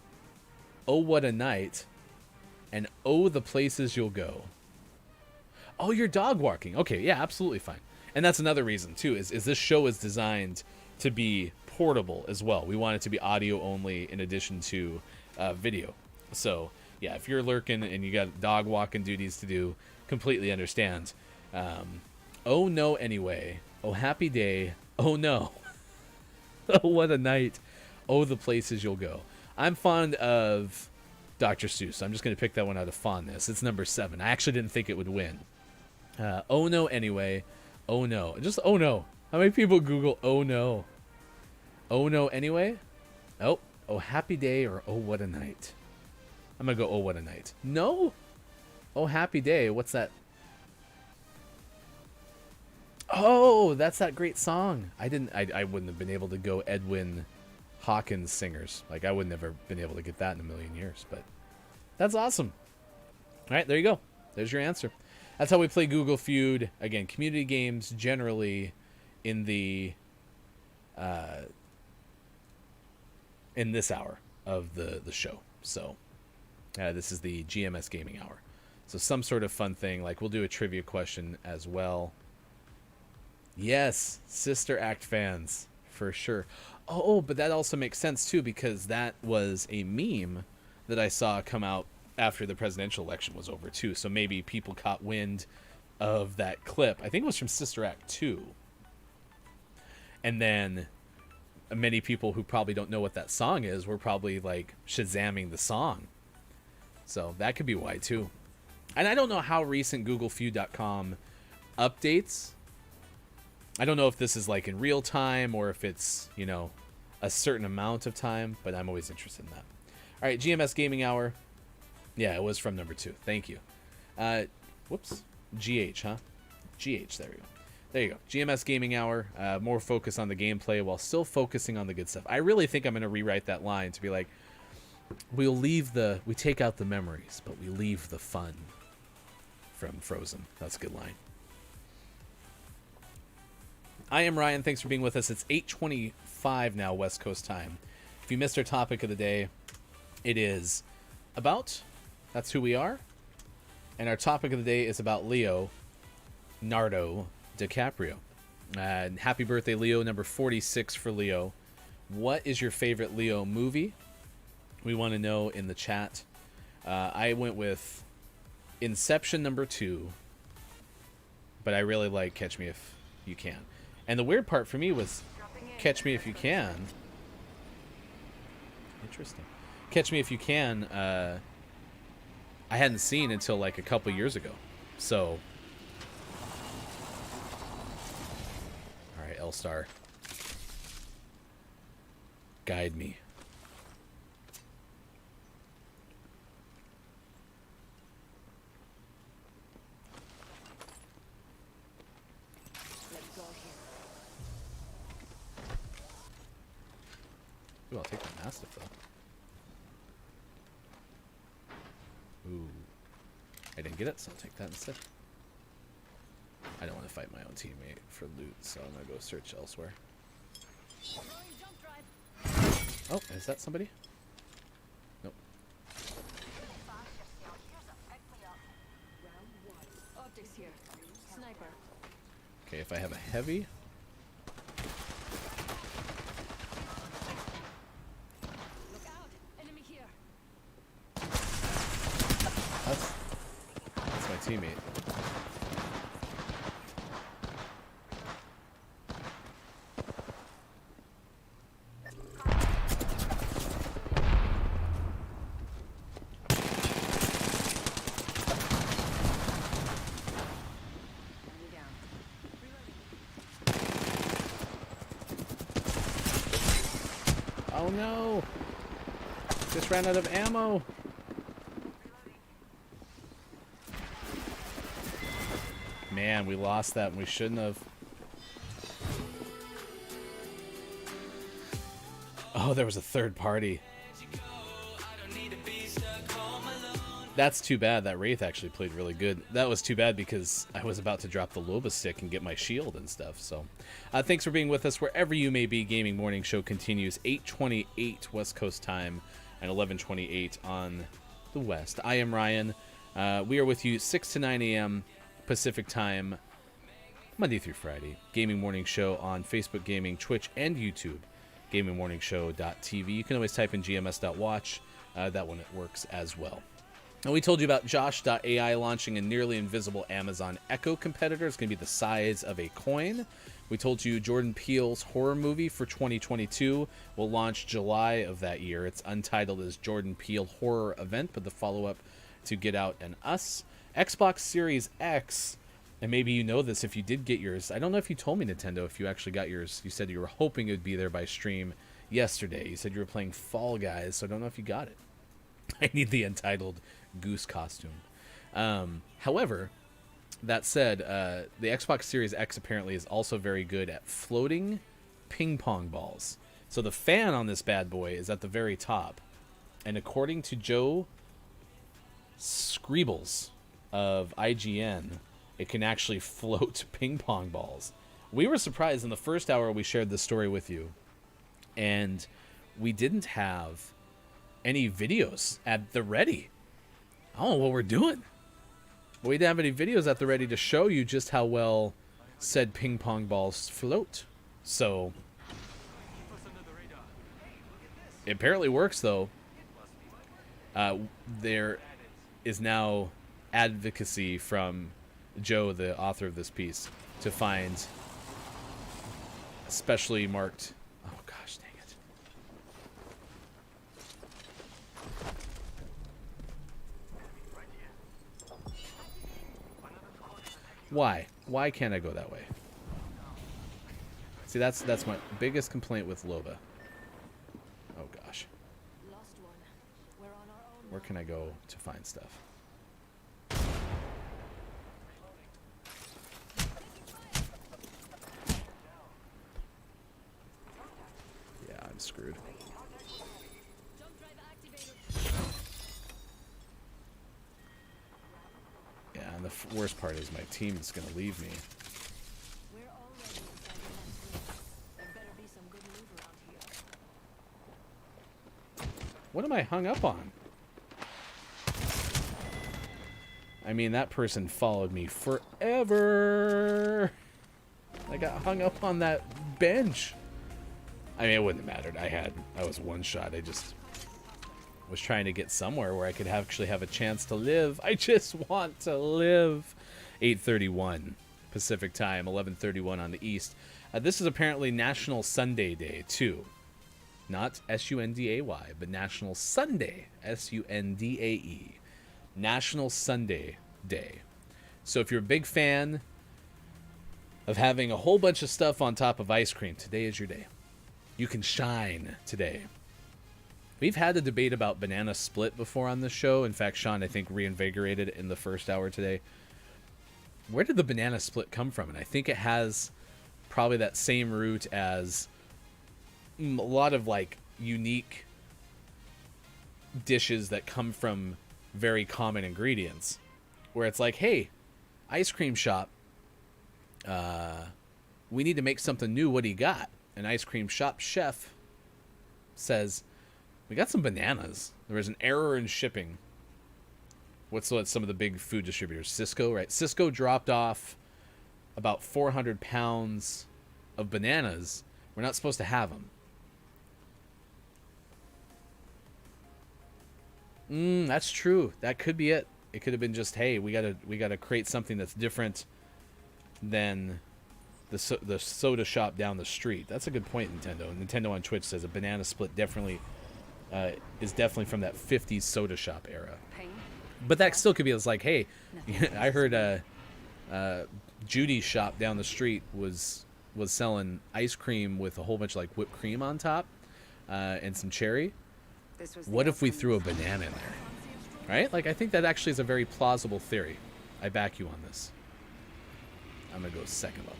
Oh what a night. And oh the places you'll go. Oh, you're dog walking. Okay, yeah, absolutely fine. And that's another reason too, is this show is designed to be portable as well. We want it to be audio only in addition to video. So yeah, if you're lurking and you got dog walking duties to do, completely understand. Oh no anyway. Oh happy day. Oh no. Oh what a night. Oh the places you'll go. I'm fond of Dr. Seuss. I'm just going to pick that one out of fondness. It's number 7. I actually didn't think it would win. Oh no anyway. Oh no. Just oh no. How many people Google oh no? Oh no anyway? Oh. Oh happy day or oh what a night. I'm going to go oh what a night. No? Oh happy day. What's that? Oh, that's that great song. I wouldn't have been able to go Edwin Hawkins singers. Like, I would never have been able to get that in a million years, but that's awesome. All right, there you go. There's your answer. That's how we play Google Feud. Again, community games generally in the in this hour of the show. So this is the GMS Gaming Hour. So some sort of fun thing, like we'll do a trivia question as well. Yes, Sister Act fans, for sure. Oh, but that also makes sense, too, because that was a meme that I saw come out after the presidential election was over, too. So maybe people caught wind of that clip. I think it was from Sister Act 2. And then many people who probably don't know what that song is were probably, like, Shazamming the song. So that could be why, too. And I don't know how recent GoogleFeud.com updates. I don't know if this is like in real time or if it's, you know, a certain amount of time, but I'm always interested in that. All right, GMS Gaming Hour. Yeah, it was from number 2. Thank you. Whoops. GH, huh? GH, there we go. There you go. GMS Gaming Hour. More focus on the gameplay while still focusing on the good stuff. I really think I'm going to rewrite that line to be like, we take out the memories, but we leave the fun from Frozen. That's a good line. I am Ryan. Thanks for being with us. It's 8:25 now, West Coast time. If you missed our topic of the day, it is about, that's who we are. And our topic of the day is about Leo DiCaprio. Happy birthday, Leo. Number 46 for Leo. What is your favorite Leo movie? We want to know in the chat. I went with Inception number 2. But I really like Catch Me If You Can. And the weird part for me was Catch Me If You Can. Interesting. Catch Me If You Can, I hadn't seen until like a couple years ago. So. Alright, L-Star. Guide me. Let's go here. Ooh, I'll take that Mastiff, though. Ooh. I didn't get it, so I'll take that instead. I don't want to fight my own teammate for loot, so I'm going to go search elsewhere. Throwing jump drive. Oh, is that somebody? Nope. Round one. Optics here. Sniper. Okay, if I have a heavy... Look out. Enemy here. That's my teammate. Enemy down. Oh no! Just ran out of ammo! Man, we lost that and we shouldn't have. Oh, there was a third party. That's too bad. That Wraith actually played really good. That was too bad because I was about to drop the Loba stick and get my shield and stuff. So, thanks for being with us wherever you may be. Gaming Morning Show continues 8:28 West Coast time and 11:28 on the West. I am Ryan. We are with you 6 to 9 a.m. Pacific time, Monday through Friday. Gaming Morning Show on Facebook Gaming, Twitch, and YouTube. GamingMorningShow.tv. You can always type in gms.watch. That one works as well. And we told you about Josh.ai launching a nearly invisible Amazon Echo competitor. It's going to be the size of a coin. We told you Jordan Peele's horror movie for 2022 will launch July of that year. It's untitled as Jordan Peele Horror Event, but the follow-up to Get Out and Us. Xbox Series X, and maybe you know this if you did get yours. I don't know if you told me, Nintendo, if you actually got yours. You said you were hoping it would be there by stream yesterday. You said you were playing Fall Guys, so I don't know if you got it. I need the Untitled Goose costume. However, that said, the Xbox Series X apparently is also very good at floating ping pong balls. So the fan on this bad boy is at the very top. And according to Joe Scribbles of IGN, it can actually float ping pong balls. We were surprised in the first hour we shared this story with you. And we didn't have any videos at the ready. I don't know what we're doing. We didn't have any videos at the ready to show you just how well said ping pong balls float. So it apparently works, though. There is now advocacy from Joe, the author of this piece, to find specially marked. Oh gosh, dang it! Why? Why can't I go that way? See, that's my biggest complaint with Loba. Oh gosh. Lost one. We're on our own. Where can I go to find stuff? Yeah, I'm screwed. Jump drive activated. Yeah, and the worst part is my team is going to leave me. We're already inside the next ring. There better be some good loot around here. What am I hung up on? I mean, that person followed me forever. I got hung up on that bench. I mean, it wouldn't have mattered. I was one shot. I just was trying to get somewhere where I could actually have a chance to live. I just want to live. 8:31 Pacific time, 11:31 on the East. This is apparently National Sunday Day, too. Not S-U-N-D-A-Y, but National Sunday, S-U-N-D-A-E. National Sunday Day. So if you're a big fan of having a whole bunch of stuff on top of ice cream, today is your day. You can shine today. We've had a debate about banana split before on this show. In fact, Sean, I think, reinvigorated it in the first hour today. Where did the banana split come from? And I think it has probably that same root as a lot of, like, unique dishes that come from very common ingredients, where it's like, hey, ice cream shop, we need to make something new. What do you got? An ice cream shop chef says, we got some bananas. There was an error in shipping. What's some of the big food distributors? Cisco, right? Cisco dropped off about 400 pounds of bananas. We're not supposed to have them. That's true. That could be it. It could have been just, hey, we gotta create something that's different than the soda shop down the street. That's a good point, Nintendo. Nintendo on Twitch says a banana split definitely is definitely from that 50s soda shop era. But that still could be, it's like, hey, I heard Judy's shop down the street was selling ice cream with a whole bunch of like whipped cream on top and some cherry. What if we threw a banana in there? Right? Like, I think that actually is a very plausible theory. I back you on this. I'm gonna go second level.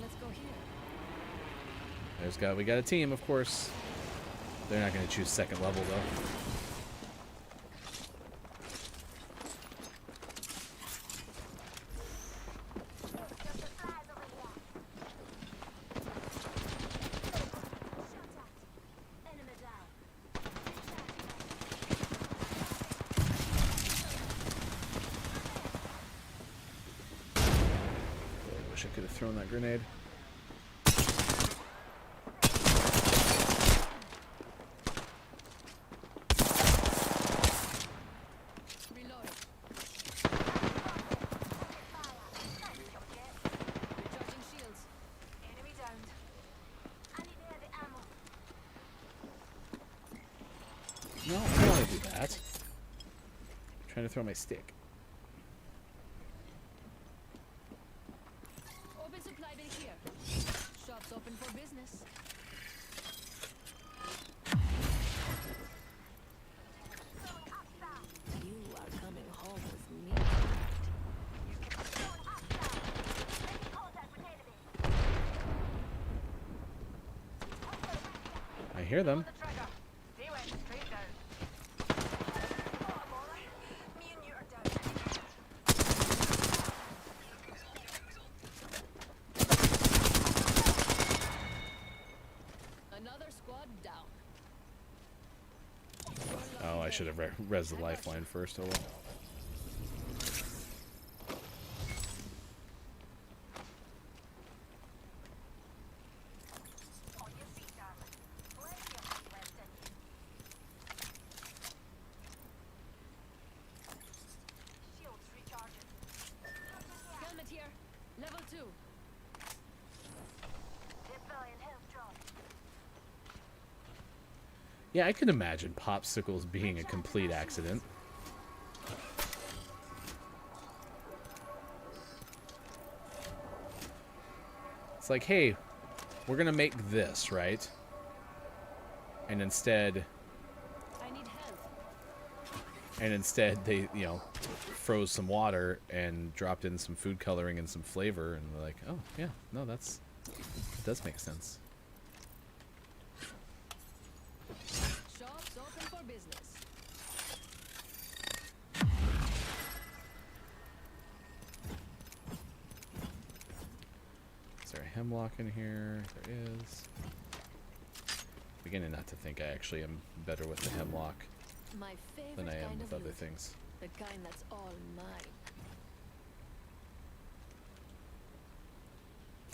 Let's go here. We got a team, of course. They're not gonna choose second level though. Wish I could have thrown that grenade. Reload. Recharging shields. Enemy downed. I need to the ammo. No, I don't want to do that. I'm trying to throw my stick. Open supply bin here. Shops open for business. You are coming home with me I hear them. The trigger. They went straight down. Oh, I'm alright. Me and you are down. Another squad down. Oh, I should have res the lifeline first. Oh well. On your feet, darling. Plenty of heat left in you. Shields recharging. Helmet here. Level 2. Civilian health drop. Yeah, I can imagine popsicles being a complete accident. It's like, hey, we're gonna make this, right? And instead I need help. they, froze some water and dropped in some food coloring and some flavor, and we're like, oh yeah, no, that does make sense. Shops open for business. Is there a hemlock in here? There is. Beginning not to think I actually am better with the hemlock My favorite than I am kind with of other loot. things. The kind that's all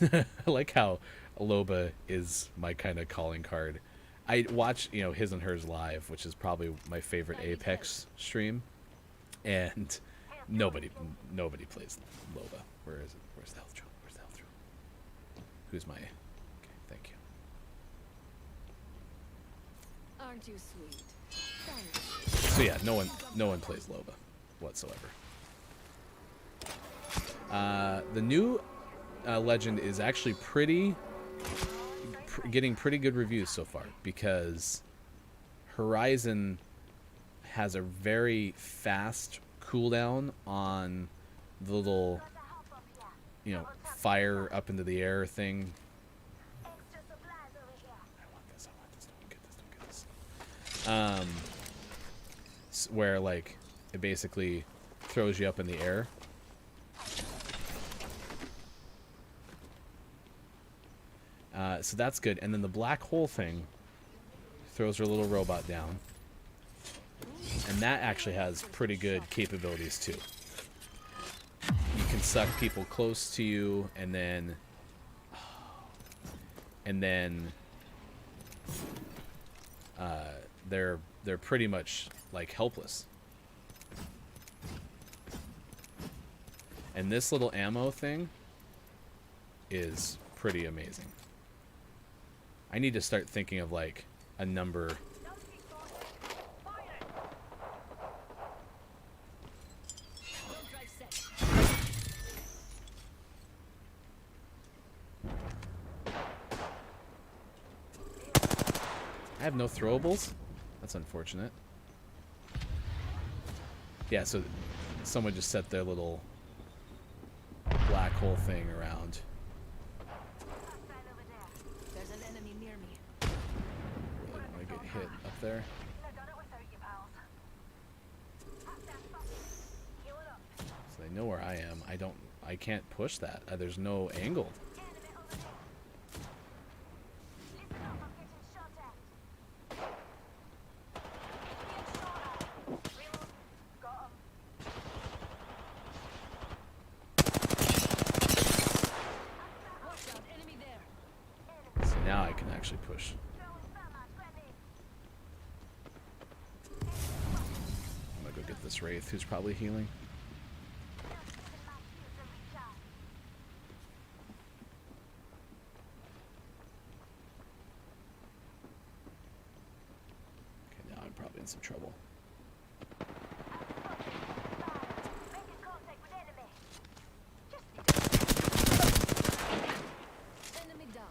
mine. I like how Loba is my kind of calling card. I watch, his and hers live, which is probably my favorite Apex stream, and nobody plays Loba. Where is it? Where's the health drone? Where's the health drone? Who's my? Okay, thank you. Aren't you sweet? Thanks. So yeah, no one plays Loba whatsoever. The new Legend is actually getting pretty good reviews so far, because Horizon has a very fast cooldown on the little, fire up into the air thing. Extra supplies over here. I want this. Don't get this. Where like it basically throws you up in the air. So that's good. And then the black hole thing throws her little robot down. And that actually has pretty good capabilities too. You can suck people close to you, and then they're pretty much like helpless. And this little ammo thing is pretty amazing. I need to start thinking of like a number. Don't drive set. I have no throwables? That's unfortunate. Yeah, so someone just set their little black hole thing around. There's an enemy near me. Really, I get hit up there. So they know where I am. I can't push that. There's no angle. Watch out, enemy there. So now I can actually push. I'm gonna go get this Wraith who's probably healing. Okay, now I'm probably in some trouble. Enemy down.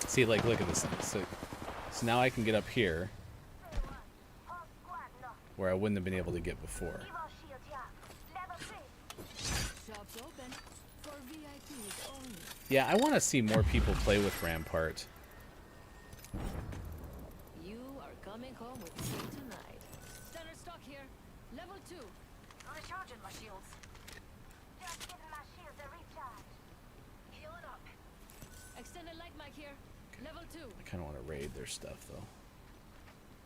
See, like, look at this thing. So now I can get up here where I wouldn't have been able to get before. Shops open for VIPs only. Yeah, I want to see more people play with Rampart. You are coming home with me tonight. Standard stock here. Level 2. Recharging my shields. Just giving my shields a recharge. Healing up. Extended light mic here. Level 2. I kind of want to raid their stuff, though.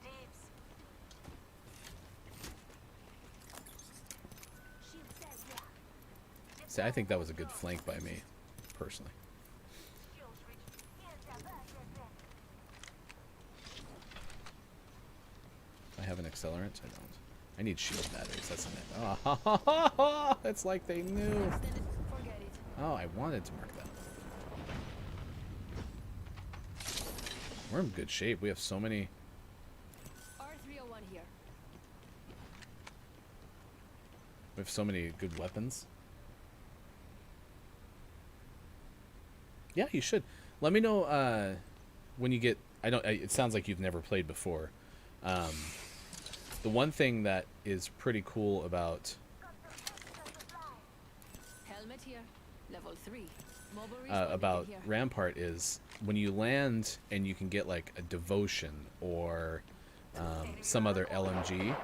Deeps. Shield says yeah. See, I think that was a good flank by me, personally. Shields reach. Here's their burst. I have an accelerant? I don't. I need shield batteries. That's it. Oh, it's like they knew. Extended. Forget it. Oh, I wanted to mark that. We're in good shape. We have so many. R301 here. We have so many good weapons. Yeah, you should. Let me know when you get. I don't. It sounds like you've never played before. The one thing that is pretty cool about Helmet here. Level 3. Mobile respawn about here. Rampart is when you land and you can get like a devotion or some other LMG. Reload.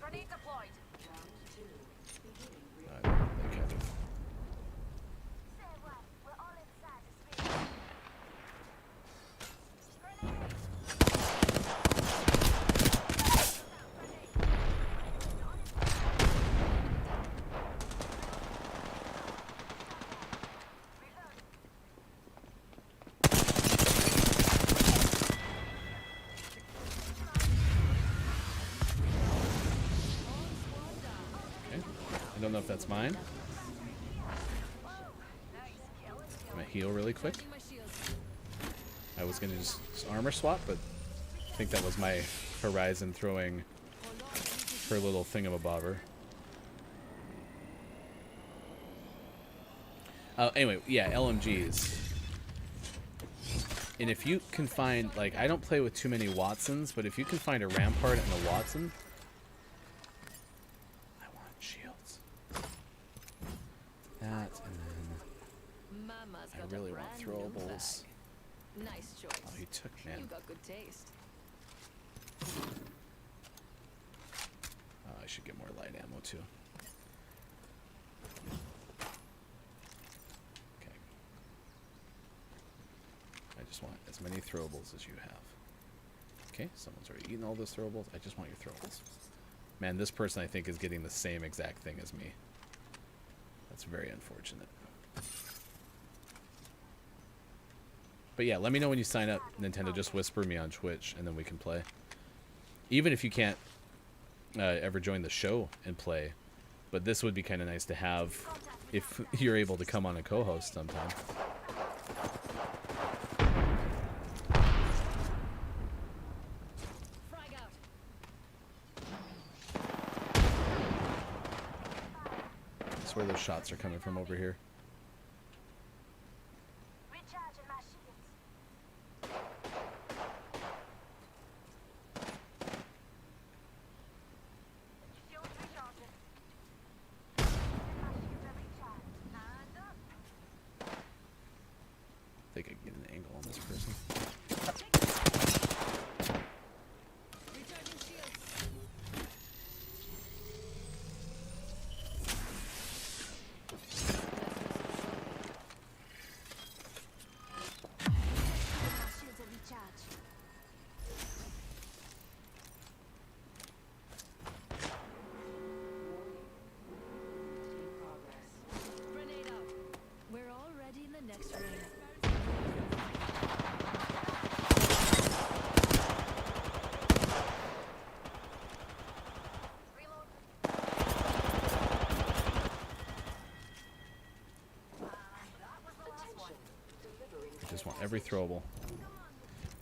Grenade deployed. They kind of. Say what? We're all inside the space. Grenade. Okay. I don't know if that's mine. Nice kill. I'm gonna heal really quick. Charging my shields. I was gonna just armor swap, but I think that was my Horizon throwing Hold on. I need to her little thingamabobber. Anyway, yeah, LMGs. And if you can find, like, I don't play with too many Watsons, but if you can find a Rampart and a Watson, I want shields. That Mama's I got really a want brand new throwables. bag. Nice choice. Oh, he took, man. You got good taste. I should get more light ammo too. Okay. I just want as many throwables as you have. Okay, someone's already eaten all those throwables. I just want your throwables. Man, this person I think is getting the same exact thing as me. That's very unfortunate. But yeah, let me know when you sign up, Nintendo. Just whisper me on Twitch, and then we can play. Even if you can't ever join the show and play, but this would be kind of nice to have if you're able to come on a co-host sometime. Frag out. That's where those shots are coming from over here. Recharging my shields. Shields recharging. My shields are recharged. And up. I think I can get an angle on this person. Recharging shields. My shields are recharged. Grenade out. We're already in the next ring. Reload. I just want every throwable.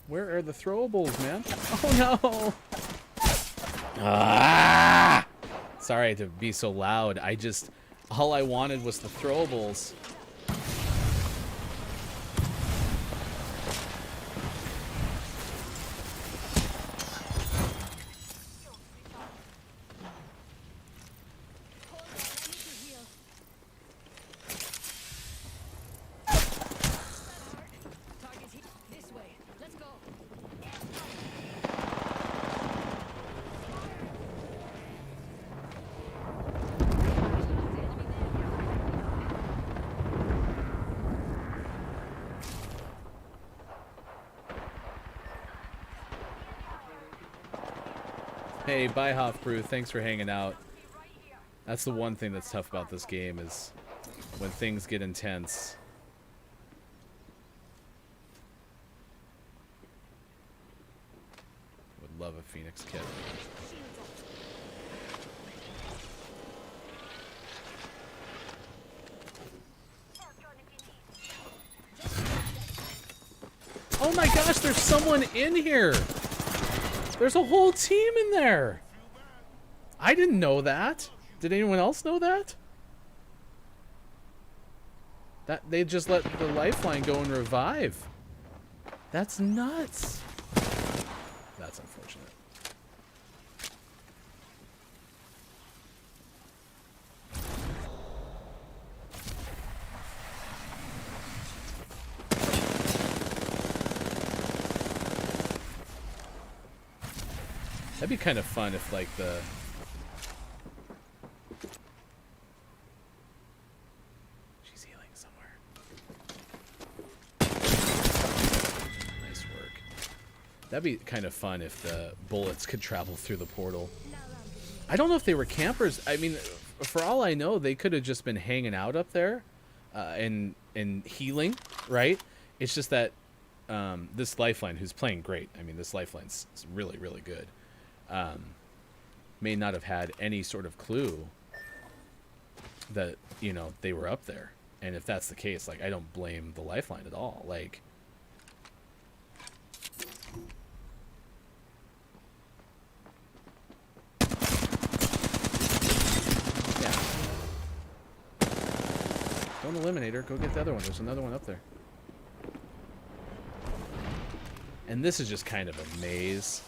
Where are the throwables, man? Oh no! Ah! Sorry to be so loud. All I wanted was the throwables. Hold on, I need to heal. Target hit. This way. Let's go. Hey, bye Hofbrew. Thanks for hanging out. That's the one thing that's tough about this game is when things get intense. Would love a Phoenix kit. Oh my gosh, there's someone in here! There's a whole team in there! I didn't know that. Did anyone else know that? That they just let the lifeline go and revive. That's nuts. That's unfortunate. That'd be kind of fun if, like, the... She's healing somewhere. Nice work. That'd be kind of fun if the bullets could travel through the portal. I don't know if they were campers. I mean, for all I know, they could have just been hanging out up there and healing, right? It's just that this Lifeline, who's playing great, I mean, this Lifeline's really, really good, may not have had any sort of clue that, you know, they were up there. And if that's the case, like, I don't blame the Lifeline at all. Like, yeah. Don't eliminate her. Go get the other one. There's another one up there. And this is just kind of a maze.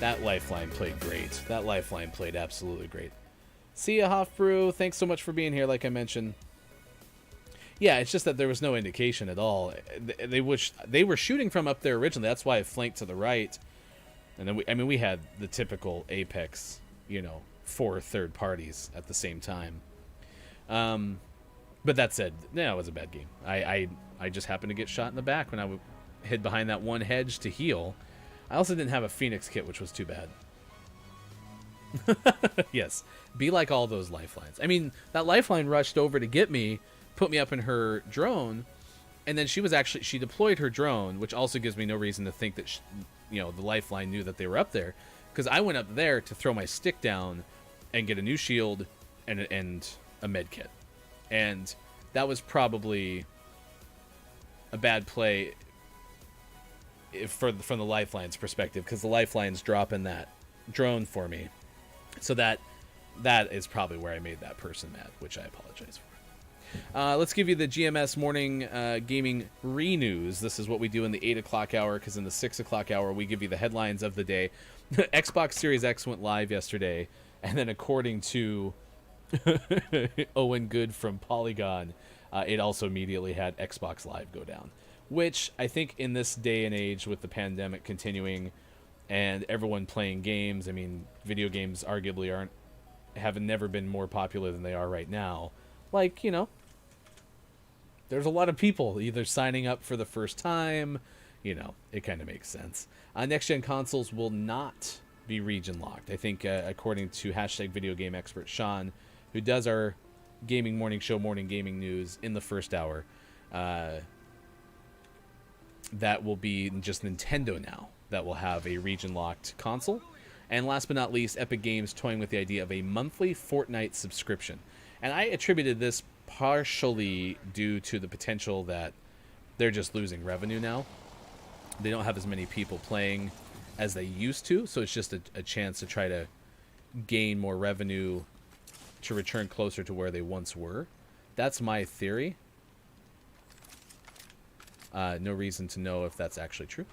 That lifeline played great. That lifeline played absolutely great. See ya, Hofbrew. Thanks so much for being here, like I mentioned. Yeah, it's just that there was no indication at all. They were shooting from up there originally. That's why I flanked to the right. And then we had the typical Apex, 4 third parties at the same time. But that said, it was a bad game. I just happened to get shot in the back when I hid behind that one hedge to heal. I also didn't have a Phoenix kit, which was too bad. Yes, be like all those lifelines. I mean, that lifeline rushed over to get me, put me up in her drone, and then she deployed her drone, which also gives me no reason to think that the lifeline knew that they were up there, because I went up there to throw my stick down and get a new shield and a med kit, and that was probably a bad play from the lifeline's perspective, because the lifeline's dropping that drone for me. So that is probably where I made that person mad, which I apologize for. Let's give you the GMS morning gaming re-news. This is what we do in the 8 o'clock hour, because in the 6 o'clock hour, we give you the headlines of the day. Xbox Series X went live yesterday, and then according to Owen Good from Polygon, it also immediately had Xbox Live go down. Which I think in this day and age, with the pandemic continuing and everyone playing games, I mean, video games arguably have never been more popular than they are right now. Like, there's a lot of people either signing up for the first time, it kind of makes sense. Next-gen consoles will not be region locked. I think, according to #video game expert Sean, who does our gaming morning show, Morning Gaming News, in the first hour, that will be just Nintendo now that will have a region-locked console. And last but not least, Epic Games toying with the idea of a monthly Fortnite subscription. And I attributed this partially due to the potential that they're just losing revenue now. They don't have as many people playing as they used to, so it's just a chance to try to gain more revenue to return closer to where they once were. That's my theory. No reason to know if that's actually true.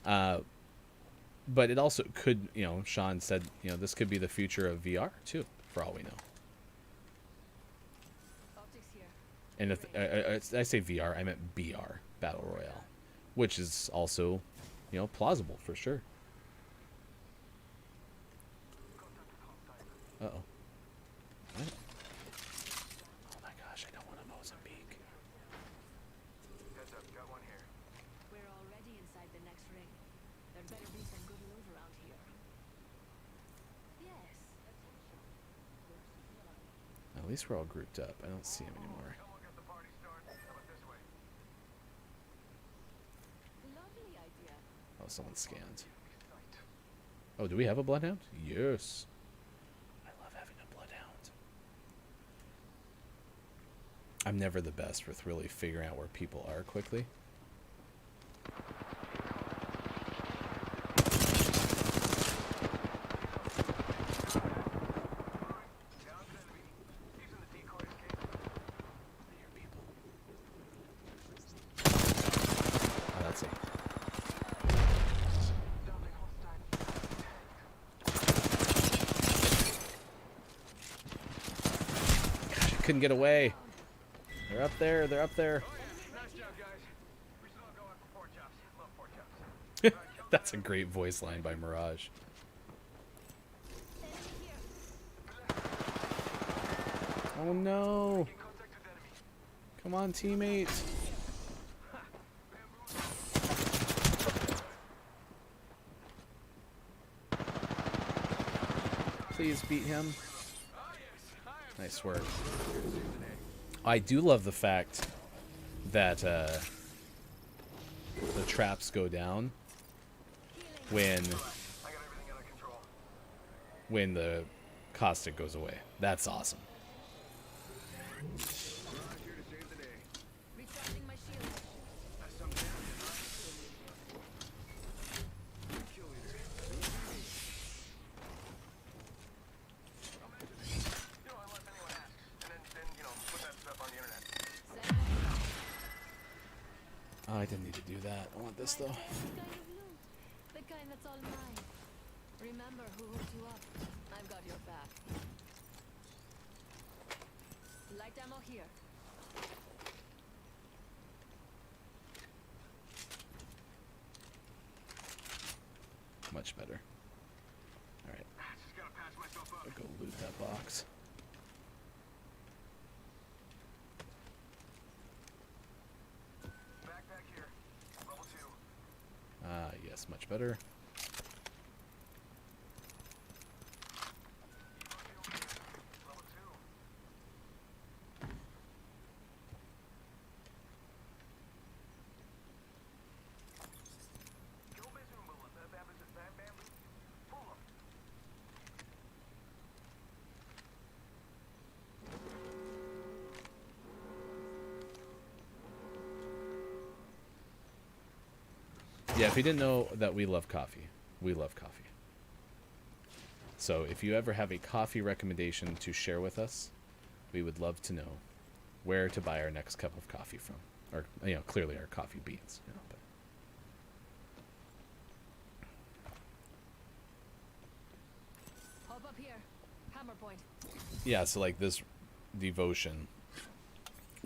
But it also could, Sean said, this could be the future of VR too, for all we know. Optics here. And if I say VR, I meant BR, Battle Royale, which is also, plausible for sure. Uh-oh. What? Oh my gosh, I don't want a Mozambique. Heads up, got one here. We're already inside the next ring. There better be some good loot around here. Yes. At least we're all grouped up. I don't see him anymore. Someone got the party started. How about this way? Lovely idea. Oh, someone scanned. Oh, do we have a bloodhound? Yes. I love having a bloodhound. I'm never the best with really figuring out where people are quickly. Oh, that's it. Gosh, I couldn't get away. They're up there. They're up there. Nice job, guys. We still go out for pork chops. Love pork chops. That's a great voice line by Mirage. Oh no. Come on, teammate. Please beat him. Nice work. I do love the fact that the traps go down when the caustic goes away. That's awesome. Recharging my shield. Oh, I didn't need to do that. I want this though. Kind of loot. The kind that's all mine. Remember who hooked you up. I've got your back. Light ammo here. Much better. All right. Just gotta patch myself up. I'll go loot that box. Backpack here. Level 2. Ah, yes, much better. Level 2. Go bamboozle. Pull 'em. Yeah, if you didn't know that we love coffee, we love coffee. So if you ever have a coffee recommendation to share with us, we would love to know where to buy our next cup of coffee from. Or, you know, clearly our coffee beans. You know, but. Hop up here. Hammer point. Yeah, so like this devotion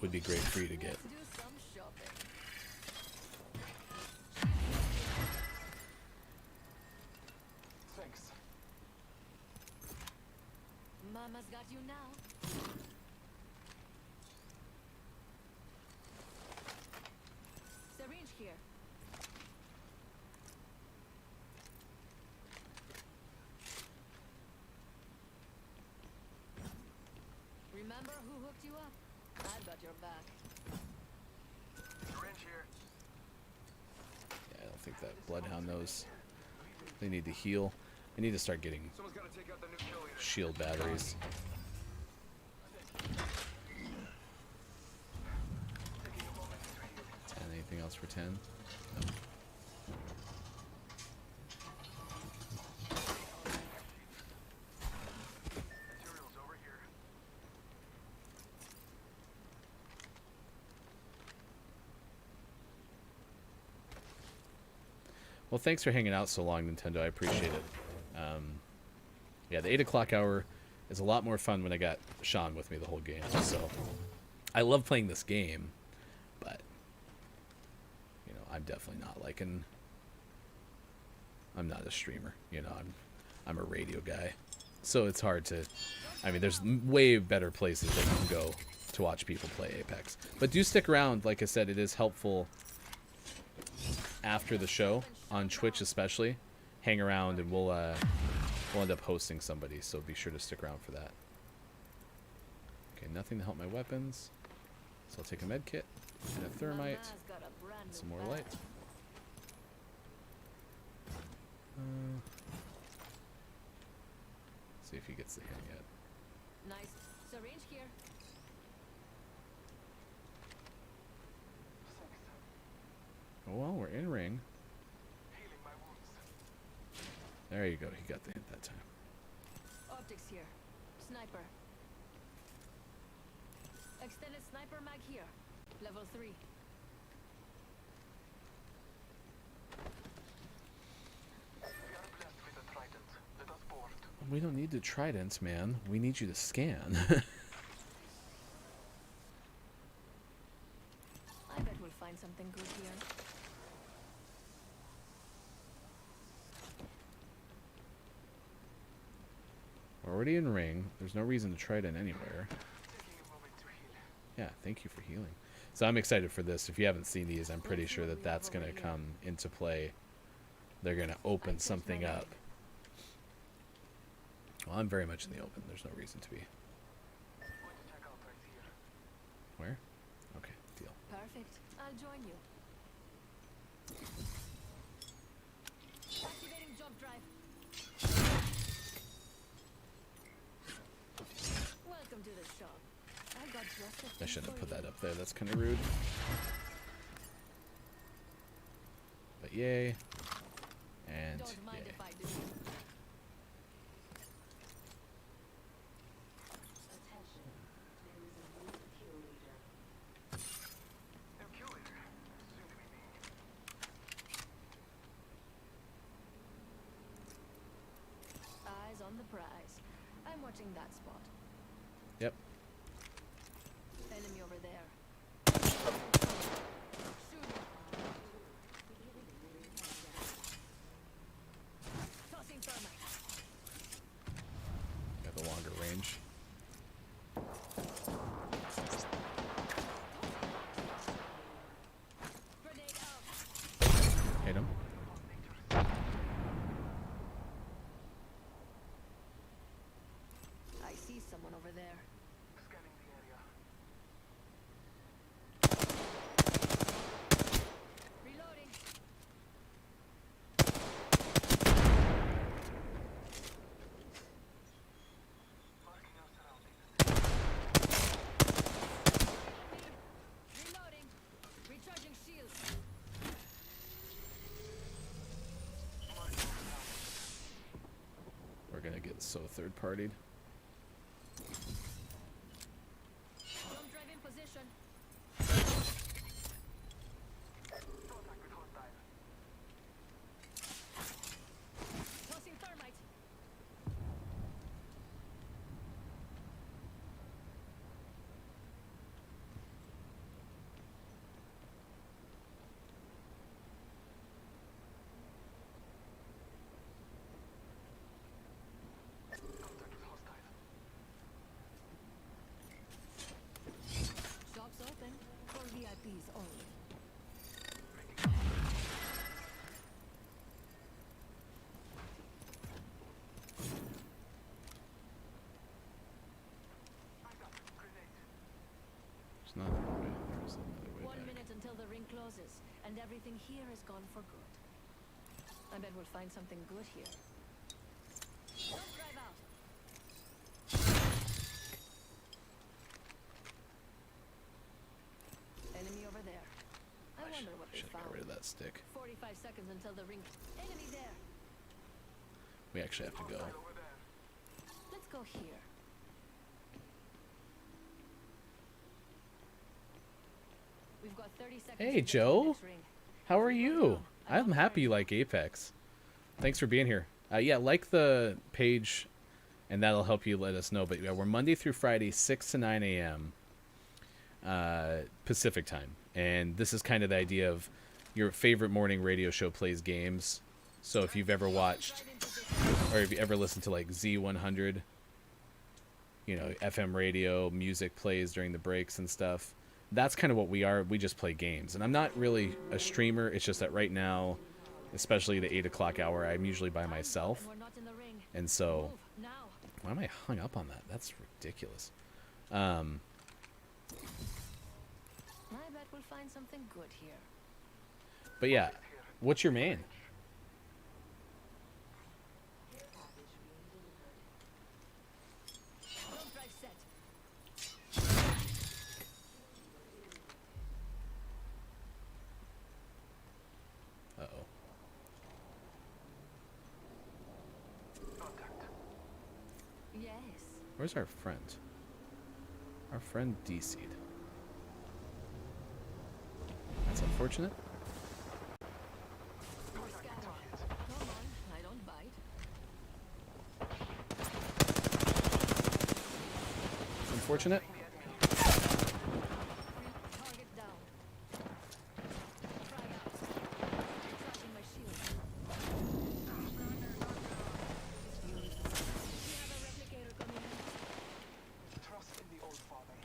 would be great for you to get. Let's do some shopping. Thanks. Mama's got you now. Syringe here. Remember who hooked you up? I've got your back. Syringe here. Yeah, I don't think that Bloodhound knows. They need to heal. They need to start getting Someone's gotta take out the new kill leader. shield batteries. Taking a moment to heal. 10. Anything else for 10? Materials over here. Well, thanks for hanging out so long, Nintendo. I appreciate it. Yeah, the 8 o'clock hour is a lot more fun when I got Sean with me the whole game. So I love playing this game, but you know, I'm definitely not like I'm not a streamer. You know, I'm a radio guy, so it's hard to. I mean, there's way better places that you can go to watch people play Apex. But do stick around. Like I said, it is helpful after the show on Twitch, especially. Hang around, and we'll end up hosting somebody. So be sure to stick around for that. Okay, nothing to help my weapons. So I'll take a med kit and a thermite, Mama's got a brand and new some more bag. light. See if he gets the hint yet. Nice. Syringe here. Thanks. Oh well, we're in ring. Healing my wounds. There you go. He got the hint that time. Optics here. Sniper. Extended sniper mag here. Level 3. We are blessed with a trident. Let us board. We don't need the trident, man. We need you to scan. I bet we'll find something good here. We're already in ring. There's no reason to trident anywhere. Taking a moment to heal. Yeah, thank you for healing. So I'm excited for this. If you haven't seen these, I'm pretty sure that that's going to come into play. They're going to open something up. Well, I'm very much in the open. There's no reason to be. Going to check out right here. Where? Okay, deal. Perfect. I'll join you. Activating jump drive. Welcome to the shop. I got just a I thing shouldn't have for put you. that up there. That's kind of rude. But yay. And Don't mind yay. if I do. New kill leader. Soon to be me. surprise. I'm watching that spot. Yep. Enemy over there. Shoot. Tossing thermite. Got the longer range. Grenade out. Hit him. I see someone over there. Scanning the area. Reloading. Marking our surroundings. Reloading. Recharging shields. We're gonna get so third-partied. Don't drive in position. Contact with hostile. Tossing thermite. Contact with hostile. Shops open. For VIPs only. I got it. Grenade. There's not another way. There's another way 1 back. minute until the ring closes, and everything here is gone for good. I bet we'll find something good here. Don't drive out. Enemy over there. I wonder what they Should have found. got rid of that stick. 45 seconds until the ring. Enemy there. We actually have to go. Over there. Let's go here. We've got 30 seconds. Hey, to get to the Joe. next ring. How are you? I'm happy you like Apex. Thanks for being here. Yeah, like the page, and that'll help you let us know. But yeah, we're Monday through Friday, 6 to 9 a.m. Pacific time. And this is kind of the idea of your favorite morning radio show plays games. So if you've ever watched, or if you ever listened to like Z100, you know, FM radio, music plays during the breaks and stuff. That's kind of what we are. We just play games. And I'm not really a streamer. It's just that right now, especially the 8 o'clock hour, I'm usually by myself. We're not in the ring. And so, Move now. why am I hung up on that? That's ridiculous. I bet we'll find something good here. But yeah, what's your main? Don't drive set. Uh-oh. Contact. Yes. Where's our friend? Our friend DC'd. That's unfortunate. We're scattered. Come on, I don't bite. It's unfortunate. Target down. Frag out. Recharging my shield. We have a replicator coming in. Trust in the old father.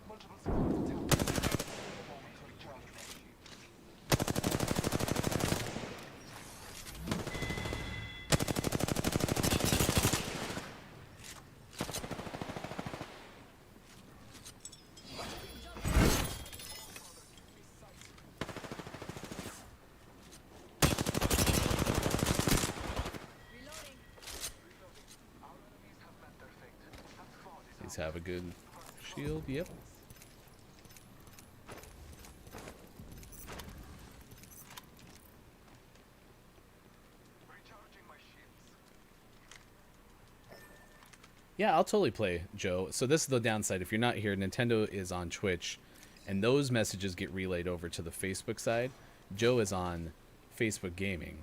Multiple squads attacked. A moment to recharge. Reloading. Our enemies have met their fate. That squad is These have a good shield. Yep. recharging my shields. Yeah, I'll totally play, Joe. So this is the downside. If you're not here, Nintendo is on Twitch, and those messages get relayed over to the Facebook side. Joe is on Facebook Gaming,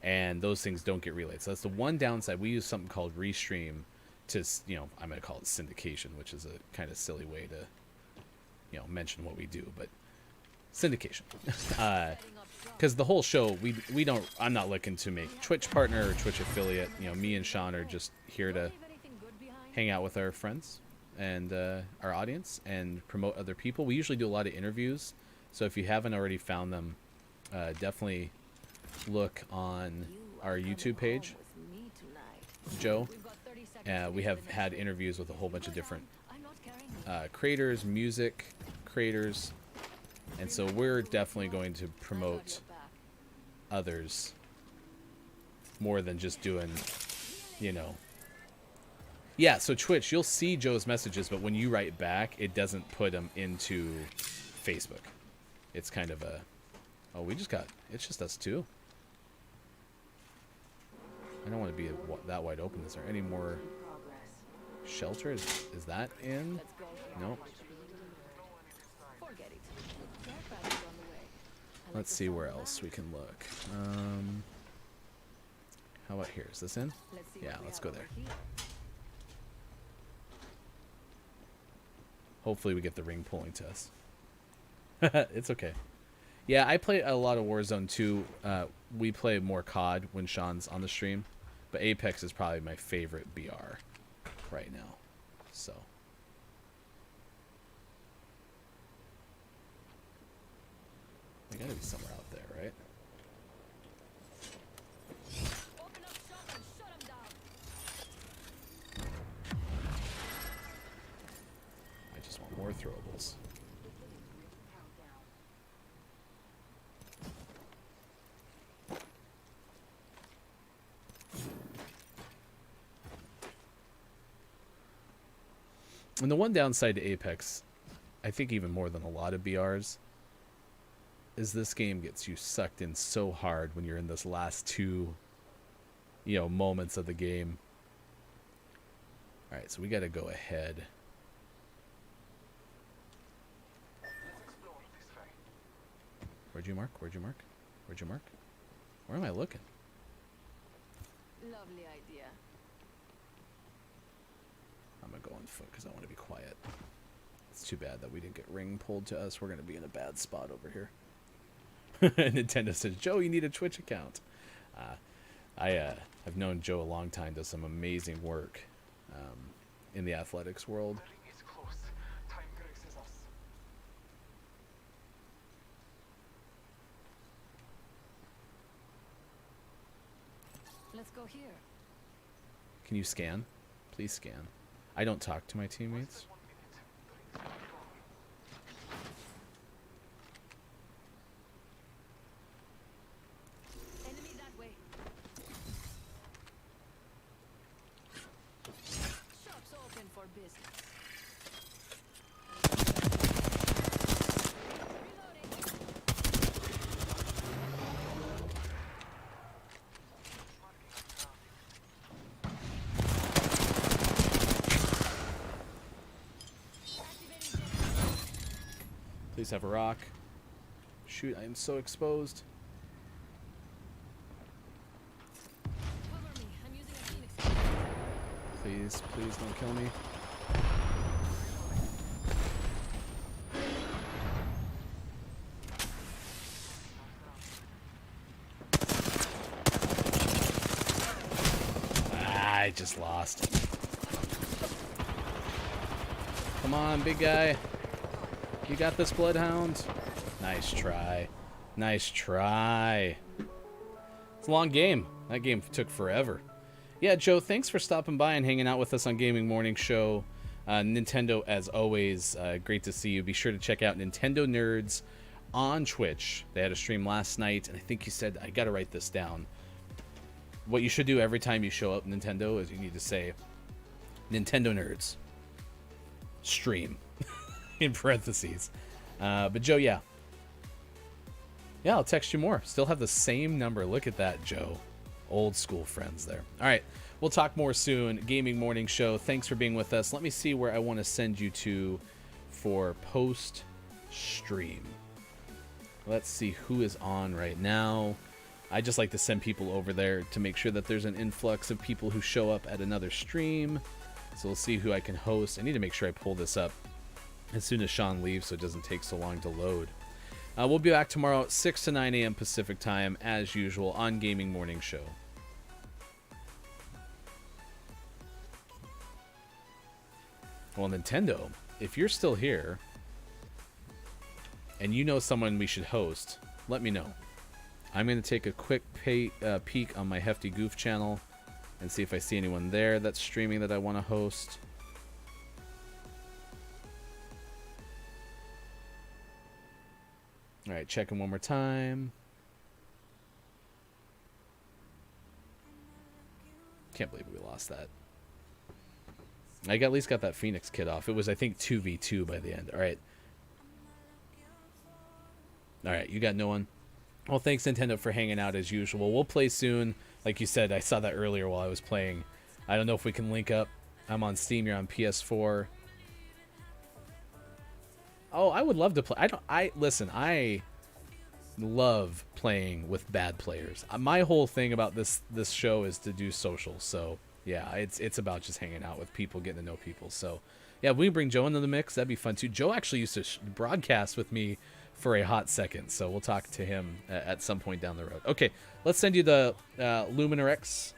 and those things don't get relayed. So that's the one downside. We use something called Restream to, I'm going to call it syndication, which is a kind of silly way to, mention what we do, but syndication. Because the whole show, we don't, I'm not looking to make Twitch partner or Twitch affiliate. Me and Sean are just here to hang out with our friends and our audience and promote other people. We usually do a lot of interviews, so if you haven't already found them, definitely look on our YouTube page, Joe. We have had interviews with a whole bunch of different creators, music creators, and so we're definitely going to promote others more than just doing, Yeah, so Twitch, you'll see Joe's messages, but when you write back, it doesn't put them into Facebook. It's kind of a... Oh, it's just us two. I don't want to be that wide open. Is there any more shelter? Is that in? No. Let's see where else we can look. How about here? Is this in? Yeah, let's go there. Hopefully we get the ring pulling to us. It's okay. Yeah, I play a lot of Warzone too. We play more COD when Sean's on the stream, but Apex is probably my favorite BR right now. So. They gotta be somewhere out there, right? Open up shop and shut 'em down. I just want more throwables. And the one downside to Apex, I think even more than a lot of BRs, is this game gets you sucked in so hard when you're in this last two, moments of the game. Alright, so we gotta go ahead. Where'd you mark? Where'd you mark? Where'd you mark? Where am I looking? Lovely idea. I'm gonna go on foot because I want to be quiet. It's too bad that we didn't get ring pulled to us. We're gonna be in a bad spot over here. Nintendo says, Joe, you need a Twitch account. I have known Joe a long time. Does some amazing work in the athletics world. Let's go here. Can you scan? Please scan. I don't talk to my teammates. Enemy that way. Shops open for business. Reloading. Please have a rock. Shoot, I am so exposed. Cover me. I'm using a Phoenix. Please, please don't kill me. I just lost. Come on, big guy. You got this, Bloodhound. Nice try. Nice try. It's a long game. That game took forever. Yeah, Joe, thanks for stopping by and hanging out with us on Gaming Morning Show. Nintendo, as always, great to see you. Be sure to check out Nintendo Nerds on Twitch. They had a stream last night, and I think you said, I gotta write this down. What you should do every time you show up Nintendo is you need to say, Nintendo Nerds stream. In parentheses. But Joe, yeah, I'll text you more. Still have the same number. Look at that, Joe. Old school friends there. All right, we'll talk more soon. Gaming Morning Show, thanks for being with us. Let me see where I want to send you to for post stream. Let's see who is on right now. I just like to send people over there to make sure that there's an influx of people who show up at another stream. So we'll see who I can host. I need to make sure I pull this up as soon as Sean leaves so it doesn't take so long to load. We'll be back tomorrow at 6 to 9 a.m. Pacific time, as usual, on Gaming Morning Show. Well, Nintendo, if you're still here and you know someone we should host, let me know. I'm going to take a quick peek on my Hefty Goof channel and see if I see anyone there that's streaming that I want to host. All right, checking one more time. Can't believe we lost that. I at least got that Phoenix kit off. It was, I think, 2v2 by the end. All right. All right, you got no one. Well, thanks, Nintendo, for hanging out as usual. We'll play soon. Like you said, I saw that earlier while I was playing. I don't know if we can link up. I'm on Steam. You're on PS4. Oh, I would love to play. Listen, I love playing with bad players. My whole thing about this show is to do social. So, yeah, it's about just hanging out with people, getting to know people. So, yeah, if we bring Joe into the mix, that'd be fun, too. Joe actually used to broadcast with me for a hot second, so we'll talk to him at some point down the road. Okay, let's send you the Luminar X,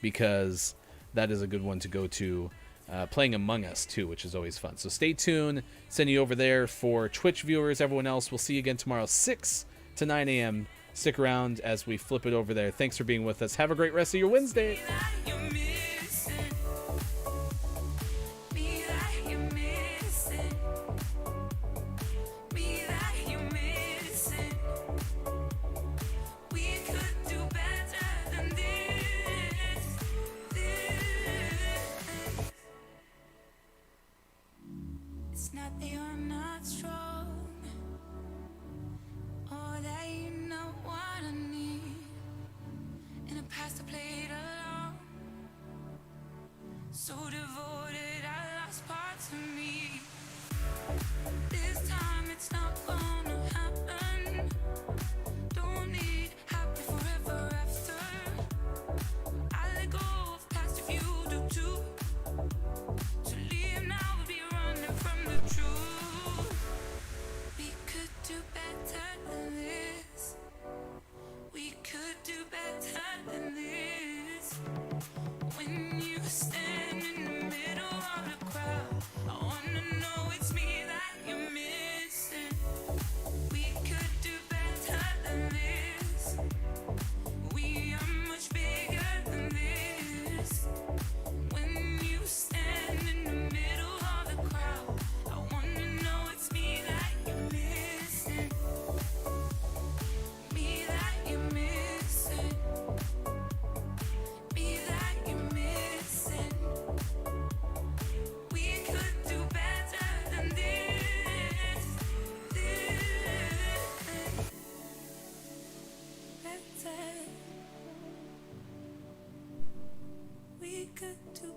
because that is a good one to go to. Playing Among Us too, which is always fun. So stay tuned. Send you over there for Twitch viewers. Everyone else, we'll see you again tomorrow, 6 to 9 a.m. Stick around as we flip it over there. Thanks for being with us. Have a great rest of your Wednesday. It's not that you're not strong, or that you know what I need. In the past I played along, so devoted I lost parts of me. This time it's not gonna happen. Don't need happy forever after. I let go of past if you do too. To leave now would be running from the truth. We could do better than this. We could do better than this. When you stand in the middle of the crowd, I wanna know it's me that you're missing. We could do better than this. We are much bigger than this. When you stand in the middle of the crowd, I wanna know it's me that you're missing. Me that you're missing. Me that you're missing. We could do better than this. Better. We could do